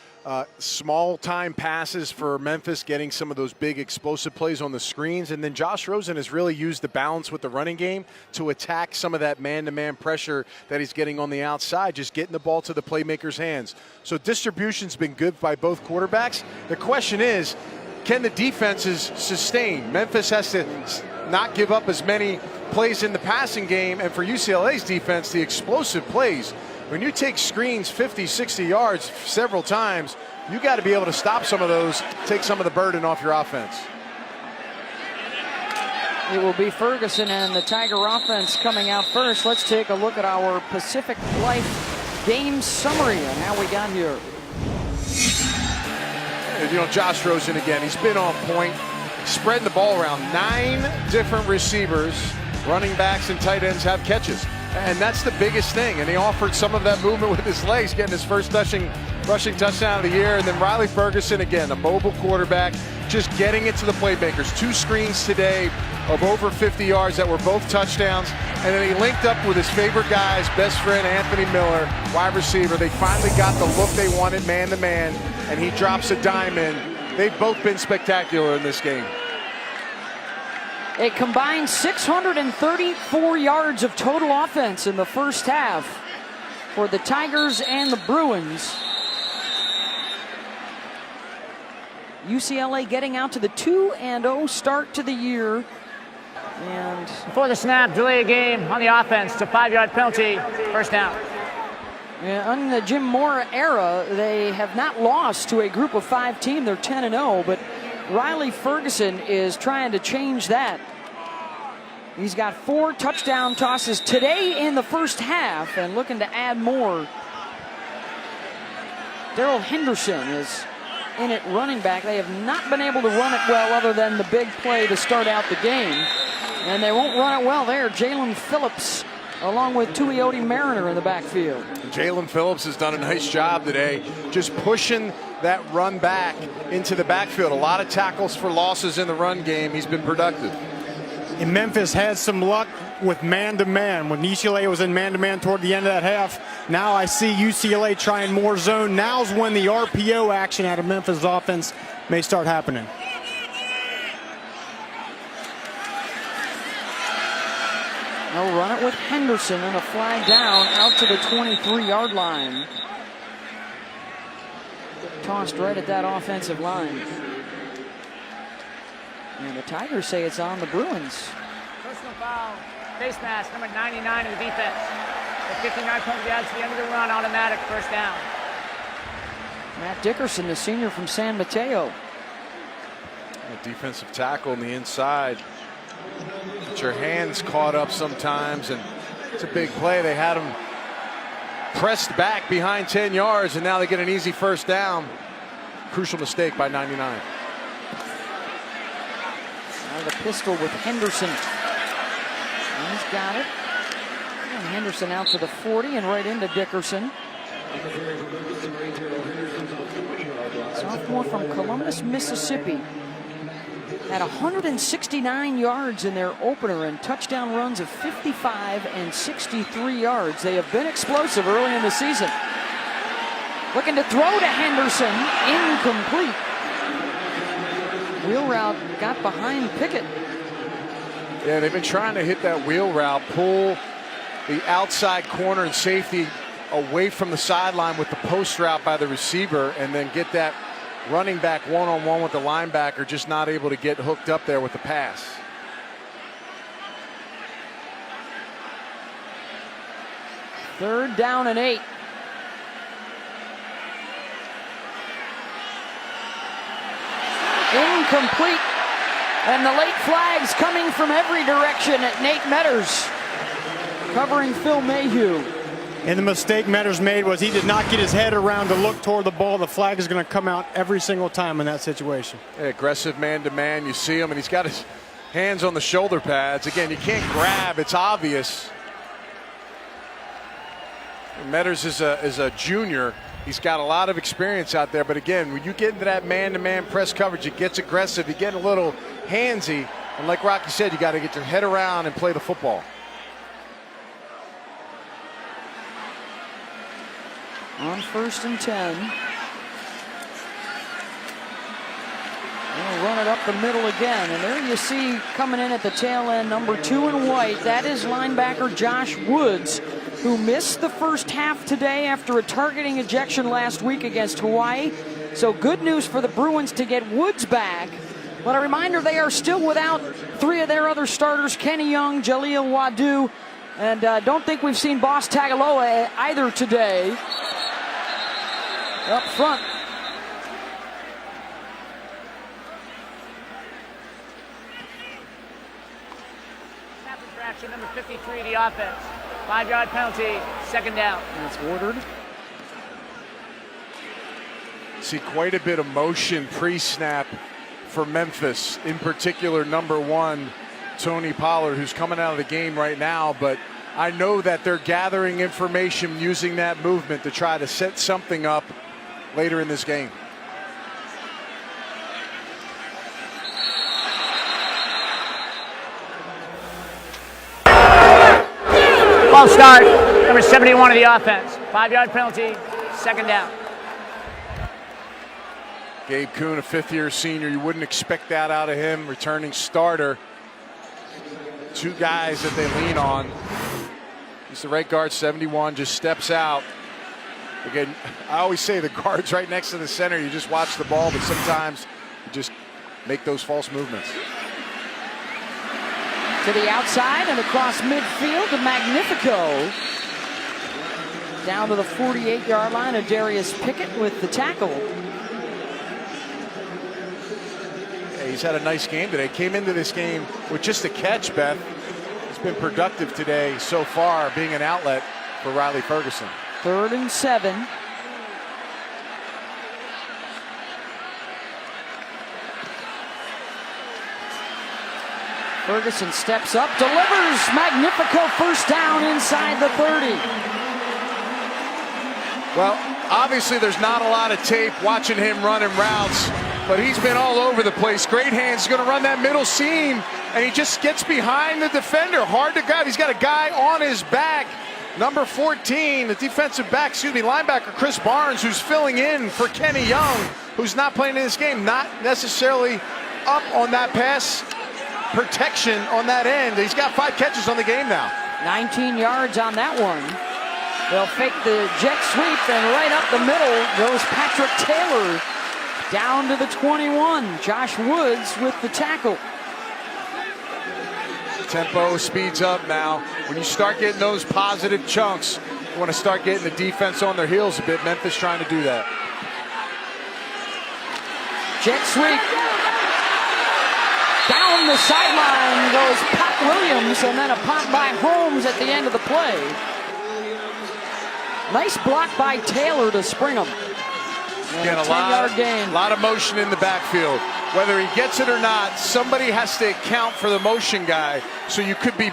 D: small time passes for Memphis, getting some of those big explosive plays on the screens. And then Josh Rosen has really used the balance with the running game to attack some of that man-to-man pressure that he's getting on the outside, just getting the ball to the playmaker's hands. So distribution's been good by both quarterbacks. The question is, can the defenses sustain? Memphis has to not give up as many plays in the passing game, and for UCLA's defense, the explosive plays. When you take screens 50, 60 yards several times, you got to be able to stop some of those, take some of the burden off your offense.
C: It will be Ferguson and the Tiger offense coming out first. Let's take a look at our Pacific Life game summary and how we got here.
D: And, you know, Josh Rosen again, he's been on point, spreading the ball around. 9 different receivers, running backs and tight ends have catches. And that's the biggest thing. And he offered some of that movement with his legs, getting his first rushing touchdown of the year. And then Riley Ferguson, again, a mobile quarterback, just getting it to the playmakers. 2 screens today of over 50 yards that were both touchdowns. And then he linked up with his favorite guy's best friend, Anthony Miller, wide receiver. They finally got the look they wanted, man-to-man, and he drops a dime in. They've both been spectacular in this game.
C: A combined 634 yards of total offense in the first half for the Tigers and the Bruins. UCLA getting out to the 2-0 start to the year. And
E: before the snap, delay a game on the offense. It's a 5-yard penalty. First down.
C: In the Jim Mora era, they have not lost to a group of 5 team. They're 10-0, but Riley Ferguson is trying to change that. He's got 4 touchdown tosses today in the first half and looking to add more. Darrell Henderson is in at running back. They have not been able to run it well other than the big play to start out the game. And they won't run it well there. Jalen Phillips along with Tuioti Mariner in the backfield.
D: Jalen Phillips has done a nice job today, just pushing that run back into the backfield. A lot of tackles for losses in the run game. He's been productive.
F: And Memphis had some luck with man-to-man. When UCLA was in man-to-man toward the end of that half, now I see UCLA trying more zone. Now's when the RPO action out of Memphis offense may start happening.
C: They'll run it with Henderson and a flag down out to the 23-yard line. Tossed right at that offensive line. And the Tigers say it's on the Bruins.
E: Personal foul, face mask, number 99 in the defense. The 59 comes down to the end of the run, automatic first down.
C: Matt Dickerson, the senior from San Mateo.
D: A defensive tackle on the inside. Get your hands caught up sometimes, and it's a big play. They had him pressed back behind 10 yards, and now they get an easy first down. Crucial mistake by 99.
C: Now the pistol with Henderson. He's got it. And Henderson out to the 40 and right into Dickerson. Sophomore from Columbus, Mississippi. Had 169 yards in their opener and touchdown runs of 55 and 63 yards. They have been explosive early in the season. Looking to throw to Henderson, incomplete. Wheel route got behind Pickett.
D: Yeah, they've been trying to hit that wheel route, pull the outside corner and safety away from the sideline with the post route by the receiver, and then get that running back one-on-one with the linebacker, just not able to get hooked up there with the pass.
C: Third down and 8. Incomplete. And the late flags coming from every direction at Nate Metters, covering Phil Mayhew.
F: And the mistake Metters made was he did not get his head around to look toward the ball. The flag is going to come out every single time in that situation.
D: Yeah, aggressive man-to-man. You see him, and he's got his hands on the shoulder pads. Again, you can't grab. It's obvious. Metters is a junior. He's got a lot of experience out there. But again, when you get into that man-to-man press coverage, it gets aggressive. You get a little handsy. And like Rocky said, you got to get your head around and play the football.
C: On 1st and 10. it up the middle again. And there you see coming in at the tail end, number 2 in white. That is linebacker Josh Woods, who missed the first half today after a targeting ejection last week against Hawaii. So good news for the Bruins to get Woods back. But a reminder, they are still without 3 of their other starters, Kenny Young, Jaleel Wadu, and don't think we've seen Boss Tagaloa either today. Up front.
E: Snap infraction, number 53, the offense. 5-yard penalty, second down.
C: That's ordered.
D: See quite a bit of motion pre-snap for Memphis, in particular number 1, Tony Pollard, who's coming out of the game right now, but I know that they're gathering information using that movement to try to set something up later in this game.
E: False start, number 71 of the offense. 5-yard penalty, second down.
D: Gabe Kuhn, a 5th-year senior. You wouldn't expect that out of him. Returning starter. 2 guys that they lean on. He's the right guard, 71, just steps out. Again, I always say the guard's right next to the center. You just watch the ball, but sometimes you just make those false movements.
C: To the outside and across midfield to Magnifico. Down to the 48-yard line of Darius Pickett with the tackle.
D: He's had a nice game today. Came into this game with just a catch, Beth. He's been productive today so far, being an outlet for Riley Ferguson.
C: 3rd and 7. Ferguson steps up, delivers. Magnifico first down inside the 30.
D: Well, obviously there's not a lot of tape watching him running routes, but he's been all over the place. Great hands, going to run that middle seam, and he just gets behind the defender. Hard to grab. He's got a guy on his back. Number 14, the defensive back, linebacker Chris Barnes, who's filling in for Kenny Young, who's not playing in this game, not necessarily up on that pass protection on that end. He's got 5 catches on the game now.
C: 19 yards on that one. They'll fake the jet sweep, and right up the middle goes Patrick Taylor. Down to the 21. Josh Woods with the tackle.
D: Tempo speeds up now. When you start getting those positive chunks, you want to start getting the defense on their heels a bit. Memphis trying to do that.
C: Jet sweep. Down the sideline goes Pop Williams, and then a pop by Holmes at the end of the play. Nice block by Taylor to spring him.
D: Again, a
C: 10-yard gain.
D: lot of motion in the backfield. Whether he gets it or not, somebody has to account for the motion guy. So you could be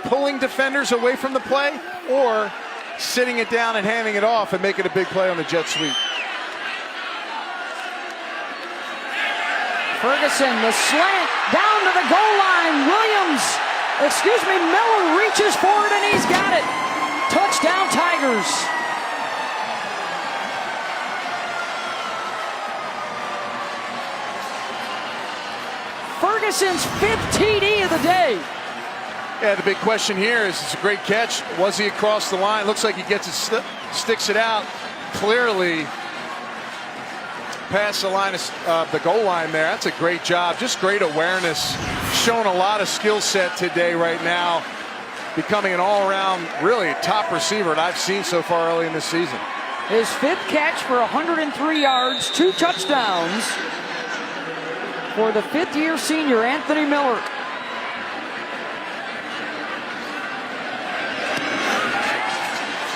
D: pulling defenders away from the play, or sitting it down and handing it off and making a big play on the jet sweep.
C: Ferguson, the slant, down to the goal line. Miller reaches for it, and he's got it. Touchdown, Tigers. Ferguson's 5th TD of the day.
D: Yeah, the big question here is, it's a great catch. Was he across the line? Looks like he gets it, sticks it out clearly past the line of the goal line there. That's a great job. Just great awareness. Showing a lot of skill set today right now. Becoming an all-around, really top receiver that I've seen so far early in this season.
C: His 5th catch for 103 yards, 2 touchdowns for the 5th-year senior, Anthony Miller.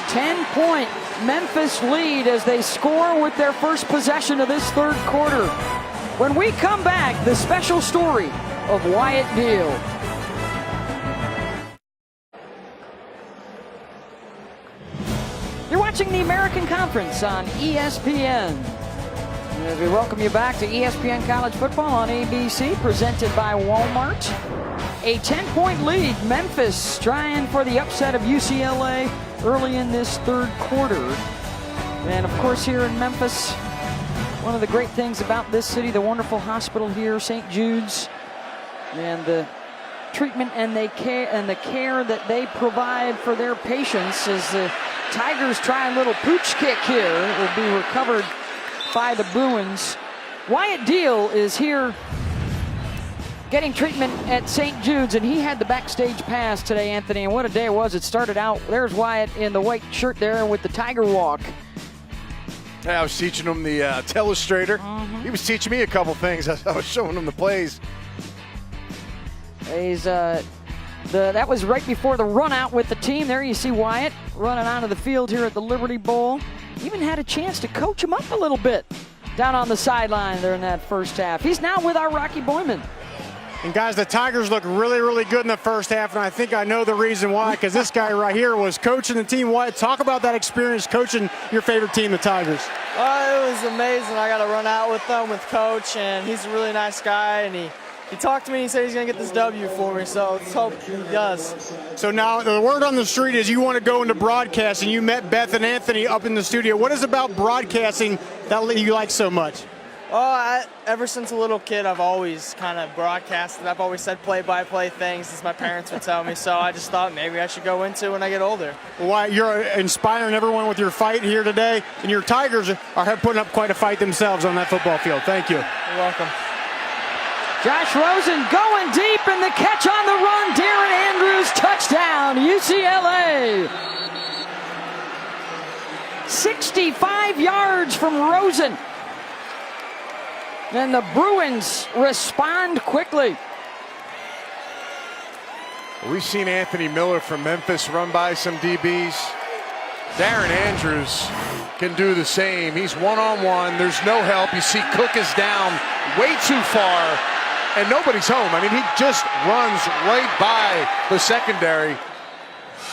C: Ten-point Memphis lead as they score with their first possession of this 3rd quarter. When we come back, the special story of Wyatt Deal. You're watching the American Conference on ESPN. As we welcome you back to ESPN College Football on ABC, presented by Walmart. A 10-point lead, Memphis trying for the upset of UCLA early in this 3rd quarter. And of course here in Memphis, One of the great things about this city, the wonderful hospital here, St. Jude's, and the treatment and the care that they provide for their patients, as the Tigers try a little pooch kick here. It will be recovered by the Bruins. Wyatt Deal is here getting treatment at St. Jude's, and he had the backstage pass today, Anthony, and what a day it was. It started out, there's Wyatt in the white shirt there with the Tiger walk.
D: Yeah, I was teaching him the telestrator. He was teaching me a couple things as I was showing him the plays.
C: He's that was right before the run out with the team. There you see Wyatt running onto the field here at the Liberty Bowl. Even had a chance to coach him up a little bit down on the sideline there in that first half. He's now with our Rocky Boyman.
F: And guys, the Tigers look really, really good in the first half, and I think I know the reason why, because this guy right here was coaching the team. Wyatt, talk about that experience coaching your favorite team, the Tigers.
P: It was amazing. I got to run out with them, with Coach, and he's a really nice guy, and he talked to me. He said he's going to get this W for me, so let's hope he does.
F: So now the word on the street is you want to go into broadcasting. You met Beth and Anthony up in the studio. What is about broadcasting that you like so much?
P: Ever since a little kid, I've always kind of broadcasted. I've always said play-by-play things, as my parents would tell me, so I just thought maybe I should go into it when I get older.
F: Well, you're inspiring everyone with your fight here today, and your Tigers are putting up quite a fight themselves on that football field. Thank you.
P: You're welcome.
C: Josh Rosen going deep, and the catch on the run. Darren Andrews, touchdown, UCLA. 65 yards from Rosen. And the Bruins respond quickly.
D: We've seen Anthony Miller from Memphis run by some DBs. Darren Andrews can do the same. He's one-on-one. There's no help. You see Cook is down way too far, and nobody's home. I mean, he just runs right by the secondary.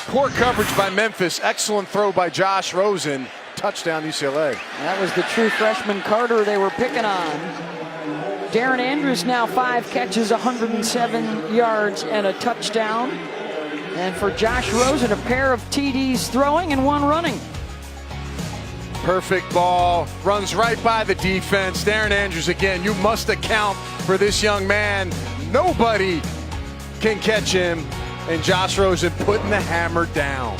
D: Poor coverage by Memphis. Excellent throw by Josh Rosen. Touchdown UCLA.
C: That was the true freshman Carter they were picking on. Darren Andrews now 5 catches, 107 yards, and a touchdown. And for Josh Rosen, a pair of TDs throwing and 1 running.
D: Perfect ball, runs right by the defense. Darren Andrews again, you must account for this young man. Nobody can catch him. And Josh Rosen putting the hammer down.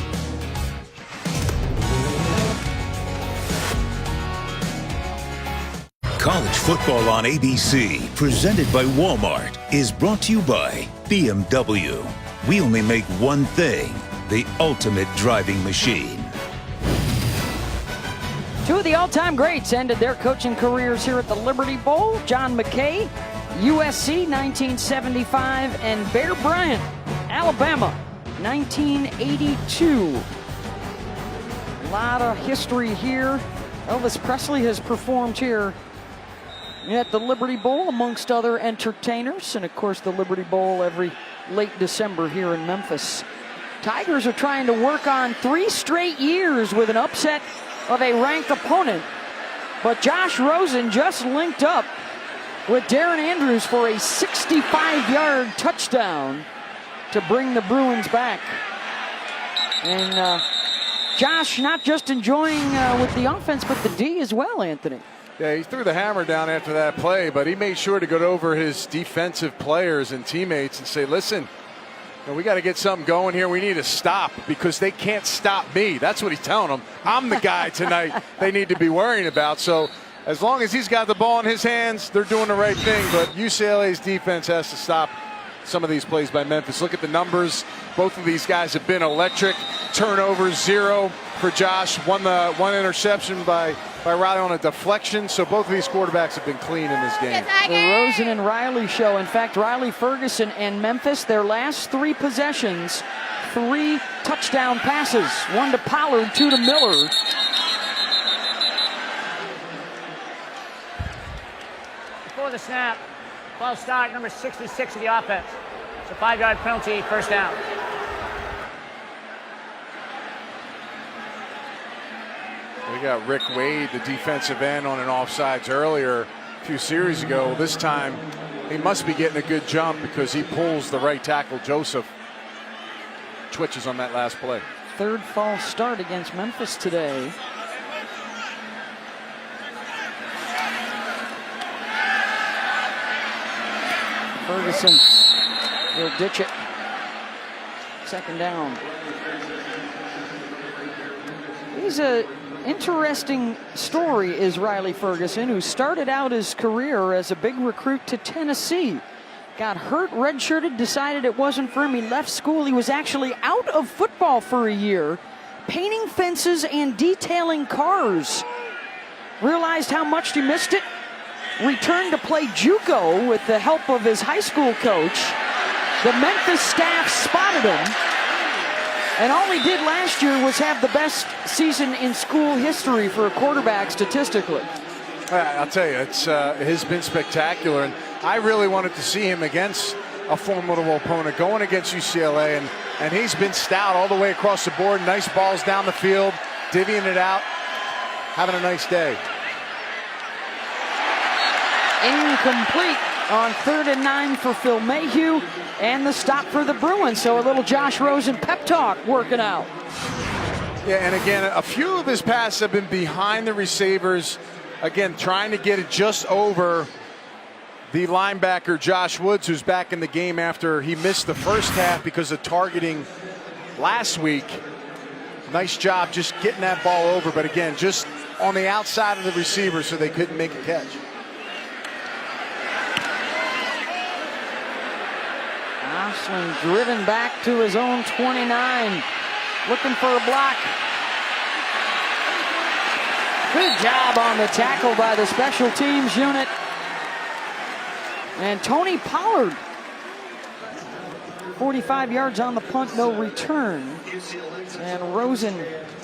G: College football on ABC, presented by Walmart, is brought to you by BMW. We only make one thing, the ultimate driving machine.
C: 2 of the all-time greats ended their coaching careers here at the Liberty Bowl. John McKay, USC, 1975, and Bear Bryant, Alabama, 1982. A lot of history here. Elvis Presley has performed here at the Liberty Bowl amongst other entertainers, and of course the Liberty Bowl every late December here in Memphis. Tigers are trying to work on 3 straight years with an upset of a ranked opponent, but Josh Rosen just linked up with Darren Andrews for a 65-yard touchdown to bring the Bruins back. And Josh not just enjoying with the offense, but the D as well, Anthony.
D: Yeah, he threw the hammer down after that play, but he made sure to go over his defensive players and teammates and say, listen, we got to get something going here. We need to stop because they can't stop me. That's what he's telling them. I'm the guy tonight they need to be worrying about. So as long as he's got the ball in his hands, they're doing the right thing. But UCLA's defense has to stop some of these plays by Memphis. Look at the numbers. Both of these guys have been electric. Turnovers, 0 for Josh. One interception by Riley on a deflection. So both of these quarterbacks have been clean in this game.
C: The Rosen and Riley show. In fact, Riley Ferguson and Memphis, their last 3 possessions, 3 touchdown passes. 1 to Pollard, 2 to Miller.
E: Before the snap, ball start, number 66 of the offense. It's a 5-yard penalty, first down.
D: We got Rick Wade, the defensive end, on an offsides earlier a few series ago. This time, he must be getting a good jump because he pulls the right tackle, Joseph. Twitches on that last play.
C: 3rd false start against Memphis today. Ferguson will ditch it. Second down. He's an interesting story, is Riley Ferguson, who started out his career as a big recruit to Tennessee. Got hurt, redshirted, decided it wasn't for him. He left school. He was actually out of football for a year, painting fences and detailing cars. Realized how much he missed it. Returned to play JUCO with the help of his high school coach. The Memphis staff spotted him. And all he did last year was have the best season in school history for a quarterback statistically.
D: I'll tell you, it has been spectacular. And I really wanted to see him against a formidable opponent going against UCLA. And he's been stout all the way across the board. Nice balls down the field, divvying it out, having a nice day.
C: Incomplete on 3rd and 9 for Phil Mayhew, and the stop for the Bruins. So a little Josh Rosen pep talk working out.
D: Yeah, and again, a few of his passes have been behind the receivers. Again, trying to get it just over the linebacker Josh Woods, who's back in the game after he missed the first half because of targeting last week. Nice job just getting that ball over, but again, just on the outside of the receiver so they couldn't make a catch.
C: Gosling driven back to his own 29, looking for a block. Good job on the tackle by the special teams unit. And Tony Pollard, 45 yards on the punt, no return. And Rosen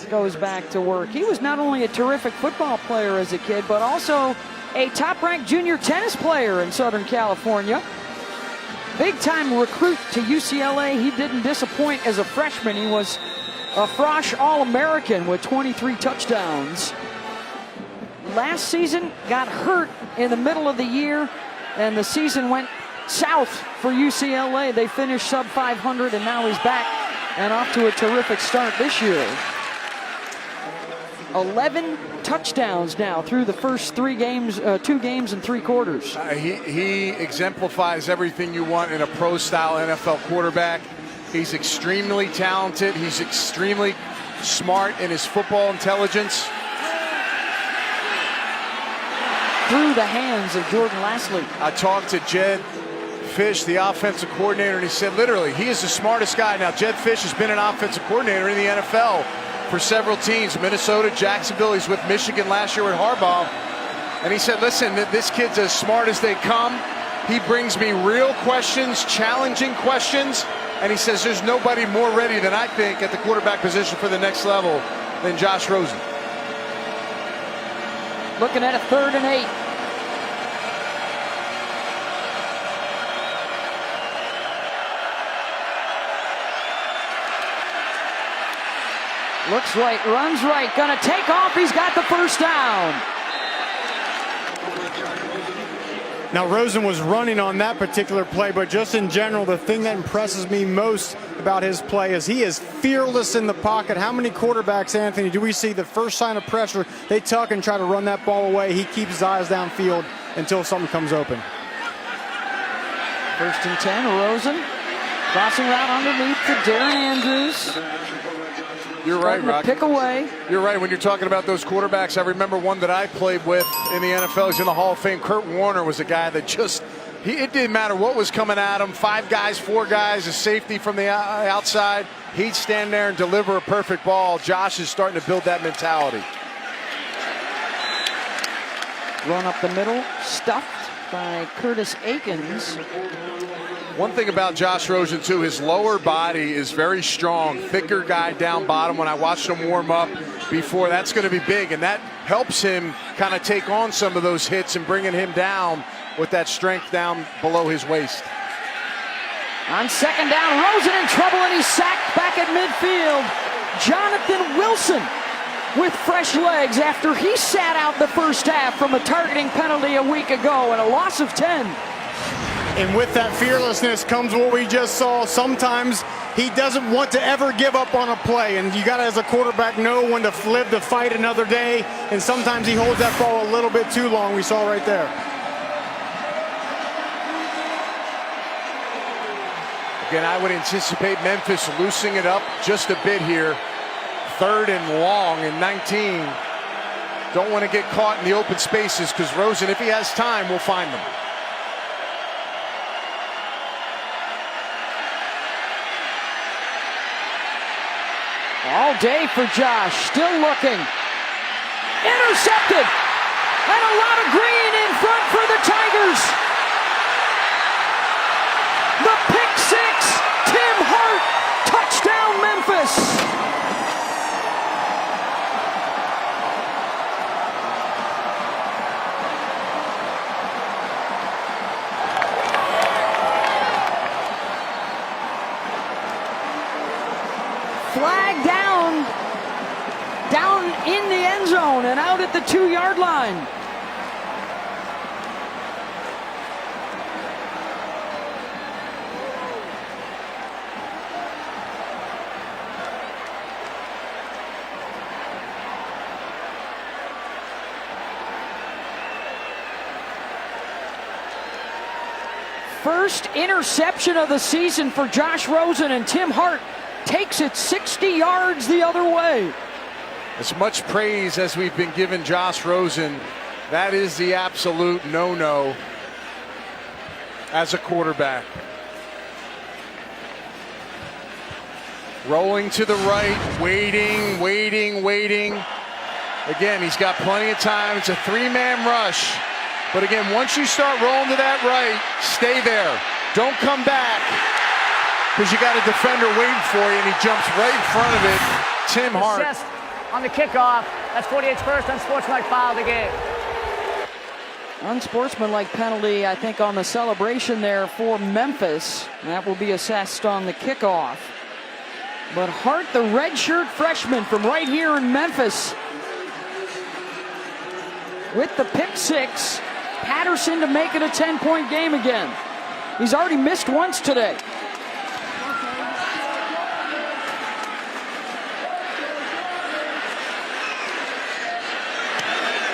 C: goes back to work. He was not only a terrific football player as a kid, but also a top-ranked junior tennis player in Southern California. Big-time recruit to UCLA. He didn't disappoint as a freshman. He was a Frosh All-American with 23 touchdowns. Last season, got hurt in the middle of the year, and the season went south for UCLA. They finished sub 500, and now he's back and off to a terrific start this year. 11 touchdowns now through the first 2 games and 3 quarters.
D: He exemplifies everything you want in a pro-style NFL quarterback. He's extremely talented. He's extremely smart in his football intelligence.
C: Through the hands of Jordan Lastly.
D: I talked to Jed Fish, the offensive coordinator, and he said literally he is the smartest guy. Now, Jed Fish has been an offensive coordinator in the NFL for several teams, Minnesota, Jacksonville. He's with Michigan last year with Harbaugh. And he said, listen, this kid's as smart as they come. He brings me real questions, challenging questions. And he says there's nobody more ready than I think at the quarterback position for the next level than Josh Rosen.
C: Looking at a 3rd and 8. Looks right, runs right, gonna take off. He's got the first down.
F: Now, Rosen was running on that particular play, but just in general, the thing that impresses me most about his play is he is fearless in the pocket. How many quarterbacks, Anthony, do we see the first sign of pressure, they tuck and try to run that ball away? He keeps his eyes downfield until something comes open.
C: 1st and 10, Rosen. Crossing route underneath to Darren Andrews.
D: You're right, Rock.
C: Pick away.
D: You're right. When you're talking about those quarterbacks, I remember one that I played with in the NFL. He's in the Hall of Fame. Kurt Warner was a guy that it didn't matter what was coming at him. 5 guys, 4 guys, a safety from the outside. He'd stand there and deliver a perfect ball. Josh is starting to build that mentality.
C: Run up the middle, stuffed by Curtis Akins.
D: One thing about Josh Rosen, too, his lower body is very strong. Thicker guy down bottom. When I watched him warm up before, that's going to be big. And that helps him kind of take on some of those hits and bringing him down with that strength down below his waist.
C: On 2nd down, Rosen in trouble, and he's sacked back at midfield. Jonathan Wilson with fresh legs after he sat out the first half from a targeting penalty a week ago and a loss of 10.
F: And with that fearlessness comes what we just saw. Sometimes he doesn't want to ever give up on a play, and you got to, as a quarterback, know when to live to fight another day, and sometimes he holds that ball a little bit too long. We saw right there.
D: Again, I would anticipate Memphis loosening it up just a bit here. 3rd and long and 19. Don't want to get caught in the open spaces because Rosen, if he has time, will find them.
C: All day for Josh, still looking. Intercepted! And a lot of green in front for the Tigers. The pick six, Tim Hart, touchdown Memphis. Flag down in the end zone and out at the 2-yard line. First interception of the season for Josh Rosen, and Tim Hart takes it 60 yards the other way.
D: As much praise as we've been giving Josh Rosen, that is the absolute no-no as a quarterback. Rolling to the right, waiting. Again, he's got plenty of time. It's a 3-man rush. But again, once you start rolling to that right, stay there. Don't come back, because you got a defender waiting for you, and he jumps right in front of it. Tim Hart.
E: Assist on the kickoff. That's 48's first unsportsmanlike foul of the game.
C: Unsportsmanlike penalty, I think, on the celebration there for Memphis. That will be assessed on the kickoff. But Hart, the redshirt freshman from right here in Memphis, with the pick six, Patterson to make it a 10-point game again. He's already missed once today.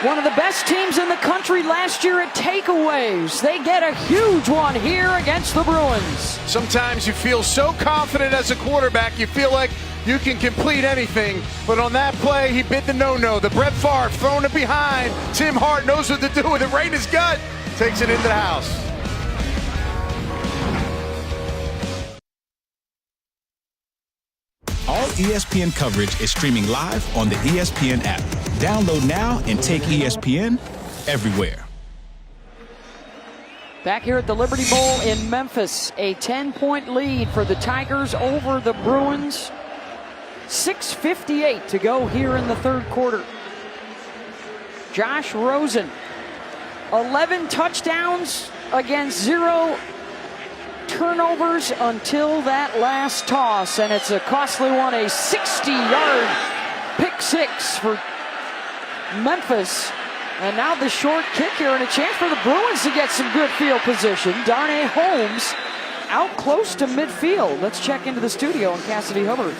C: One of the best teams in the country last year at takeaways. They get a huge one here against the Bruins.
D: Sometimes you feel so confident as a quarterback, you feel like you can complete anything. But on that play, he bit the no-no. The Brett Favre throwing it behind. Tim Hart knows what to do with it right in his gut. Takes it into the house.
A: All ESPN coverage is streaming live on the ESPN app. Download now and take ESPN everywhere.
C: Back here at the Liberty Bowl in Memphis, a 10-point lead for the Tigers over the Bruins. 6:58 to go here in the third quarter. Josh Rosen, 11 touchdowns against 0 turnovers until that last toss, and it's a costly one, a 60-yard pick six for Memphis. And now the short kick here, and a chance for the Bruins to get some good field position. Darnay Holmes out close to midfield. Let's check into the studio on Cassidy Hubbard.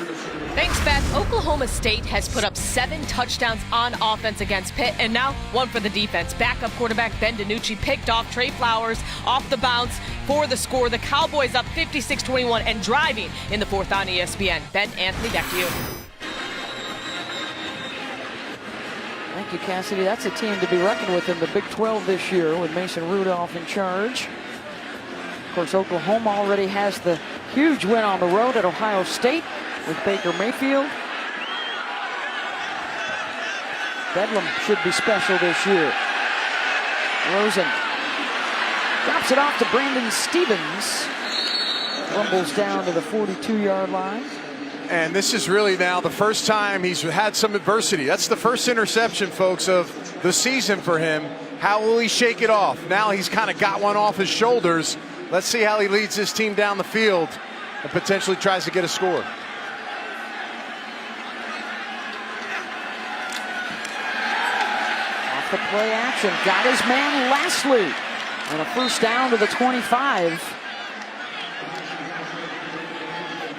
H: Thanks, Beth. Oklahoma State has put up 7 touchdowns on offense against Pitt, and now 1 for the defense. Backup quarterback Ben DiNucci picked off Trey Flowers off the bounce for the score. The Cowboys up 56-21 and driving in the fourth on ESPN. Ben, Anthony, back to you.
C: Thank you, Cassidy. That's a team to be reckoned with in the Big 12 this year with Mason Rudolph in charge. Of course, Oklahoma already has the huge win on the road at Ohio State with Baker Mayfield. Bedlam should be special this year. Rosen drops it off to Brandon Stevens. Rumbles down to the 42-yard line.
D: And this is really now the first time he's had some adversity. That's the first interception, folks, of the season for him. How will he shake it off? Now he's kind of got one off his shoulders. Let's see how he leads this team down the field and potentially tries to get a score.
C: Off the play action, got his man Lastly. And a first down to the 25.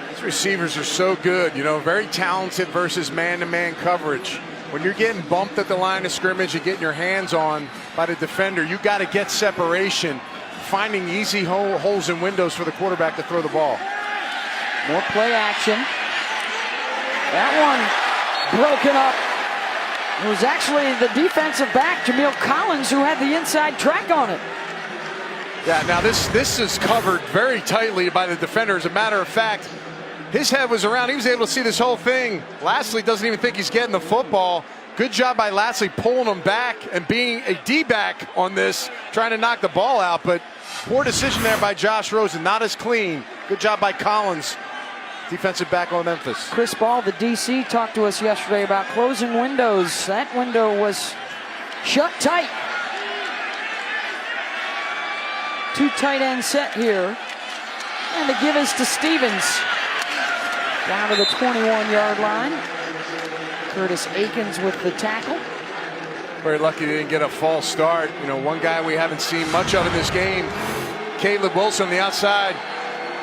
D: These receivers are so good, you know, very talented versus man-to-man coverage. When you're getting bumped at the line of scrimmage and getting your hands on by the defender, you got to get separation, finding easy holes and windows for the quarterback to throw the ball.
C: More play action. That one broken up. It was actually the defensive back, Jameel Collins, who had the inside track on it.
D: Yeah, now this is covered very tightly by the defender. As a matter of fact, his head was around. He was able to see this whole thing. Lastly doesn't even think he's getting the football. Good job by Lastly pulling him back and being a D-back on this, trying to knock the ball out. But poor decision there by Josh Rosen. Not as clean. Good job by Collins, defensive back on Memphis.
C: Chris Ball, the DC, talked to us yesterday about closing windows. That window was shut tight. 2 tight end set here. And the give is to Stevens. Down to the 21-yard line. Curtis Akins with the tackle.
D: Very lucky they didn't get a false start. You know, one guy we haven't seen much of in this game, Caleb Wilson on the outside,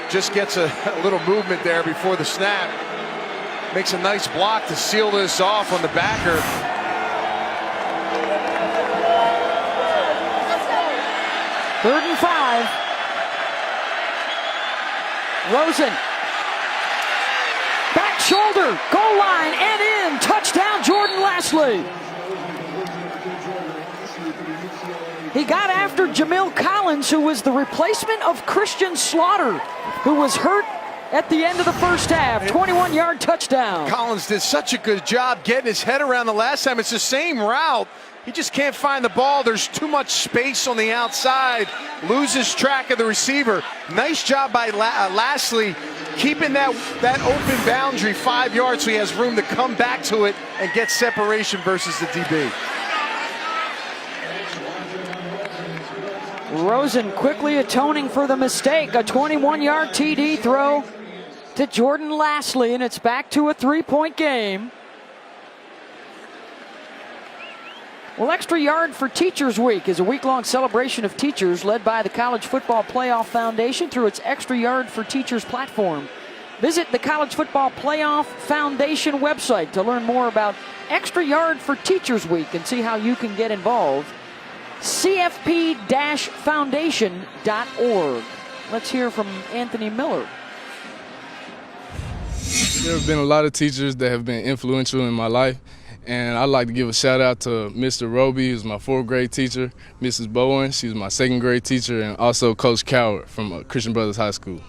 D: just gets a little movement there before the snap. Makes a nice block to seal this off on the backer.
C: Third and 5. Rosen. Back shoulder, goal line, and in. Touchdown, Jordan Lastly. He got after Jameel Collins, who was the replacement of Christian Slaughter, who was hurt at the end of the first half. 21-yard touchdown.
D: Collins did such a good job getting his head around the last time. It's the same route. He just can't find the ball. There's too much space on the outside. Loses track of the receiver. Nice job by Lastly keeping that open boundary 5 yards so he has room to come back to it and get separation versus the DB.
C: Rosen quickly atoning for the mistake. A 21-yard TD throw to Jordan Lastly, and it's back to a 3-point game. Well, Extra Yard for Teachers Week is a week-long celebration of teachers led by the College Football Playoff Foundation through its Extra Yard for Teachers platform. Visit the College Football Playoff Foundation website to learn more about Extra Yard for Teachers Week and see how you can get involved. CFP-foundation.org. Let's hear from Anthony Miller.
L: There have been a lot of teachers that have been influential in my life. And I'd like to give a shout out to Mr. Roby, who's my 4th grade teacher, Mrs. Bowen, she's my 2nd grade teacher, and also Coach Coward from Christian Brothers High School.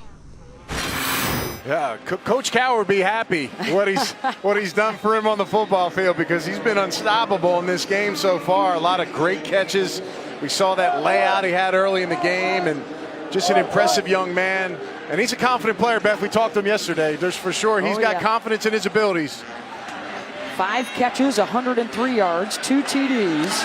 D: Yeah, Coach Coward would be happy what he's done for him on the football field, because he's been unstoppable in this game so far. A lot of great catches. We saw that layout he had early in the game, and just an impressive young man. And he's a confident player, Beth. We talked to him yesterday. There's for sure he's got confidence in his abilities.
C: 5 catches, 103 yards, 2 TDs.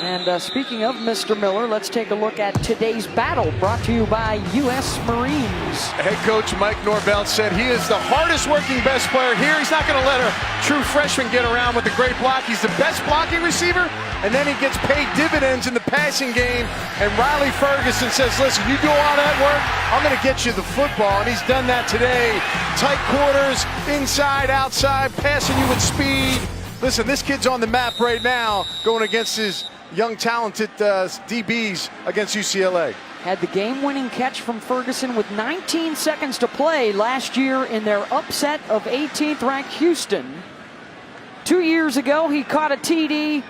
C: And speaking of Mr. Miller, let's take a look at today's battle, brought to you by U.S. Marines.
D: Head coach Mike Norvell said he is the hardest working best player here. He's not going to let a true freshman get around with a great block. He's the best blocking receiver, and then he gets paid dividends in the passing game. And Riley Ferguson says, listen, you do all that work, I'm going to get you the football. And he's done that today. Tight quarters, inside, outside, passing you with speed. Listen, this kid's on the map right now, going against his young, talented DBs against UCLA.
C: Had the game-winning catch from Ferguson with 19 seconds to play last year in their upset of 18th-ranked Houston. 2 years ago, he caught a TD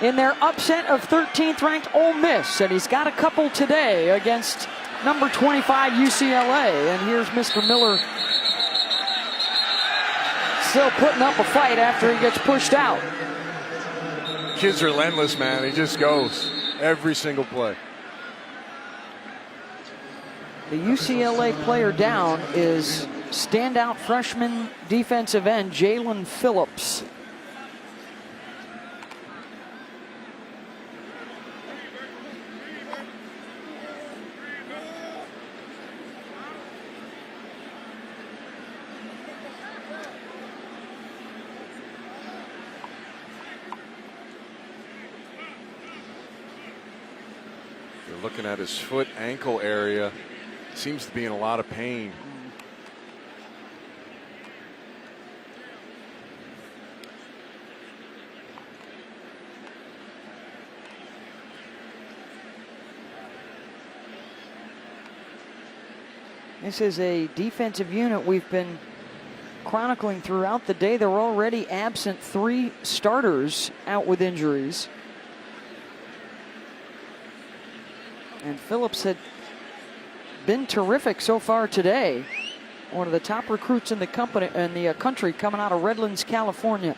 C: in their upset of 13th-ranked Ole Miss, and he's got a couple today against number 25 UCLA. And here's Mr. Miller still putting up a fight after he gets pushed out.
D: Kid's relentless, man. He just goes every single play.
C: The UCLA player down is standout freshman defensive end Jalen Phillips.
D: Looking at his foot ankle area, seems to be in a lot of pain.
C: This is a defensive unit we've been chronicling throughout the day. They're already absent 3 starters out with injuries. And Phillips had been terrific so far today. One of the top recruits in the country coming out of Redlands, California.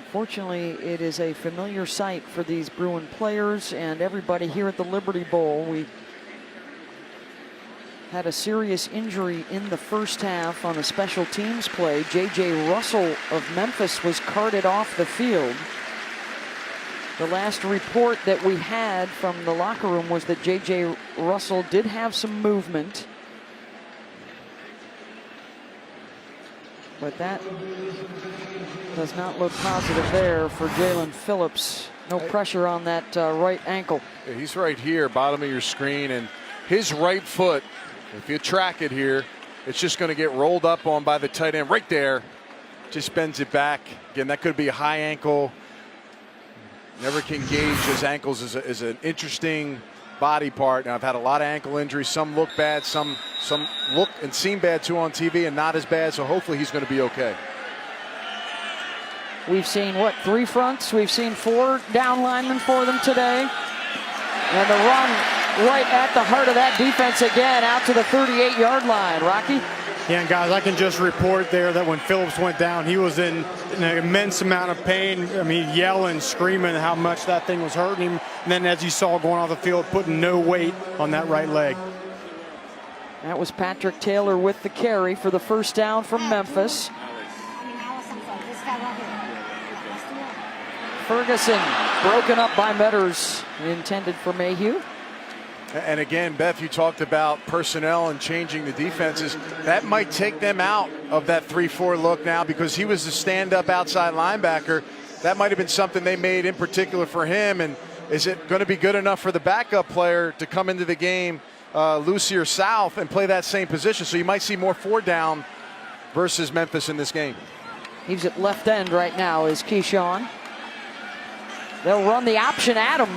C: Unfortunately, it is a familiar sight for these Bruin players and everybody here at the Liberty Bowl. We had a serious injury in the first half on a special teams play. J.J. Russell of Memphis was carted off the field. The last report that we had from the locker room was that J.J. Russell did have some movement. But that does not look positive there for Jalen Phillips. No pressure on that right ankle.
D: Yeah, he's right here, bottom of your screen, and his right foot, if you track it here, it's just going to get rolled up on by the tight end right there. Just bends it back. Again, that could be a high ankle. Never can gauge his ankles as an interesting body part. Now, I've had a lot of ankle injuries. Some look bad, some look and seem bad too on TV and not as bad, so hopefully he's going to be okay.
C: We've seen, what, 3 fronts? We've seen 4 down linemen for them today. And the run right at the heart of that defense again, out to the 38-yard line. Rocky?
F: Yeah, and guys, I can just report there that when Phillips went down, he was in an immense amount of pain. I mean, yelling, screaming how much that thing was hurting him. And then as you saw going off the field, putting no weight on that right leg.
C: That was Patrick Taylor with the carry for the first down from Memphis. Ferguson broken up by Metters, intended for Mayhew.
D: And again, Beth, you talked about personnel and changing the defenses. That might take them out of that 3-4 look now because he was a stand-up outside linebacker. That might have been something they made in particular for him. And is it going to be good enough for the backup player to come into the game, Lucy or South, and play that same position? So you might see more 4-down versus Memphis in this game.
C: He's at left end right now is Keyshawn. They'll run the option at him.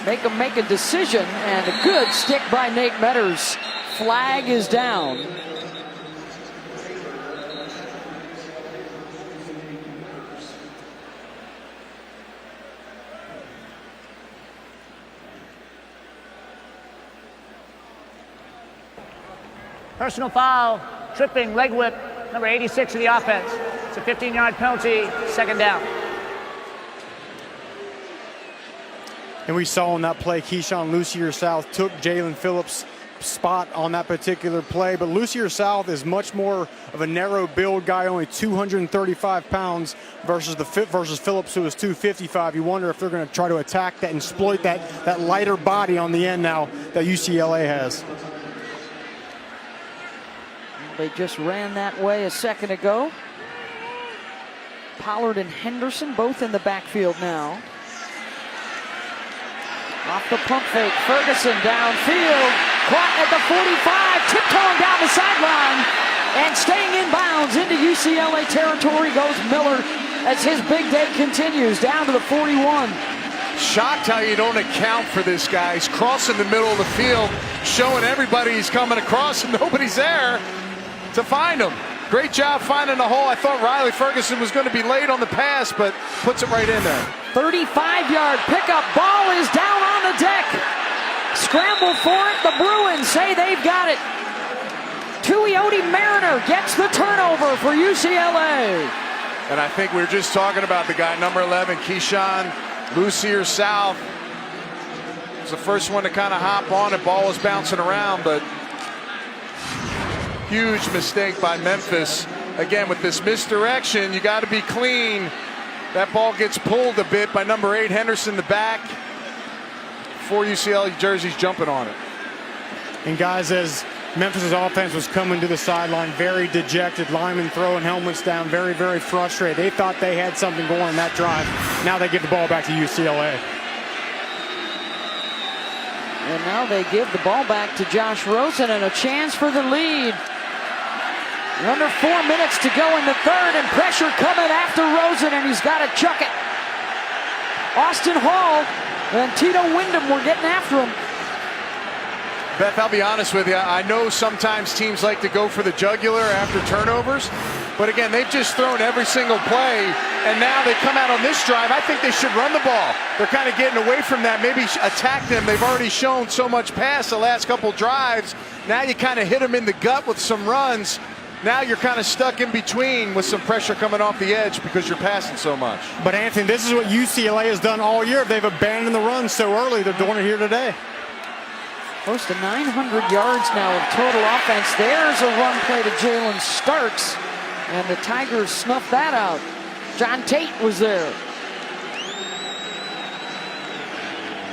C: Make him make a decision, and a good stick by Nate Metters. Flag is down.
E: Personal foul, tripping, leg whip, number 86 of the offense. It's a 15-yard penalty, 2nd down.
F: And we saw on that play, Keyshawn Lucier South took Jalen Phillips' spot on that particular play. But Lucier South is much more of a narrow build guy, only 235 pounds versus Phillips, who is 255. You wonder if they're going to try to attack that and exploit that lighter body on the end now that UCLA has.
C: They just ran that way a second ago. Pollard and Henderson both in the backfield now. Off the pump fake, Ferguson downfield, caught at the 45, tiptoeing down the sideline, and staying in bounds into UCLA territory goes Miller as his big day continues down to the 41.
D: Shocked how you don't account for this guy. He's crossing the middle of the field, showing everybody he's coming across, and nobody's there to find him. Great job finding the hole. I thought Riley Ferguson was going to be late on the pass, but puts it right in there.
C: 35-yard pickup, ball is down on the deck. Scramble for it, the Bruins say they've got it. Tuioti Mariner gets the turnover for UCLA.
D: And I think we were just talking about the guy, number 11, Keyshawn Lucier South. Was the first one to kind of hop on it. Ball was bouncing around, but huge mistake by Memphis. Again, with this misdirection, you got to be clean. That ball gets pulled a bit by number 8, Henderson, the back. 4 UCLA jerseys jumping on it.
F: And guys, as Memphis' offense was coming to the sideline, very dejected, linemen throwing helmets down, very, very frustrated. They thought they had something going on that drive. Now they give the ball back to UCLA.
C: And now they give the ball back to Josh Rosen and a chance for the lead. Under 4 minutes to go in the third, and pressure coming after Rosen, and he's got to chuck it. Austin Hall and Tito Wyndham were getting after him.
D: Beth, I'll be honest with you. I know sometimes teams like to go for the jugular after turnovers, but again, they've just thrown every single play, and now they come out on this drive. I think they should run the ball. They're kind of getting away from that, maybe attack them. They've already shown so much pass the last couple drives. Now you kind of hit them in the gut with some runs. Now you're kind of stuck in between with some pressure coming off the edge because you're passing so much.
F: But Anthony, this is what UCLA has done all year. They've abandoned the run so early. They're doing it here today.
C: Close to 900 yards now of total offense. There's a run play to Jalen Starks, and the Tigers snuffed that out. John Tate was there.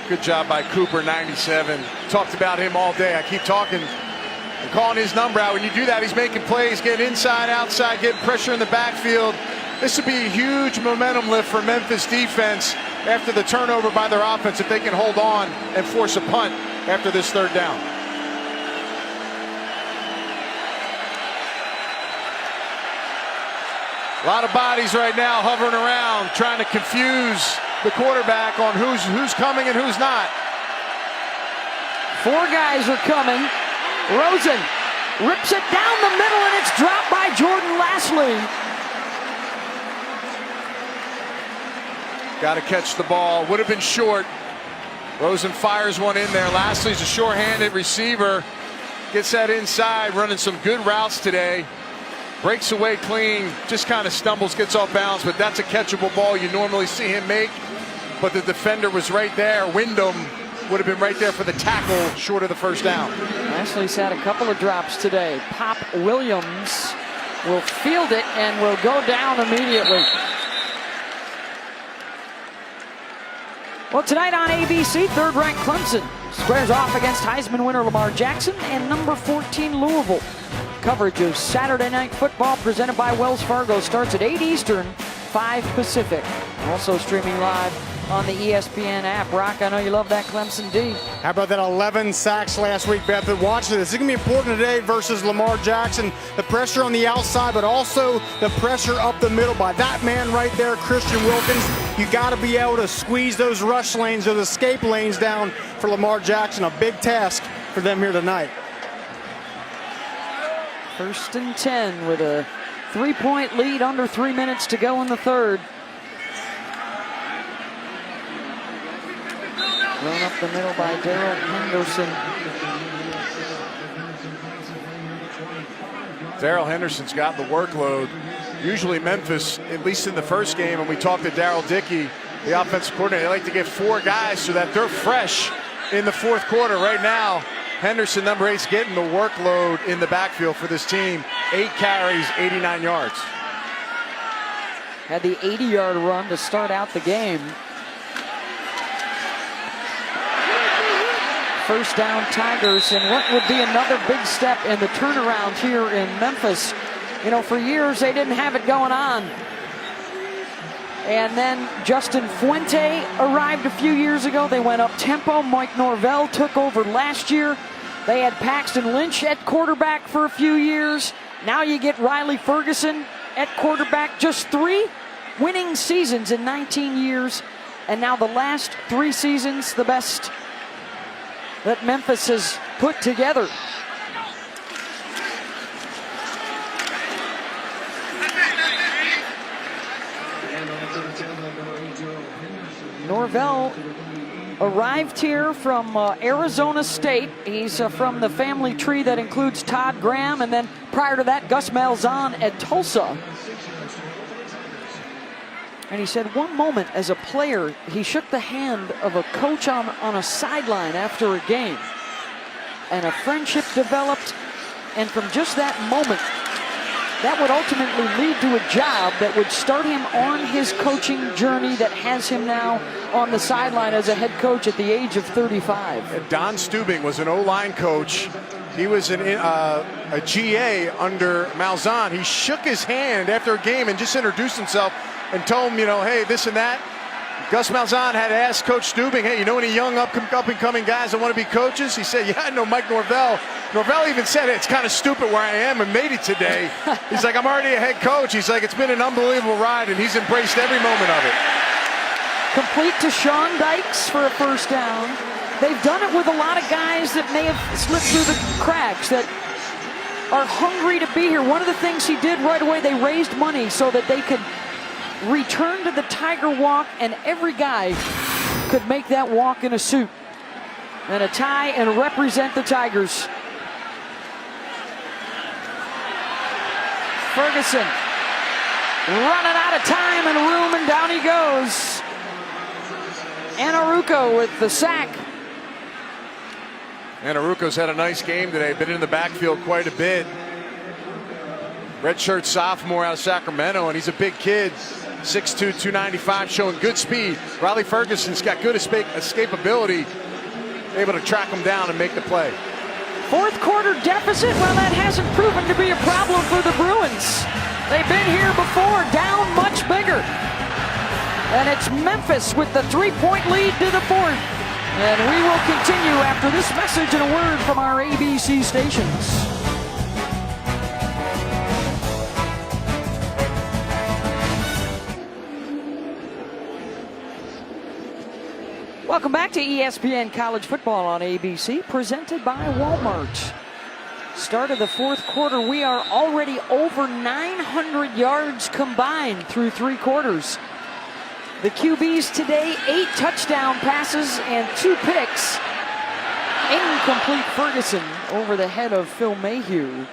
D: Good job by Cooper, 97. Talked about him all day. I keep talking and calling his number out. When you do that, he's making plays, getting inside, outside, getting pressure in the backfield. This would be a huge momentum lift for Memphis defense after the turnover by their offense if they can hold on and force a punt after this third down. A lot of bodies right now hovering around, trying to confuse the quarterback on who's coming and who's not.
C: 4 guys are coming. Rosen rips it down the middle, and it's dropped by Jordan Lastly.
D: Got to catch the ball. Would have been short. Rosen fires one in there. Lastly's a short-handed receiver. Gets that inside, running some good routes today. Breaks away clean, just kind of stumbles, gets off balance, but that's a catchable ball you normally see him make. But the defender was right there. Wyndham would have been right there for the tackle, short of the first down.
C: Lastly's had a couple of drops today. Pop Williams will field it and will go down immediately. Well, tonight on ABC, third-ranked Clemson squares off against Heisman winner Lamar Jackson and number 14 Louisville. Coverage of Saturday Night Football presented by Wells Fargo starts at 8 Eastern, 5 Pacific. Also streaming live on the ESPN app. Rock, I know you love that Clemson D.
F: How about that 11 sacks last week, Beth? But watch this. It's going to be important today versus Lamar Jackson. The pressure on the outside, but also the pressure up the middle by that man right there, Christian Wilkins. You got to be able to squeeze those rush lanes, those escape lanes down for Lamar Jackson. A big task for them here tonight.
C: 1st and 10 with a 3-point lead, under 3 minutes to go in the third. Run up the middle by Darrell Henderson.
D: Darrell Henderson's got the workload. Usually Memphis, at least in the first game, and we talked to Darrell Dickey, the offensive coordinator, they like to get 4 guys so that they're fresh in the fourth quarter. Right now, Henderson, number 8, is getting the workload in the backfield for this team. 8 carries, 89 yards.
C: Had the 80-yard run to start out the game. First down Tigers, and what would be another big step in the turnaround here in Memphis. You know, for years they didn't have it going on. And then Justin Fuente arrived a few years ago. They went up tempo. Mike Norvell took over last year. They had Paxton Lynch at quarterback for a few years. Now you get Riley Ferguson at quarterback. Just 3 winning seasons in 19 years. And now the last 3 seasons, the best that Memphis has put together. Norvell arrived here from Arizona State. He's from the family tree that includes Todd Graham, and then prior to that, Gus Malzahn at Tulsa. And he said one moment as a player, he shook the hand of a coach on a sideline after a game. And a friendship developed, and from just that moment, that would ultimately lead to a job that would start him on his coaching journey that has him now on the sideline as a head coach at the age of 35.
D: Don Stubing was an O-line coach. He was a GA under Malzahn. He shook his hand after a game and just introduced himself and told him, you know, hey, this and that. Gus Malzahn had asked Coach Stubing, hey, you know any young up-and-coming guys that want to be coaches? He said, yeah, I know Mike Norvell. Norvell even said, it's kind of stupid where I am and made it today. He's like, I'm already a head coach. He's like, it's been an unbelievable ride, and he's embraced every moment of it.
C: Complete to Sean Dykes for a first down. They've done it with a lot of guys that may have slipped through the cracks, that are hungry to be here. One of the things he did right away, they raised money so that they could return to the Tiger Walk, and every guy could make that walk in a suit and a tie and represent the Tigers. Ferguson running out of time and room, and down he goes. Anaruko with the sack.
D: Anaruko's had a nice game today, been in the backfield quite a bit. Redshirt sophomore out of Sacramento, and he's a big kid. 6'2", 295, showing good speed. Riley Ferguson's got good escapability, able to track him down and make the play.
C: Fourth quarter deficit, well, that hasn't proven to be a problem for the Bruins. They've been here before, down much bigger. And it's Memphis with the 3-point lead to the fourth. And we will continue after this message and a word from our ABC stations. Welcome back to ESPN College Football on ABC, presented by Walmart. Start of the fourth quarter, we are already over 900 yards combined through 3 quarters. The QBs today, 8 touchdown passes and 2 picks. Incomplete Ferguson over the head of Phil Mayhew.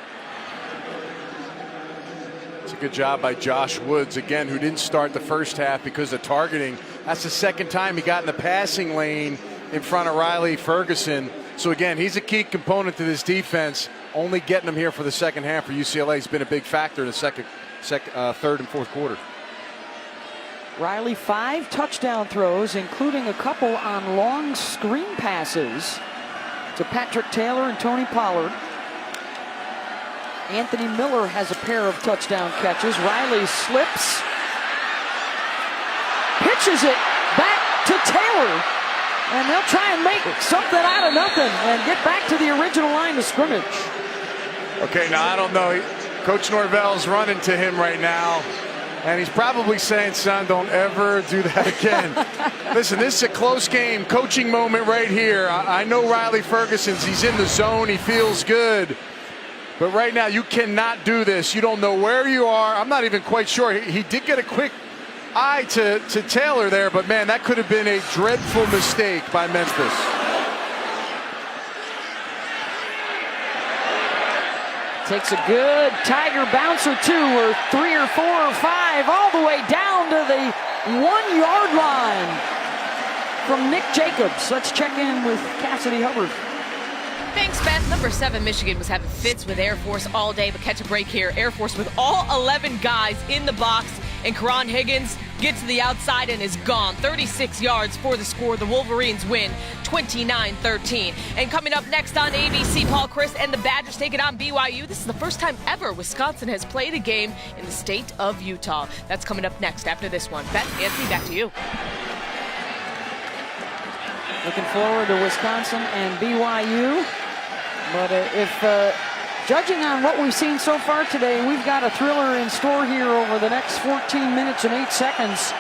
D: It's a good job by Josh Woods, again, who didn't start the first half because of targeting. That's the second time he got in the passing lane in front of Riley Ferguson. So again, he's a key component to this defense. Only getting him here for the second half for UCLA has been a big factor in the third and fourth quarter.
C: Riley, 5 touchdown throws, including a couple on long screen passes to Patrick Taylor and Tony Pollard. Anthony Miller has a pair of touchdown catches. Riley slips, pitches it back to Taylor, and they'll try and make something out of nothing and get back to the original line of scrimmage.
D: Okay, now I don't know. Coach Norvell's running to him right now, and he's probably saying, son, don't ever do that again. Listen, this is a close game, coaching moment right here. I know Riley Ferguson's, he's in the zone, he feels good. But right now, you cannot do this. You don't know where you are. I'm not even quite sure. He did get a quick eye to Taylor there, but man, that could have been a dreadful mistake by Memphis.
C: Takes a good Tiger bounce or 2 or 3 or 4 or 5 all the way down to the 1-yard line from Nick Jacobs. Let's check in with Cassidy Hubbard.
H: Thanks, Beth. Number 7, Michigan was having fits with Air Force all day, but catch a break here. Air Force with all 11 guys in the box, and Karan Higgins gets to the outside and is gone. 36 yards for the score. The Wolverines win 29-13. And coming up next on ABC, Paul Chris and the Badgers take it on BYU. This is the first time ever Wisconsin has played a game in the state of Utah. That's coming up next after this one. Beth, Anthony, back to you.
C: Looking forward to Wisconsin and BYU. But if judging on what we've seen so far today, we've got a thriller in store here over the next 14 minutes and 8 seconds.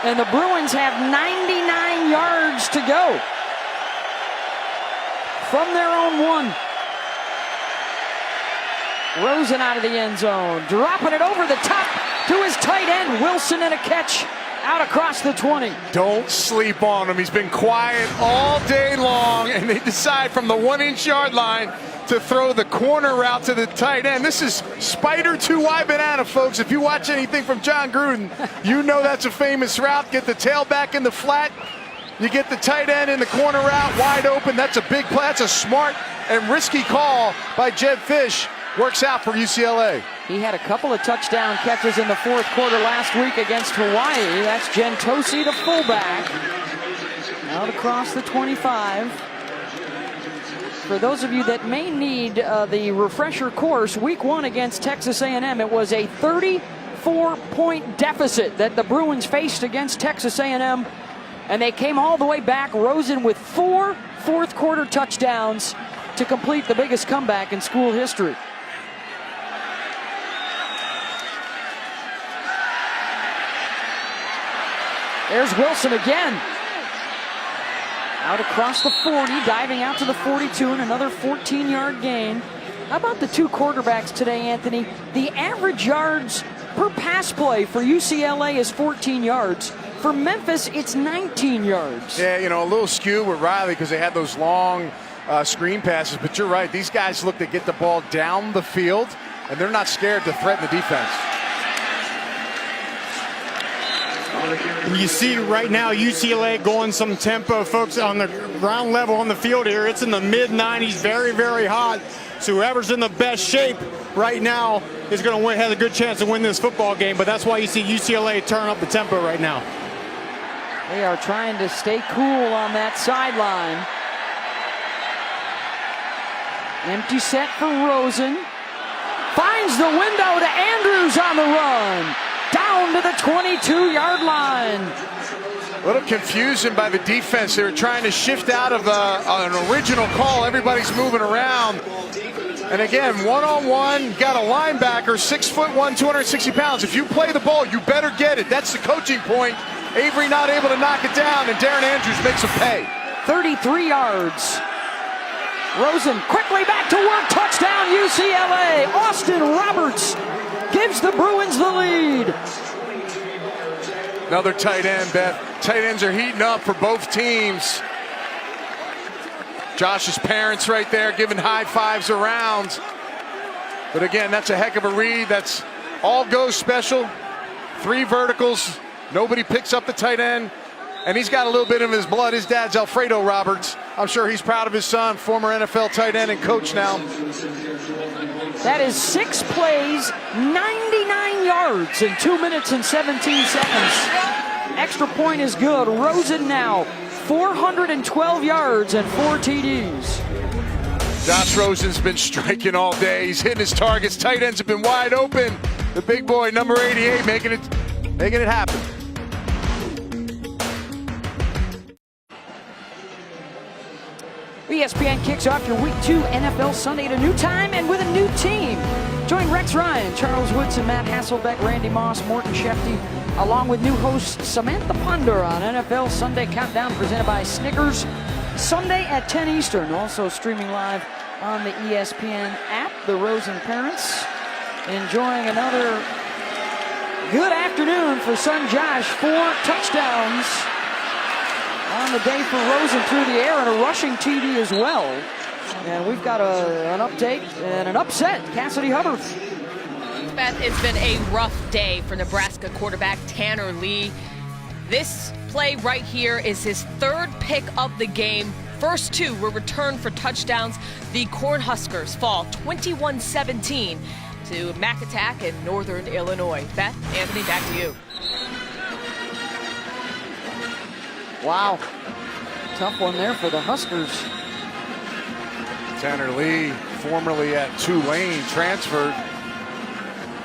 C: And the Bruins have 99 yards to go from their own 1. Rosen out of the end zone, dropping it over the top to his tight end, Wilson, and a catch out across the 20.
D: Don't sleep on him. He's been quiet all day long, and they decide from the 1-inch yard line to throw the corner route to the tight end. This is Spider 2Y banana, folks. If you watch anything from John Gruden, you know that's a famous route. Get the tailback in the flat. You get the tight end in the corner route wide open. That's a big play. That's a smart and risky call by Jed Fish. Works out for UCLA.
C: He had a couple of touchdown catches in the fourth quarter last week against Hawaii. That's Gentosi, the fullback. Out across the 25. For those of you that may need the refresher course, week 1 against Texas A&M, it was a 34-point deficit that the Bruins faced against Texas A&M, and they came all the way back. Rosen with 4 fourth quarter touchdowns to complete the biggest comeback in school history. There's Wilson again. Out across the 40, diving out to the 42, and another 14-yard gain. How about the two quarterbacks today, Anthony? The average yards per pass play for UCLA is 14 yards. For Memphis, it's 19 yards.
D: Yeah, you know, a little skew with Riley because they had those long screen passes. But you're right. These guys look to get the ball down the field, and they're not scared to threaten the defense.
F: You see right now UCLA going some tempo, folks, on the ground level on the field here. It's in the mid-90s, very, very hot. So whoever's in the best shape right now is going to win, has a good chance to win this football game. But that's why you see UCLA turn up the tempo right now.
C: They are trying to stay cool on that sideline. Empty set for Rosen. Finds the window to Andrews on the run. Down to the 22-yard line.
D: A little confusion by the defense. They were trying to shift out of an original call. Everybody's moving around. And again, one-on-one, got a linebacker, 6'1", 260 pounds. If you play the ball, you better get it. That's the coaching point. Avery not able to knock it down, and Darren Andrews makes him pay.
C: 33 yards. Rosen quickly back to work. Touchdown UCLA. Austin Roberts gives the Bruins the lead.
D: Another tight end, Beth. Tight ends are heating up for both teams. Josh's parents right there giving high fives around. But again, that's a heck of a read. That's all goes special. 3 verticals. Nobody picks up the tight end. And he's got a little bit of his blood. His dad's Alfredo Roberts. I'm sure he's proud of his son, former NFL tight end and coach now.
C: That is 6 plays, 99 yards in 2 minutes and 17 seconds. Extra point is good. Rosen now 412 yards and 4 TDs.
D: Josh Rosen's been striking all day. He's hitting his targets. Tight ends have been wide open. The big boy, number 88, making it happen.
C: ESPN kicks off your Week 2 NFL Sunday at a new time and with a new team. Join Rex Ryan, Charles Woodson, Matt Hasselbeck, Randy Moss, Morton Shefty, along with new host Samantha Ponder on NFL Sunday Countdown presented by Snickers. Sunday at 10 Eastern. Also streaming live on the ESPN app. The Rosen parents enjoying another good afternoon for son Josh. 4 touchdowns on the day for Rosen through the air and a rushing TD as well. And we've got an update and an upset. Cassidy Hubbard.
H: Beth, it's been a rough day for Nebraska quarterback Tanner Lee. This play right here is his 3rd pick of the game. First 2 were returned for touchdowns. The Cornhuskers fall 21-17 to Mackatac in Northern Illinois. Beth, Anthony, back to you.
C: Wow. Tough one there for the Huskers.
D: Tanner Lee, formerly at Tulane, transferred.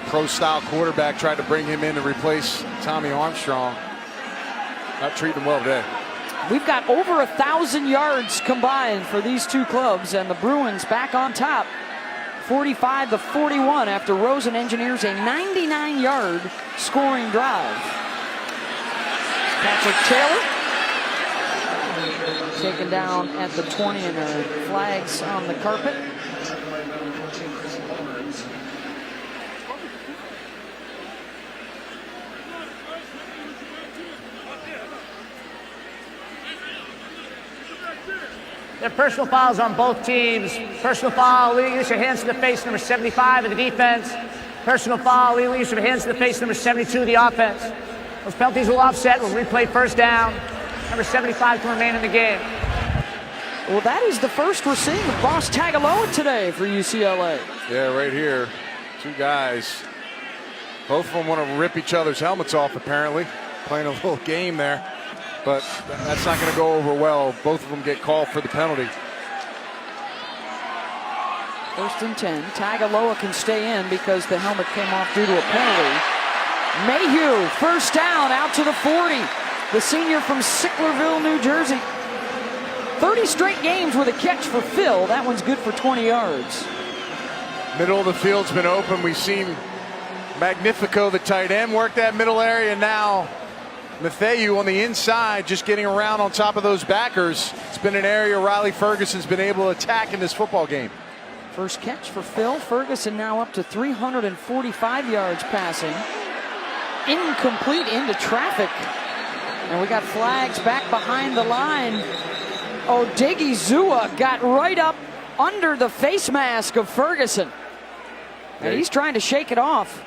D: Pro-style quarterback, tried to bring him in to replace Tommy Armstrong. Not treating him well today.
C: We've got over 1,000 yards combined for these two clubs, and the Bruins back on top, 45-41 after Rosen engineers a 99-yard scoring drive. Patrick Taylor taken down at the 20, and the flags on the carpet.
E: There are personal fouls on both teams. Personal foul, leading use your hands to the face, number 75 of the defense. Personal foul, leading use your hands to the face, number 72 of the offense. Those penalties will offset. We'll replay first down. Number 75 to remain in the game.
C: Well, that is the first we're seeing of Boss Tagaloa today for UCLA.
D: Yeah, right here. 2 guys. Both of them want to rip each other's helmets off, apparently. Playing a little game there. But that's not going to go over well. Both of them get called for the penalty.
C: 1st and 10. Tagaloa can stay in because the helmet came off due to a penalty. Mayhew, first down, out to the 40. The senior from Sicklerville, New Jersey. 30 straight games with a catch for Phil. That one's good for 20 yards.
D: Middle of the field's been open. We've seen Magnifico, the tight end, work that middle area. Now Matthew on the inside, just getting around on top of those backers. It's been an area Riley Ferguson's been able to attack in this football game.
C: First catch for Phil. Ferguson now up to 345 yards passing. Incomplete into traffic. And we got flags back behind the line. Odigizua got right up under the face mask of Ferguson. And he's trying to shake it off.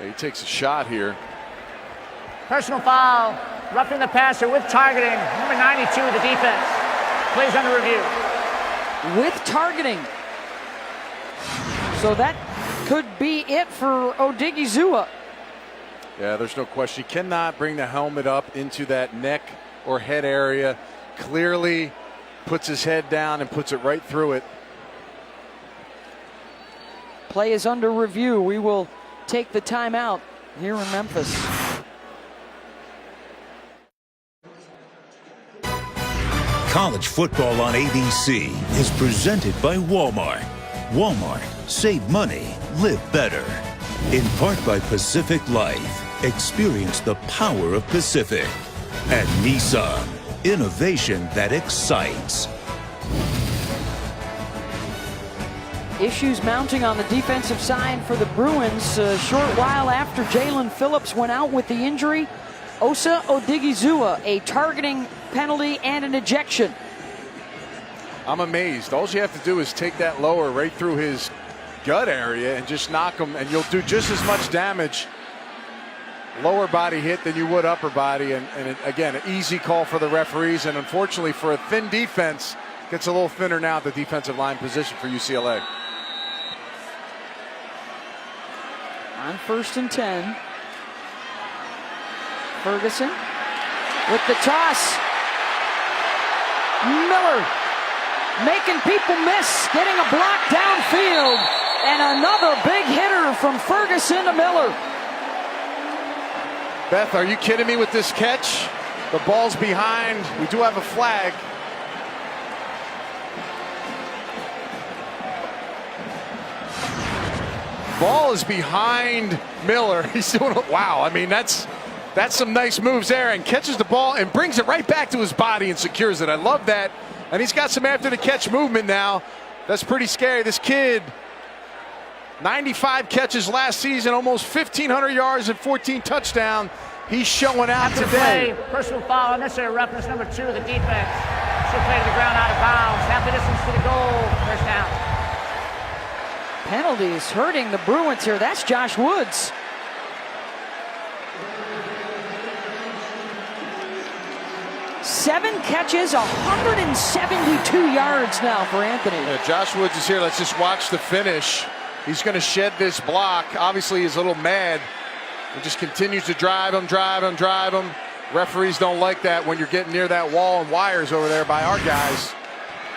D: He takes a shot here.
E: Personal foul, roughing the passer with targeting. Number 92 of the defense. Plays under review.
C: With targeting. So that could be it for Odigizua.
D: Yeah, there's no question. He cannot bring the helmet up into that neck or head area. Clearly puts his head down and puts it right through it.
C: Play is under review. We will take the timeout here in Memphis.
G: College football on ABC is presented by Walmart. Walmart, save money, live better. In part by Pacific Life. Experience the power of Pacific. And Nissan, innovation that excites.
C: Issues mounting on the defensive side for the Bruins. A short while after Jalen Phillips went out with the injury, Osa Odigizua, a targeting penalty and an ejection.
D: I'm amazed. All you have to do is take that lower right through his gut area and just knock him, and you'll do just as much damage lower body hit than you would upper body. And again, an easy call for the referees, and unfortunately for a thin defense, gets a little thinner now at the defensive line position for UCLA.
C: On 1st and 10. Ferguson with the toss. Miller making people miss, getting a block downfield, and another big hitter from Ferguson to Miller.
D: Beth, are you kidding me with this catch? The ball's behind. We do have a flag. Ball is behind Miller. He's doing it. Wow. I mean, that's some nice moves there, and catches the ball and brings it right back to his body and secures it. I love that. And he's got some after the catch movement now. That's pretty scary. This kid, 95 catches last season, almost 1,500 yards and 14 touchdowns. He's showing out
E: After
D: today.
E: Play, personal foul, unnecessary roughness, number 2 of the defense. Should play to the ground out of bounds. Half the distance to the goal. First down.
C: Penalties hurting the Bruins here. That's Josh Woods. Seven catches, 172 yards now for Anthony.
D: Yeah, Josh Woods is here. Let's just watch the finish. He's going to shed this block. Obviously, he's a little mad. He just continues to drive him. Referees don't like that when you're getting near that wall and wires over there by our guys.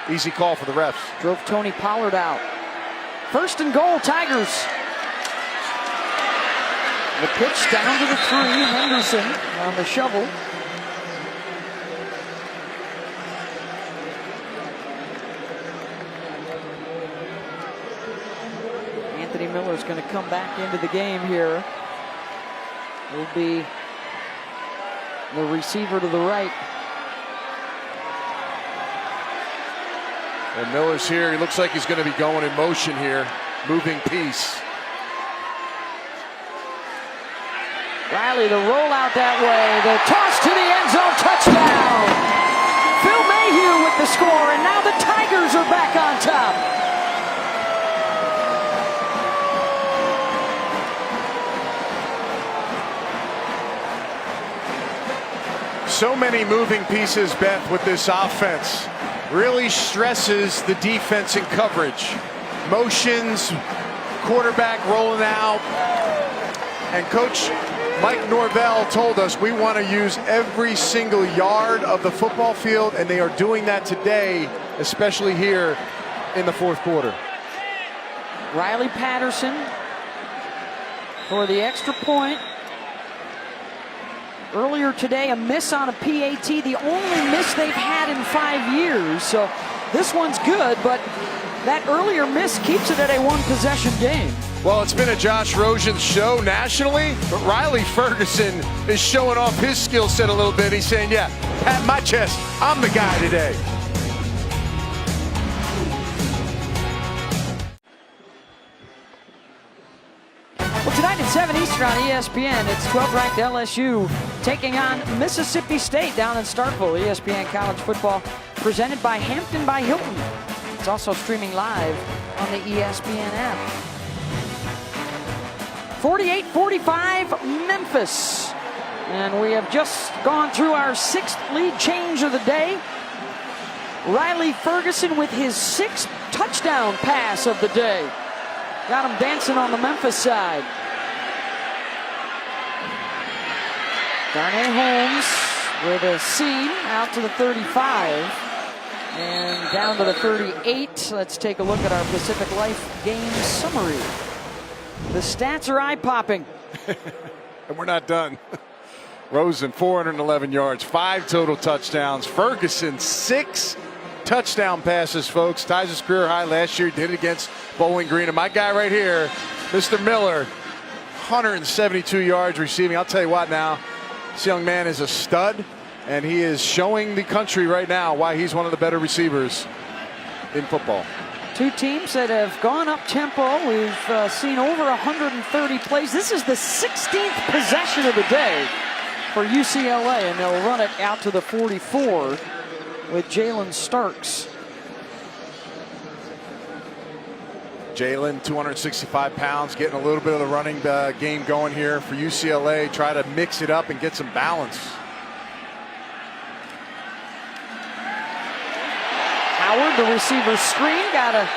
D: Easy call for the refs.
C: Drove Tony Pollard out. 1st and goal, Tigers. The pitch down to the 3. Henderson on the shovel. Anthony Miller's going to come back into the game here. Will be the receiver to the right.
D: And Miller's here. He looks like he's going to be going in motion here. Moving piece.
C: Riley, the rollout that way. The toss to the end zone. Touchdown. Phil Mayhew with the score. And now the Tigers are back on top.
D: So many moving pieces, Beth, with this offense. Really stresses the defense in coverage. Motions, quarterback rolling out. And Coach Mike Norvell told us we want to use every single yard of the football field, and they are doing that today, especially here in the 4th quarter.
C: Riley Patterson for the extra point. Earlier today, a miss on a PAT, the only miss they've had in 5 years. So this one's good, but that earlier miss keeps it at a 1-possession game.
D: Well, it's been a Josh Rosen show nationally, but Riley Ferguson is showing off his skill set a little bit. He's saying, yeah, pat my chest, I'm the guy today.
C: Well, tonight at 7 Eastern on ESPN, it's 12th-ranked LSU taking on Mississippi State down in Starkville. ESPN College Football presented by Hampton by Hilton. It's also streaming live on the ESPN app. 48-45 Memphis. And we have just gone through our 6th lead change of the day. Riley Ferguson with his 6th touchdown pass of the day. Got him dancing on the Memphis side. Darnay Holmes with a seam out to the 35 and down to the 38. Let's take a look at our Pacific Life game summary. The stats are eye-popping.
D: And we're not done. Rosen, 411 yards, 5 total touchdowns. Ferguson, 6 touchdown passes, folks. Ties his career high last year. Did it against Bowling Green. And my guy right here, Mr. Miller, 172 yards receiving. I'll tell you what now, this young man is a stud, and he is showing the country right now why he's one of the better receivers in football.
C: Two teams that have gone up tempo. We've seen over 130 plays. This is the 16th possession of the day for UCLA, and they'll run it out to the 44 with Jalen Starks.
D: Jalen, 265 pounds, getting a little bit of the running game going here for UCLA. Try to mix it up and get some balance.
C: Howard, the receiver screen, got a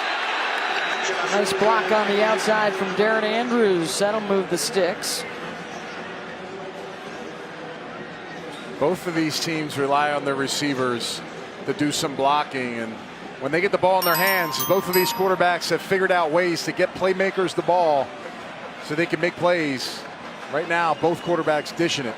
C: nice block on the outside from Darren Andrews. That'll move the sticks.
D: Both of these teams rely on their receivers to do some blocking, and when they get the ball in their hands, both of these quarterbacks have figured out ways to get playmakers the ball so they can make plays. Right now, both quarterbacks dishing it.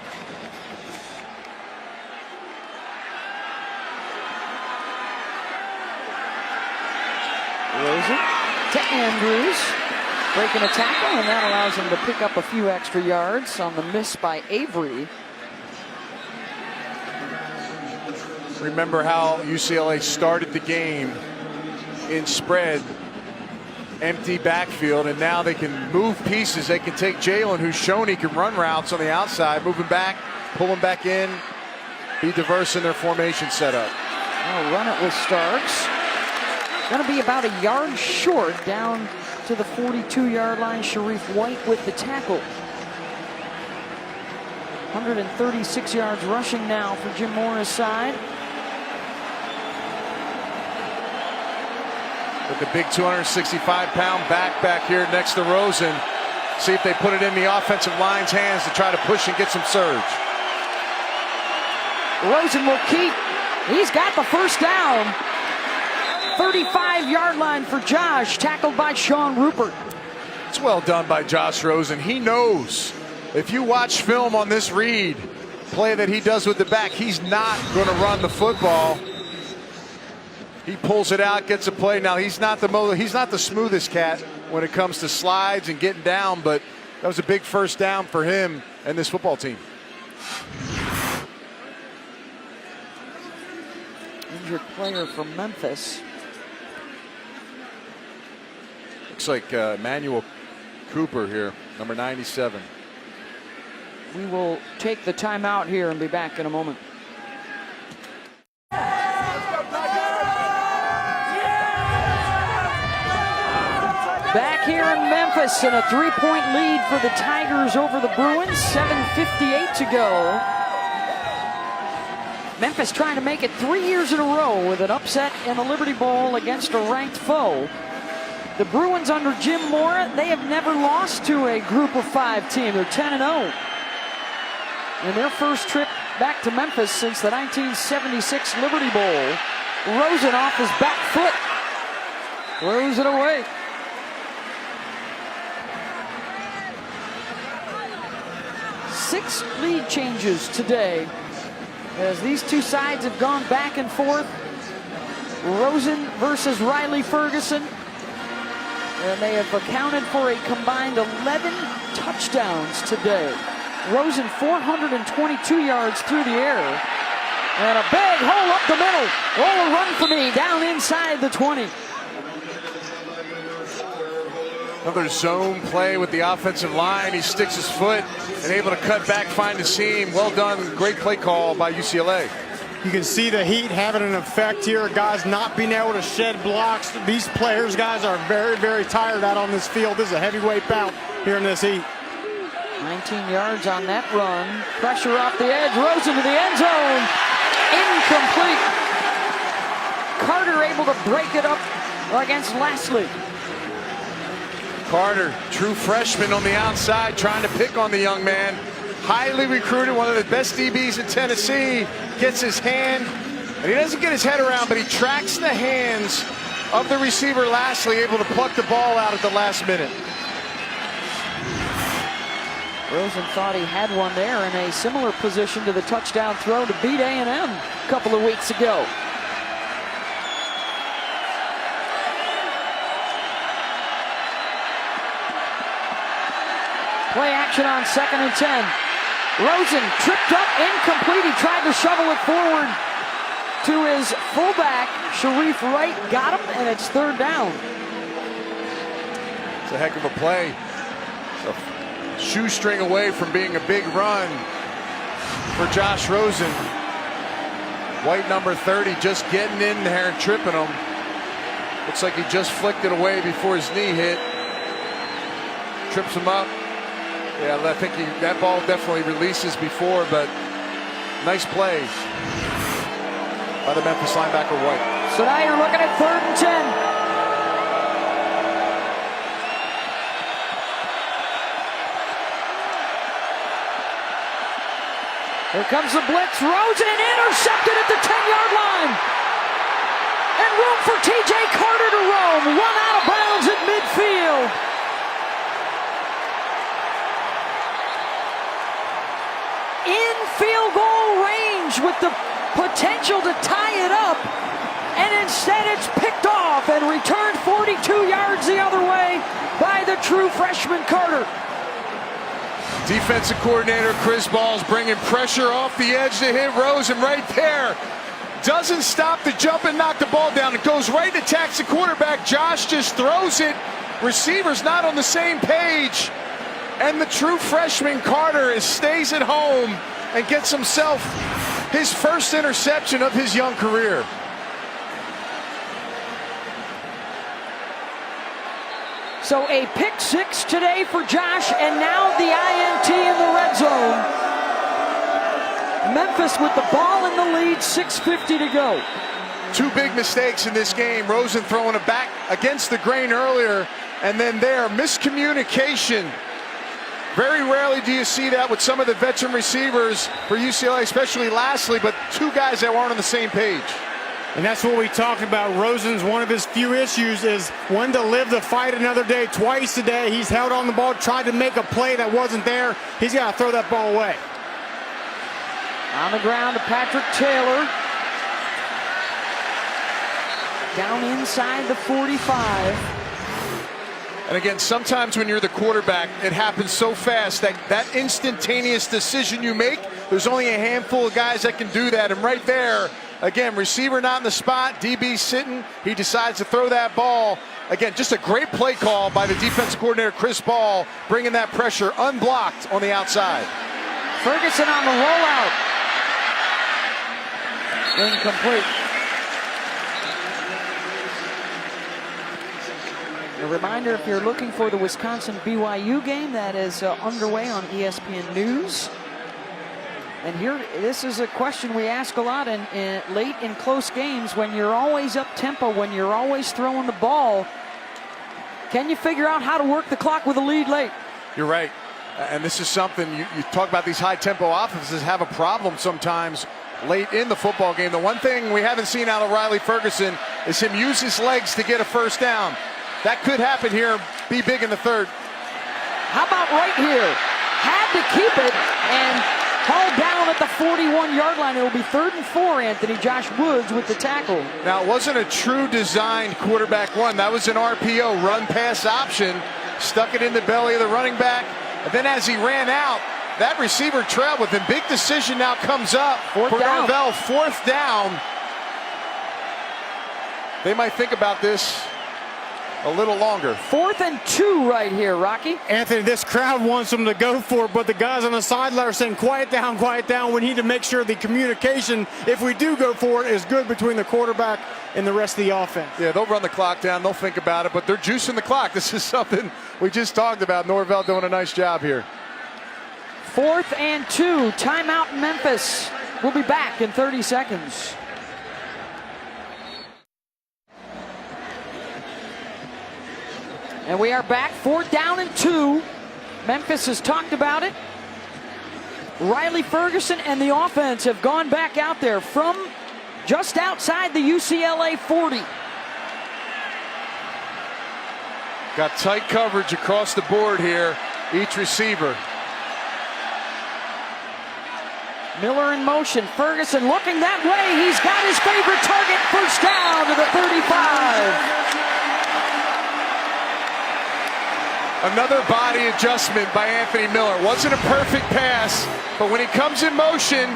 C: Rosen to Andrews, breaking a tackle, and that allows him to pick up a few extra yards on the miss by Avery.
D: Remember how UCLA started the game in spread, empty backfield, and now they can move pieces. They can take Jalen, who's shown he can run routes on the outside, move him back, pull him back in, be diverse in their formation setup.
C: I'll run it with Starks. Going to be about a yard short down to the 42-yard line. Sharif White with the tackle. 136 yards rushing now for Jim Mora's side.
D: With the big 265-pound back here next to Rosen. See if they put it in the offensive line's hands to try to push and get some surge.
C: Rosen will keep. He's got the first down. 35-yard line for Josh, tackled by Sean Rupert.
D: It's well done by Josh Rosen. He knows if you watch film on this read play that he does with the back, he's not going to run the football. He pulls it out, gets a play. Now he's not the smoothest cat when it comes to slides and getting down, but that was a big first down for him and this football team.
C: Injured player from Memphis.
D: Looks like Emmanuel Cooper here, number 97.
C: We will take the timeout here and be back in a moment. Back here in Memphis, and a 3-point lead for the Tigers over the Bruins. 7:58 to go. Memphis trying to make it 3 years in a row with an upset in the Liberty Bowl against a ranked foe. The Bruins under Jim Mora, they have never lost to a group of 5 team. They're 10-0. In their first trip back to Memphis since the 1976 Liberty Bowl. Rosen off his back foot. Throws it away. Six lead changes today as these two sides have gone back and forth. Rosen versus Riley Ferguson. And they have accounted for a combined 11 touchdowns today. Rosen 422 yards through the air. And a big hole up the middle. Oh, a run for me down inside the 20.
D: Another zone play with the offensive line. He sticks his foot and able to cut back, find the seam. Well done. Great play call by UCLA.
F: You can see the heat having an effect here. Guys not being able to shed blocks. These players, guys, are very, very tired out on this field. This is a heavyweight bout here in this heat.
C: 19 yards on that run. Pressure off the edge. Rosen to the end zone. Incomplete. Carter able to break it up against Lastly.
D: Carter, true freshman on the outside, trying to pick on the young man. Highly recruited, one of the best DBs in Tennessee. Gets his hand, and he doesn't get his head around, but he tracks the hands of the receiver Lastly, able to pluck the ball out at the last minute.
C: Rosen thought he had one there in a similar position to the touchdown throw to beat A&M a couple of weeks ago. Play action on 2nd and 10. Rosen tripped up, incomplete. He tried to shovel it forward to his fullback, Sharif Wright. Got him, and it's 3rd down.
D: It's a heck of a play. A shoestring away from being a big run for Josh Rosen. White number 30 just getting in there and tripping him. Looks like he just flicked it away before his knee hit. Trips him up. Yeah, I think that ball definitely releases before, but nice play by the Memphis linebacker White.
C: So now you're looking at 3rd and 10. Here comes the blitz. Rosen intercepted at the 10-yard line. And room for T.J. Carter to roam. One out of bounds at midfield. In field goal range with the potential to tie it up, and instead it's picked off and returned 42 yards the other way by the true freshman Carter.
D: Defensive coordinator Chris Ball's bringing pressure off the edge to hit Rosen right there. Doesn't stop the jump and knock the ball down. It goes right and attacks the quarterback. Josh just throws it. Receiver's not on the same page. And the true freshman Carter stays at home and gets himself his first interception of his young career.
C: So a pick 6 today for Josh, and now the INT in the red zone. Memphis with the ball in the lead, 6:50 to go.
D: 2 big mistakes in this game. Rosen throwing it back against the grain earlier, and then there, miscommunication. Very rarely do you see that with some of the veteran receivers for UCLA, especially Lastly, but 2 guys that weren't on the same page.
F: And that's what we talked about. Rosen's one of his few issues is when to live the fight another day. Twice today, he's held on the ball, tried to make a play that wasn't there. He's got to throw that ball away.
C: On the ground to Patrick Taylor. Down inside the 45.
D: And again, sometimes when you're the quarterback, it happens so fast that instantaneous decision you make, there's only a handful of guys that can do that. And right there, again, receiver not in the spot, DB sitting, he decides to throw that ball. Again, just a great play call by the defensive coordinator, Chris Ball, bringing that pressure unblocked on the outside.
C: Ferguson on the rollout. Incomplete. A reminder, if you're looking for the Wisconsin-BYU game, that is underway on ESPN News. And here, this is a question we ask a lot in late in close games. When you're always up-tempo, when you're always throwing the ball, can you figure out how to work the clock with a lead late?
D: You're right. And this is something, you talk about these high-tempo offenses have a problem sometimes late in the football game. The one thing we haven't seen out of Riley Ferguson is him use his legs to get a first down. That could happen here, be big in the 3rd.
C: How about right here? Had to keep it and hauled down down at the 41-yard line. It'll be 3rd and 4, Anthony. Josh Woods with the tackle.
D: Now, it wasn't a true designed quarterback run. That was an RPO, run-pass option. Stuck it in the belly of the running back. And then as he ran out, that receiver trailed with him. Big decision now comes up for Norvell. 4th down. They might think about this a little longer.
C: 4th and 2 right here, Rocky.
F: Anthony, this crowd wants them to go for it, but the guys on the sideline are saying, quiet down, quiet down. We need to make sure the communication, if we do go for it, is good between the quarterback and the rest of the offense.
D: Yeah, they'll run the clock down. They'll think about it, but they're juicing the clock. This is something we just talked about. Norvell doing a nice job here.
C: 4th and 2. Timeout in Memphis. We'll be back in 30 seconds. And we are back. 4th down and 2. Memphis has talked about it. Riley Ferguson and the offense have gone back out there from just outside the UCLA 40.
D: Got tight coverage across the board here, each receiver.
C: Miller in motion. Ferguson looking that way. He's got his favorite target. 1st down to the 35.
D: Another body adjustment by Anthony Miller. Wasn't a perfect pass, but when he comes in motion,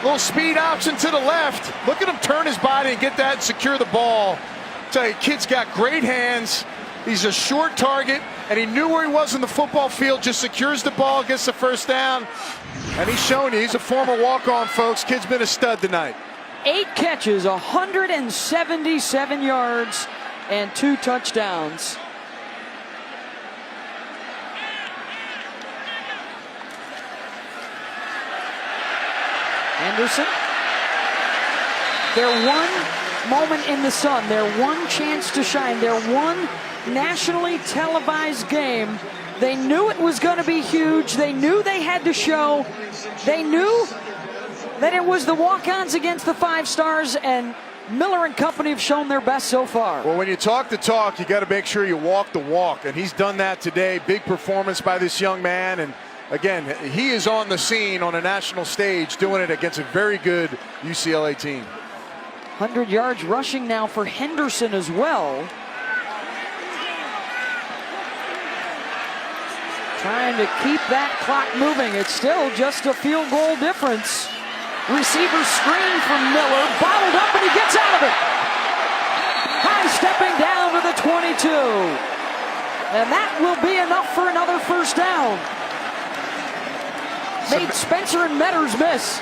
D: little speed option to the left. Look at him turn his body and get that and secure the ball. Tell you, kid's got great hands. He's a short target, and he knew where he was in the football field. Just secures the ball, gets the 1st down, and he's shown you. He's a former walk-on, folks. Kid's been a stud tonight.
C: 8 catches, 177 yards, and 2 touchdowns. Henderson. Their one moment in the sun, their one chance to shine, their one nationally televised game. They knew it was going to be huge. They knew they had to show. They knew that it was the walk-ons against the 5 stars, and Miller and company have shown their best so far.
D: Well, when you talk the talk, you got to make sure you walk the walk, and he's done that today. Big performance by this young man, and again, he is on the scene on a national stage doing it against a very good UCLA team.
C: 100 yards rushing now for Henderson as well. Trying to keep that clock moving. It's still just a field goal difference. Receiver screen from Miller, bottled up, and he gets out of it. High stepping down to the 22. And that will be enough for another 1st down. Made Spencer and Metters miss.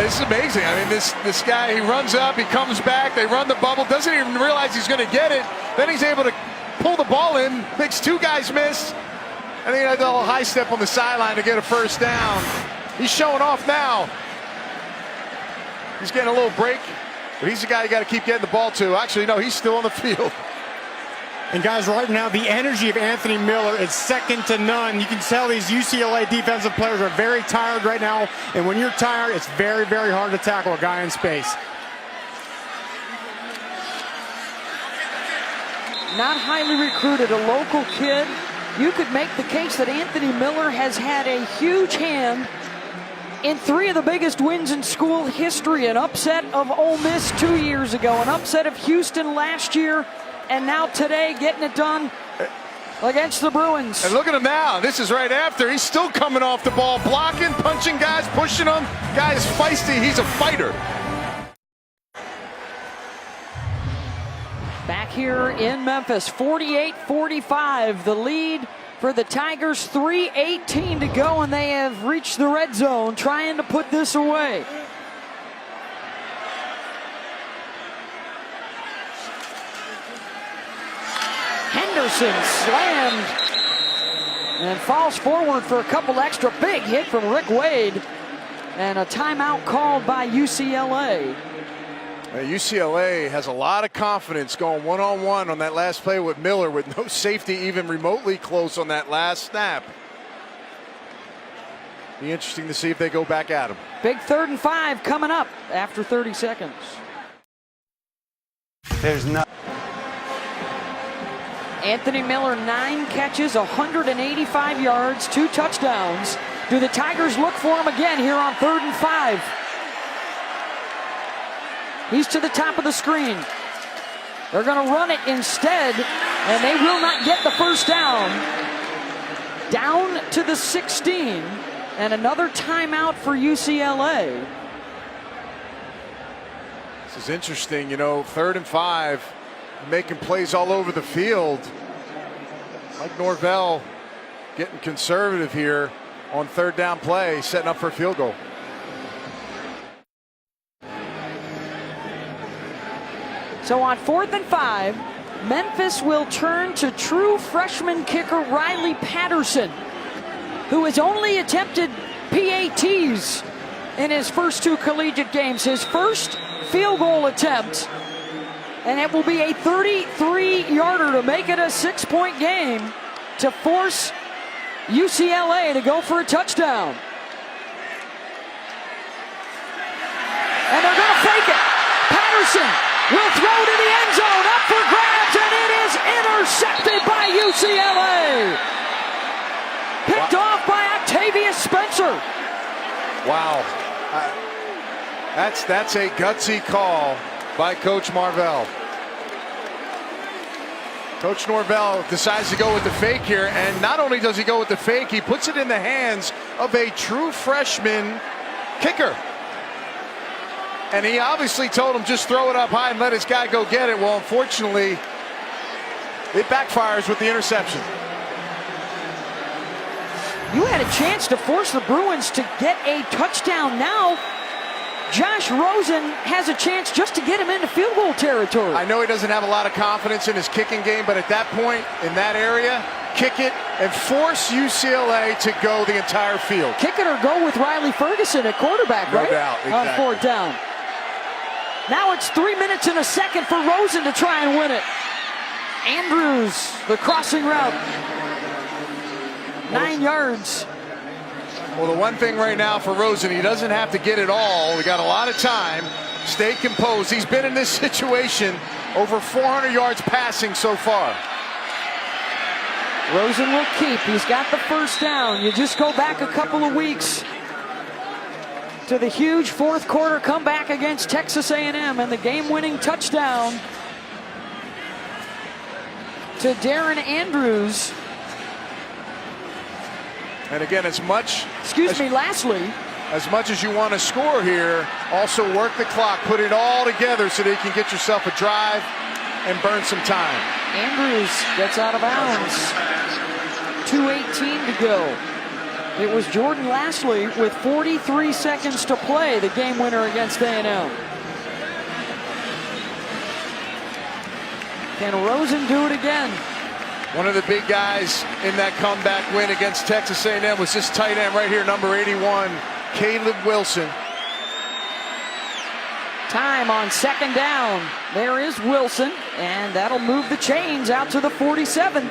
D: This is amazing. I mean, this guy, he runs up, he comes back, they run the bubble, doesn't even realize he's going to get it. Then he's able to pull the ball in, makes 2 guys miss. And he had a little high step on the sideline to get a 1st down. He's showing off now. He's getting a little break, but he's the guy you got to keep getting the ball to. Actually, no, he's still on the field.
F: And guys, right now, the energy of Anthony Miller is second to none. You can tell these UCLA defensive players are very tired right now. And when you're tired, it's very, very hard to tackle a guy in space.
C: Not highly recruited, a local kid. You could make the case that Anthony Miller has had a huge hand in 3 of the biggest wins in school history. An upset of Ole Miss 2 years ago, an upset of Houston last year, and now today getting it done against the Bruins.
D: And look at him now. This is right after. He's still coming off the ball, blocking, punching guys, pushing them. Guy is feisty. He's a fighter.
C: Back here in Memphis, 48-45, the lead for the Tigers. 3:18 to go, and they have reached the red zone, trying to put this away. Henderson slammed and falls forward for a couple extra. Big hit from Rick Wade, and a timeout called by UCLA.
D: UCLA has a lot of confidence going one-on-one on that last play with Miller, with no safety even remotely close on that last snap. Be interesting to see if they go back at him.
C: Big 3rd and 5 coming up after 30 seconds.
Q: There's no.
C: Anthony Miller, 9 catches, 185 yards, 2 touchdowns. Do the Tigers look for him again here on 3rd and 5? He's to the top of the screen. They're going to run it instead, and they will not get the first down. Down to the 16, and another timeout for UCLA.
D: This is interesting, 3rd and 5, making plays all over the field. Mike Norvell getting conservative here on 3rd down play, setting up for a field goal.
C: So on 4th and 5, Memphis will turn to true freshman kicker Riley Patterson, who has only attempted PATs in his first 2 collegiate games. His first field goal attempt, and it will be a 33-yarder to make it a 6-point game to force UCLA to go for a touchdown. And they're going to fake it. Patterson will throw to the end zone, up for grabs, and it is intercepted by UCLA. Picked off by Octavius Spencer.
D: Wow. That's a gutsy call by Coach Marvell. Coach Norvell decides to go with the fake here, and not only does he go with the fake, he puts it in the hands of a true freshman kicker. And he obviously told him just throw it up high and let his guy go get it. Well, unfortunately, it backfires with the interception.
C: You had a chance to force the Bruins to get a touchdown. Now, Josh Rosen has a chance just to get him into field goal territory.
D: I know he doesn't have a lot of confidence in his kicking game, but at that point, in that area, kick it and force UCLA to go the entire field.
C: Kick it or go with Riley Ferguson at quarterback, right?
D: No doubt, exactly.
C: On 4th down. Now it's 3 minutes and a second for Rosen to try and win it. Andrews, the crossing route. 9 yards.
D: Well, the one thing right now for Rosen, he doesn't have to get it all. We got a lot of time. Stay composed. He's been in this situation over 400 yards passing so far.
C: Rosen will keep. He's got the first down. You just go back a couple of weeks to the huge 4th quarter comeback against Texas A&M and the game-winning touchdown to Darren Andrews.
D: And again,
C: lastly,
D: as much as you want to score here, also work the clock, put it all together so that you can get yourself a drive and burn some time.
C: Andrews gets out of bounds. 2:18 to go. It was Jordan Lastly with 43 seconds to play, the game winner against A&M. Can Rosen do it again?
D: One of the big guys in that comeback win against Texas A&M was this tight end right here, number 81, Caleb Wilson.
C: Time on 2nd down. There is Wilson, and that'll move the chains out to the 47.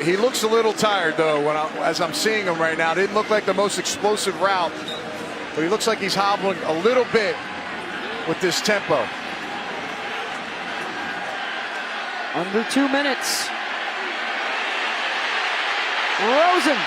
D: He looks a little tired, though, as I'm seeing him right now. It didn't look like the most explosive route, but he looks like he's hobbling a little bit with this tempo.
C: Under 2 minutes. Rosen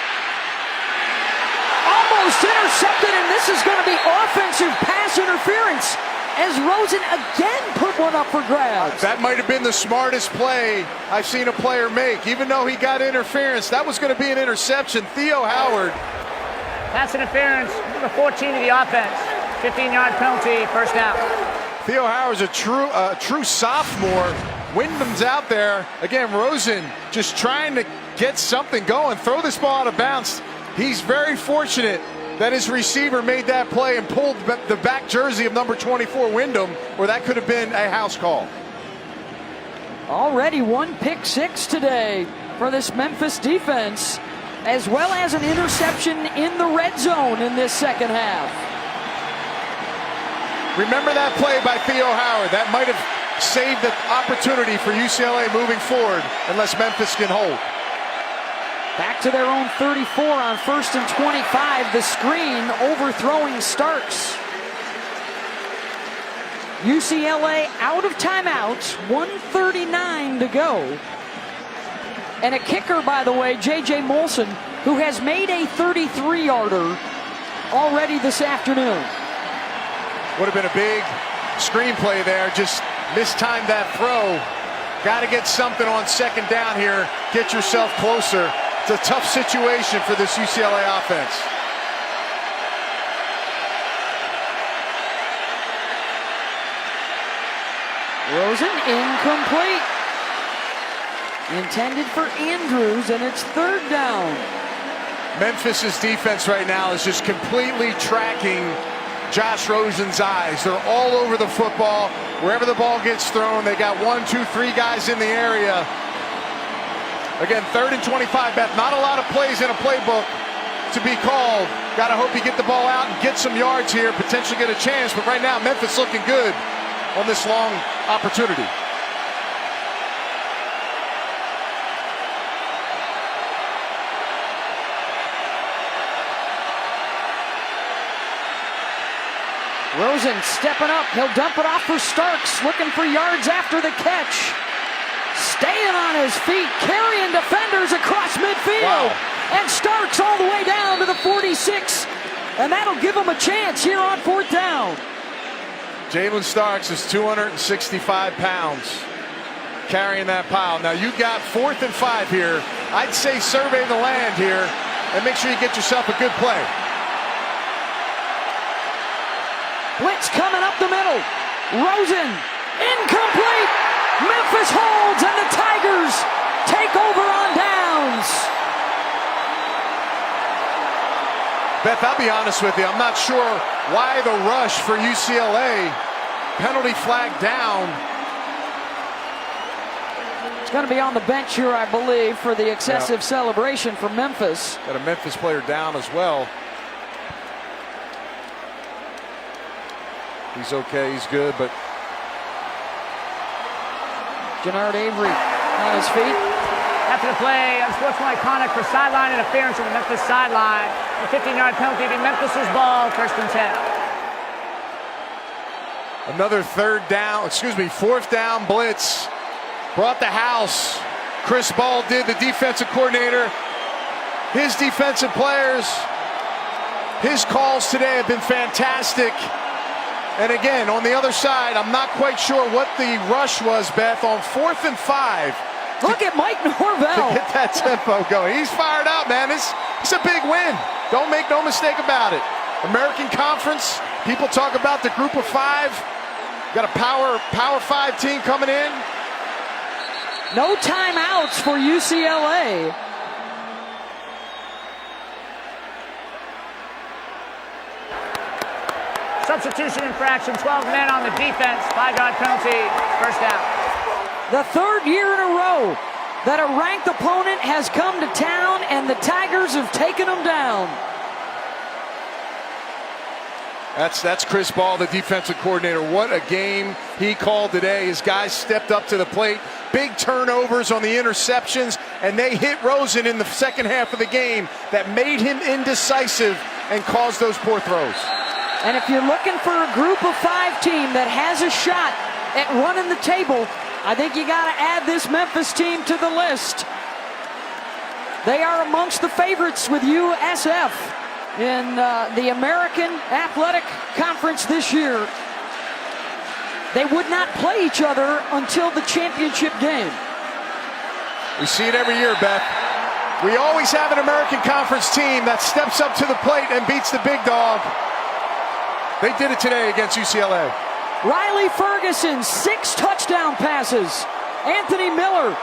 C: almost intercepted, and this is going to be offensive pass interference as Rosen again put one up for grabs.
D: That might have been the smartest play I've seen a player make. Even though he got interference, that was going to be an interception. Theo Howard.
E: Pass interference, number 14 to the offense. 15-yard penalty, first down.
D: Theo Howard's a true sophomore. Wyndham's out there. Again, Rosen just trying to get something going, throw this ball out of bounds. He's very fortunate that his receiver made that play and pulled the back jersey of number 24, Wyndham, where that could have been a house call.
C: Already 1 pick 6 today for this Memphis defense, as well as an interception in the red zone in this second half.
D: Remember that play by Theo Howard. That might have saved the opportunity for UCLA moving forward unless Memphis can hold.
C: Back to their own 34 on 1st and 25. The screen overthrowing Starks. UCLA out of timeouts. 1:39 to go. And a kicker, by the way, J.J. Molson, who has made a 33-yarder already this afternoon.
D: Would have been a big screenplay there, just mistimed that throw. Got to get something on second down here, get yourself closer. It's a tough situation for this UCLA offense.
C: Rosen incomplete. Intended for Andrews, and it's third down.
D: Memphis's defense right now is just completely tracking Josh Rosen's eyes. They're all over the football. Wherever the ball gets thrown, they got 1, 2, 3 guys in the area. Again, 3rd and 25, Beth. Not a lot of plays in a playbook to be called. Got to hope you get the ball out and get some yards here, potentially get a chance. But right now, Memphis looking good on this long opportunity.
C: Rosen stepping up. He'll dump it off for Starks, looking for yards after the catch. Staying on his feet, carrying defenders across midfield.
D: Wow.
C: And Starks all the way down to the 46. And that'll give him a chance here on 4th down.
D: Jalen Starks is 265 pounds carrying that pile. Now you got 4th and 5 here. I'd say survey the land here and make sure you get yourself a good play.
C: Blitz coming up the middle. Rosen, incomplete. Memphis holds, and the Tigers take over on downs.
D: Beth, I'll be honest with you. I'm not sure why the rush for UCLA. Penalty flag down.
C: It's going to be on the bench here, I believe, for the excessive celebration for Memphis.
D: Got a Memphis player down as well. He's okay, he's good, but
C: Jannard Avery on his feet.
E: After the play, unsportsmanlike conduct for sideline interference on the Memphis sideline. A 15-yard penalty to Memphis's ball, 1st and 10.
D: another 4th down blitz. Brought the house. Chris Ball did, the defensive coordinator. His defensive players, his calls today have been fantastic. And again, on the other side, I'm not quite sure what the rush was, Beth, on 4th and 5.
C: Look at Mike Norvell.
D: To get that tempo going. He's fired up, man. It's a big win. Don't make no mistake about it. American Conference, people talk about the group of 5. Got a power 5 team coming in.
C: No timeouts for UCLA.
E: Substitution infraction, 12 men on the defense, 5-yard penalty, 1st down.
C: The 3rd year in a row that a ranked opponent has come to town and the Tigers have taken them down.
D: That's Chris Ball, the defensive coordinator. What a game he called today. His guys stepped up to the plate. Big turnovers on the interceptions, and they hit Rosen in the second half of the game that made him indecisive and caused those poor throws.
C: And if you're looking for a group of 5 team that has a shot at running the table, I think you got to add this Memphis team to the list. They are amongst the favorites with USF in the American Athletic Conference this year. They would not play each other until the championship game.
D: We see it every year, Beth. We always have an American Conference team that steps up to the plate and beats the big dog. They did it today against UCLA.
C: Riley Ferguson, 6 touchdown passes. Anthony Miller,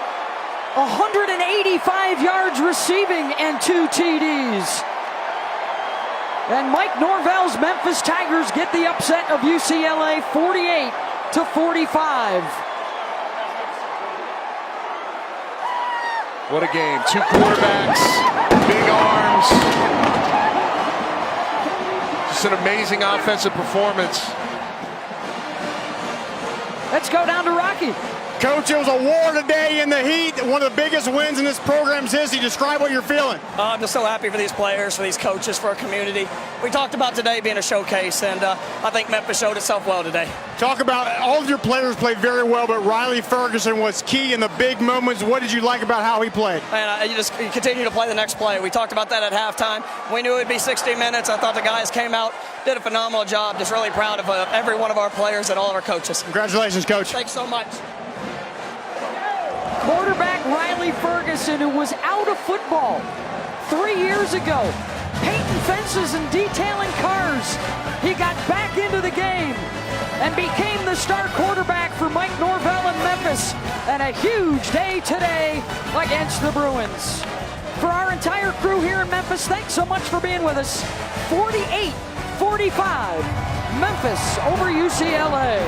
C: 185 yards receiving and 2 TDs. And Mike Norvell's Memphis Tigers get the upset of UCLA 48-45.
D: What a game. 2 quarterbacks, big arms. Just an amazing offensive performance.
C: Let's go down to Rocky.
F: Coach, it was a war today in the heat, one of the biggest wins in this program's history. Describe what you're feeling.
Q: I'm just so happy for these players, for these coaches, for our community. We talked about today being a showcase, and I think Memphis showed itself well today.
F: Talk about all of your players played very well, but Riley Ferguson was key in the big moments. What did you like about how he played?
Q: And you continue to play the next play. We talked about that at halftime. We knew it would be 60 minutes. I thought the guys came out, did a phenomenal job. Just really proud of every one of our players and all of our coaches.
F: Congratulations, Coach.
Q: Thanks so much.
C: Quarterback Riley Ferguson, who was out of football 3 years ago, painting fences and detailing cars. He got back into the game and became the star quarterback for Mike Norvell in Memphis. And a huge day today against the Bruins. For our entire crew here in Memphis, thanks so much for being with us. 48-45, Memphis over UCLA.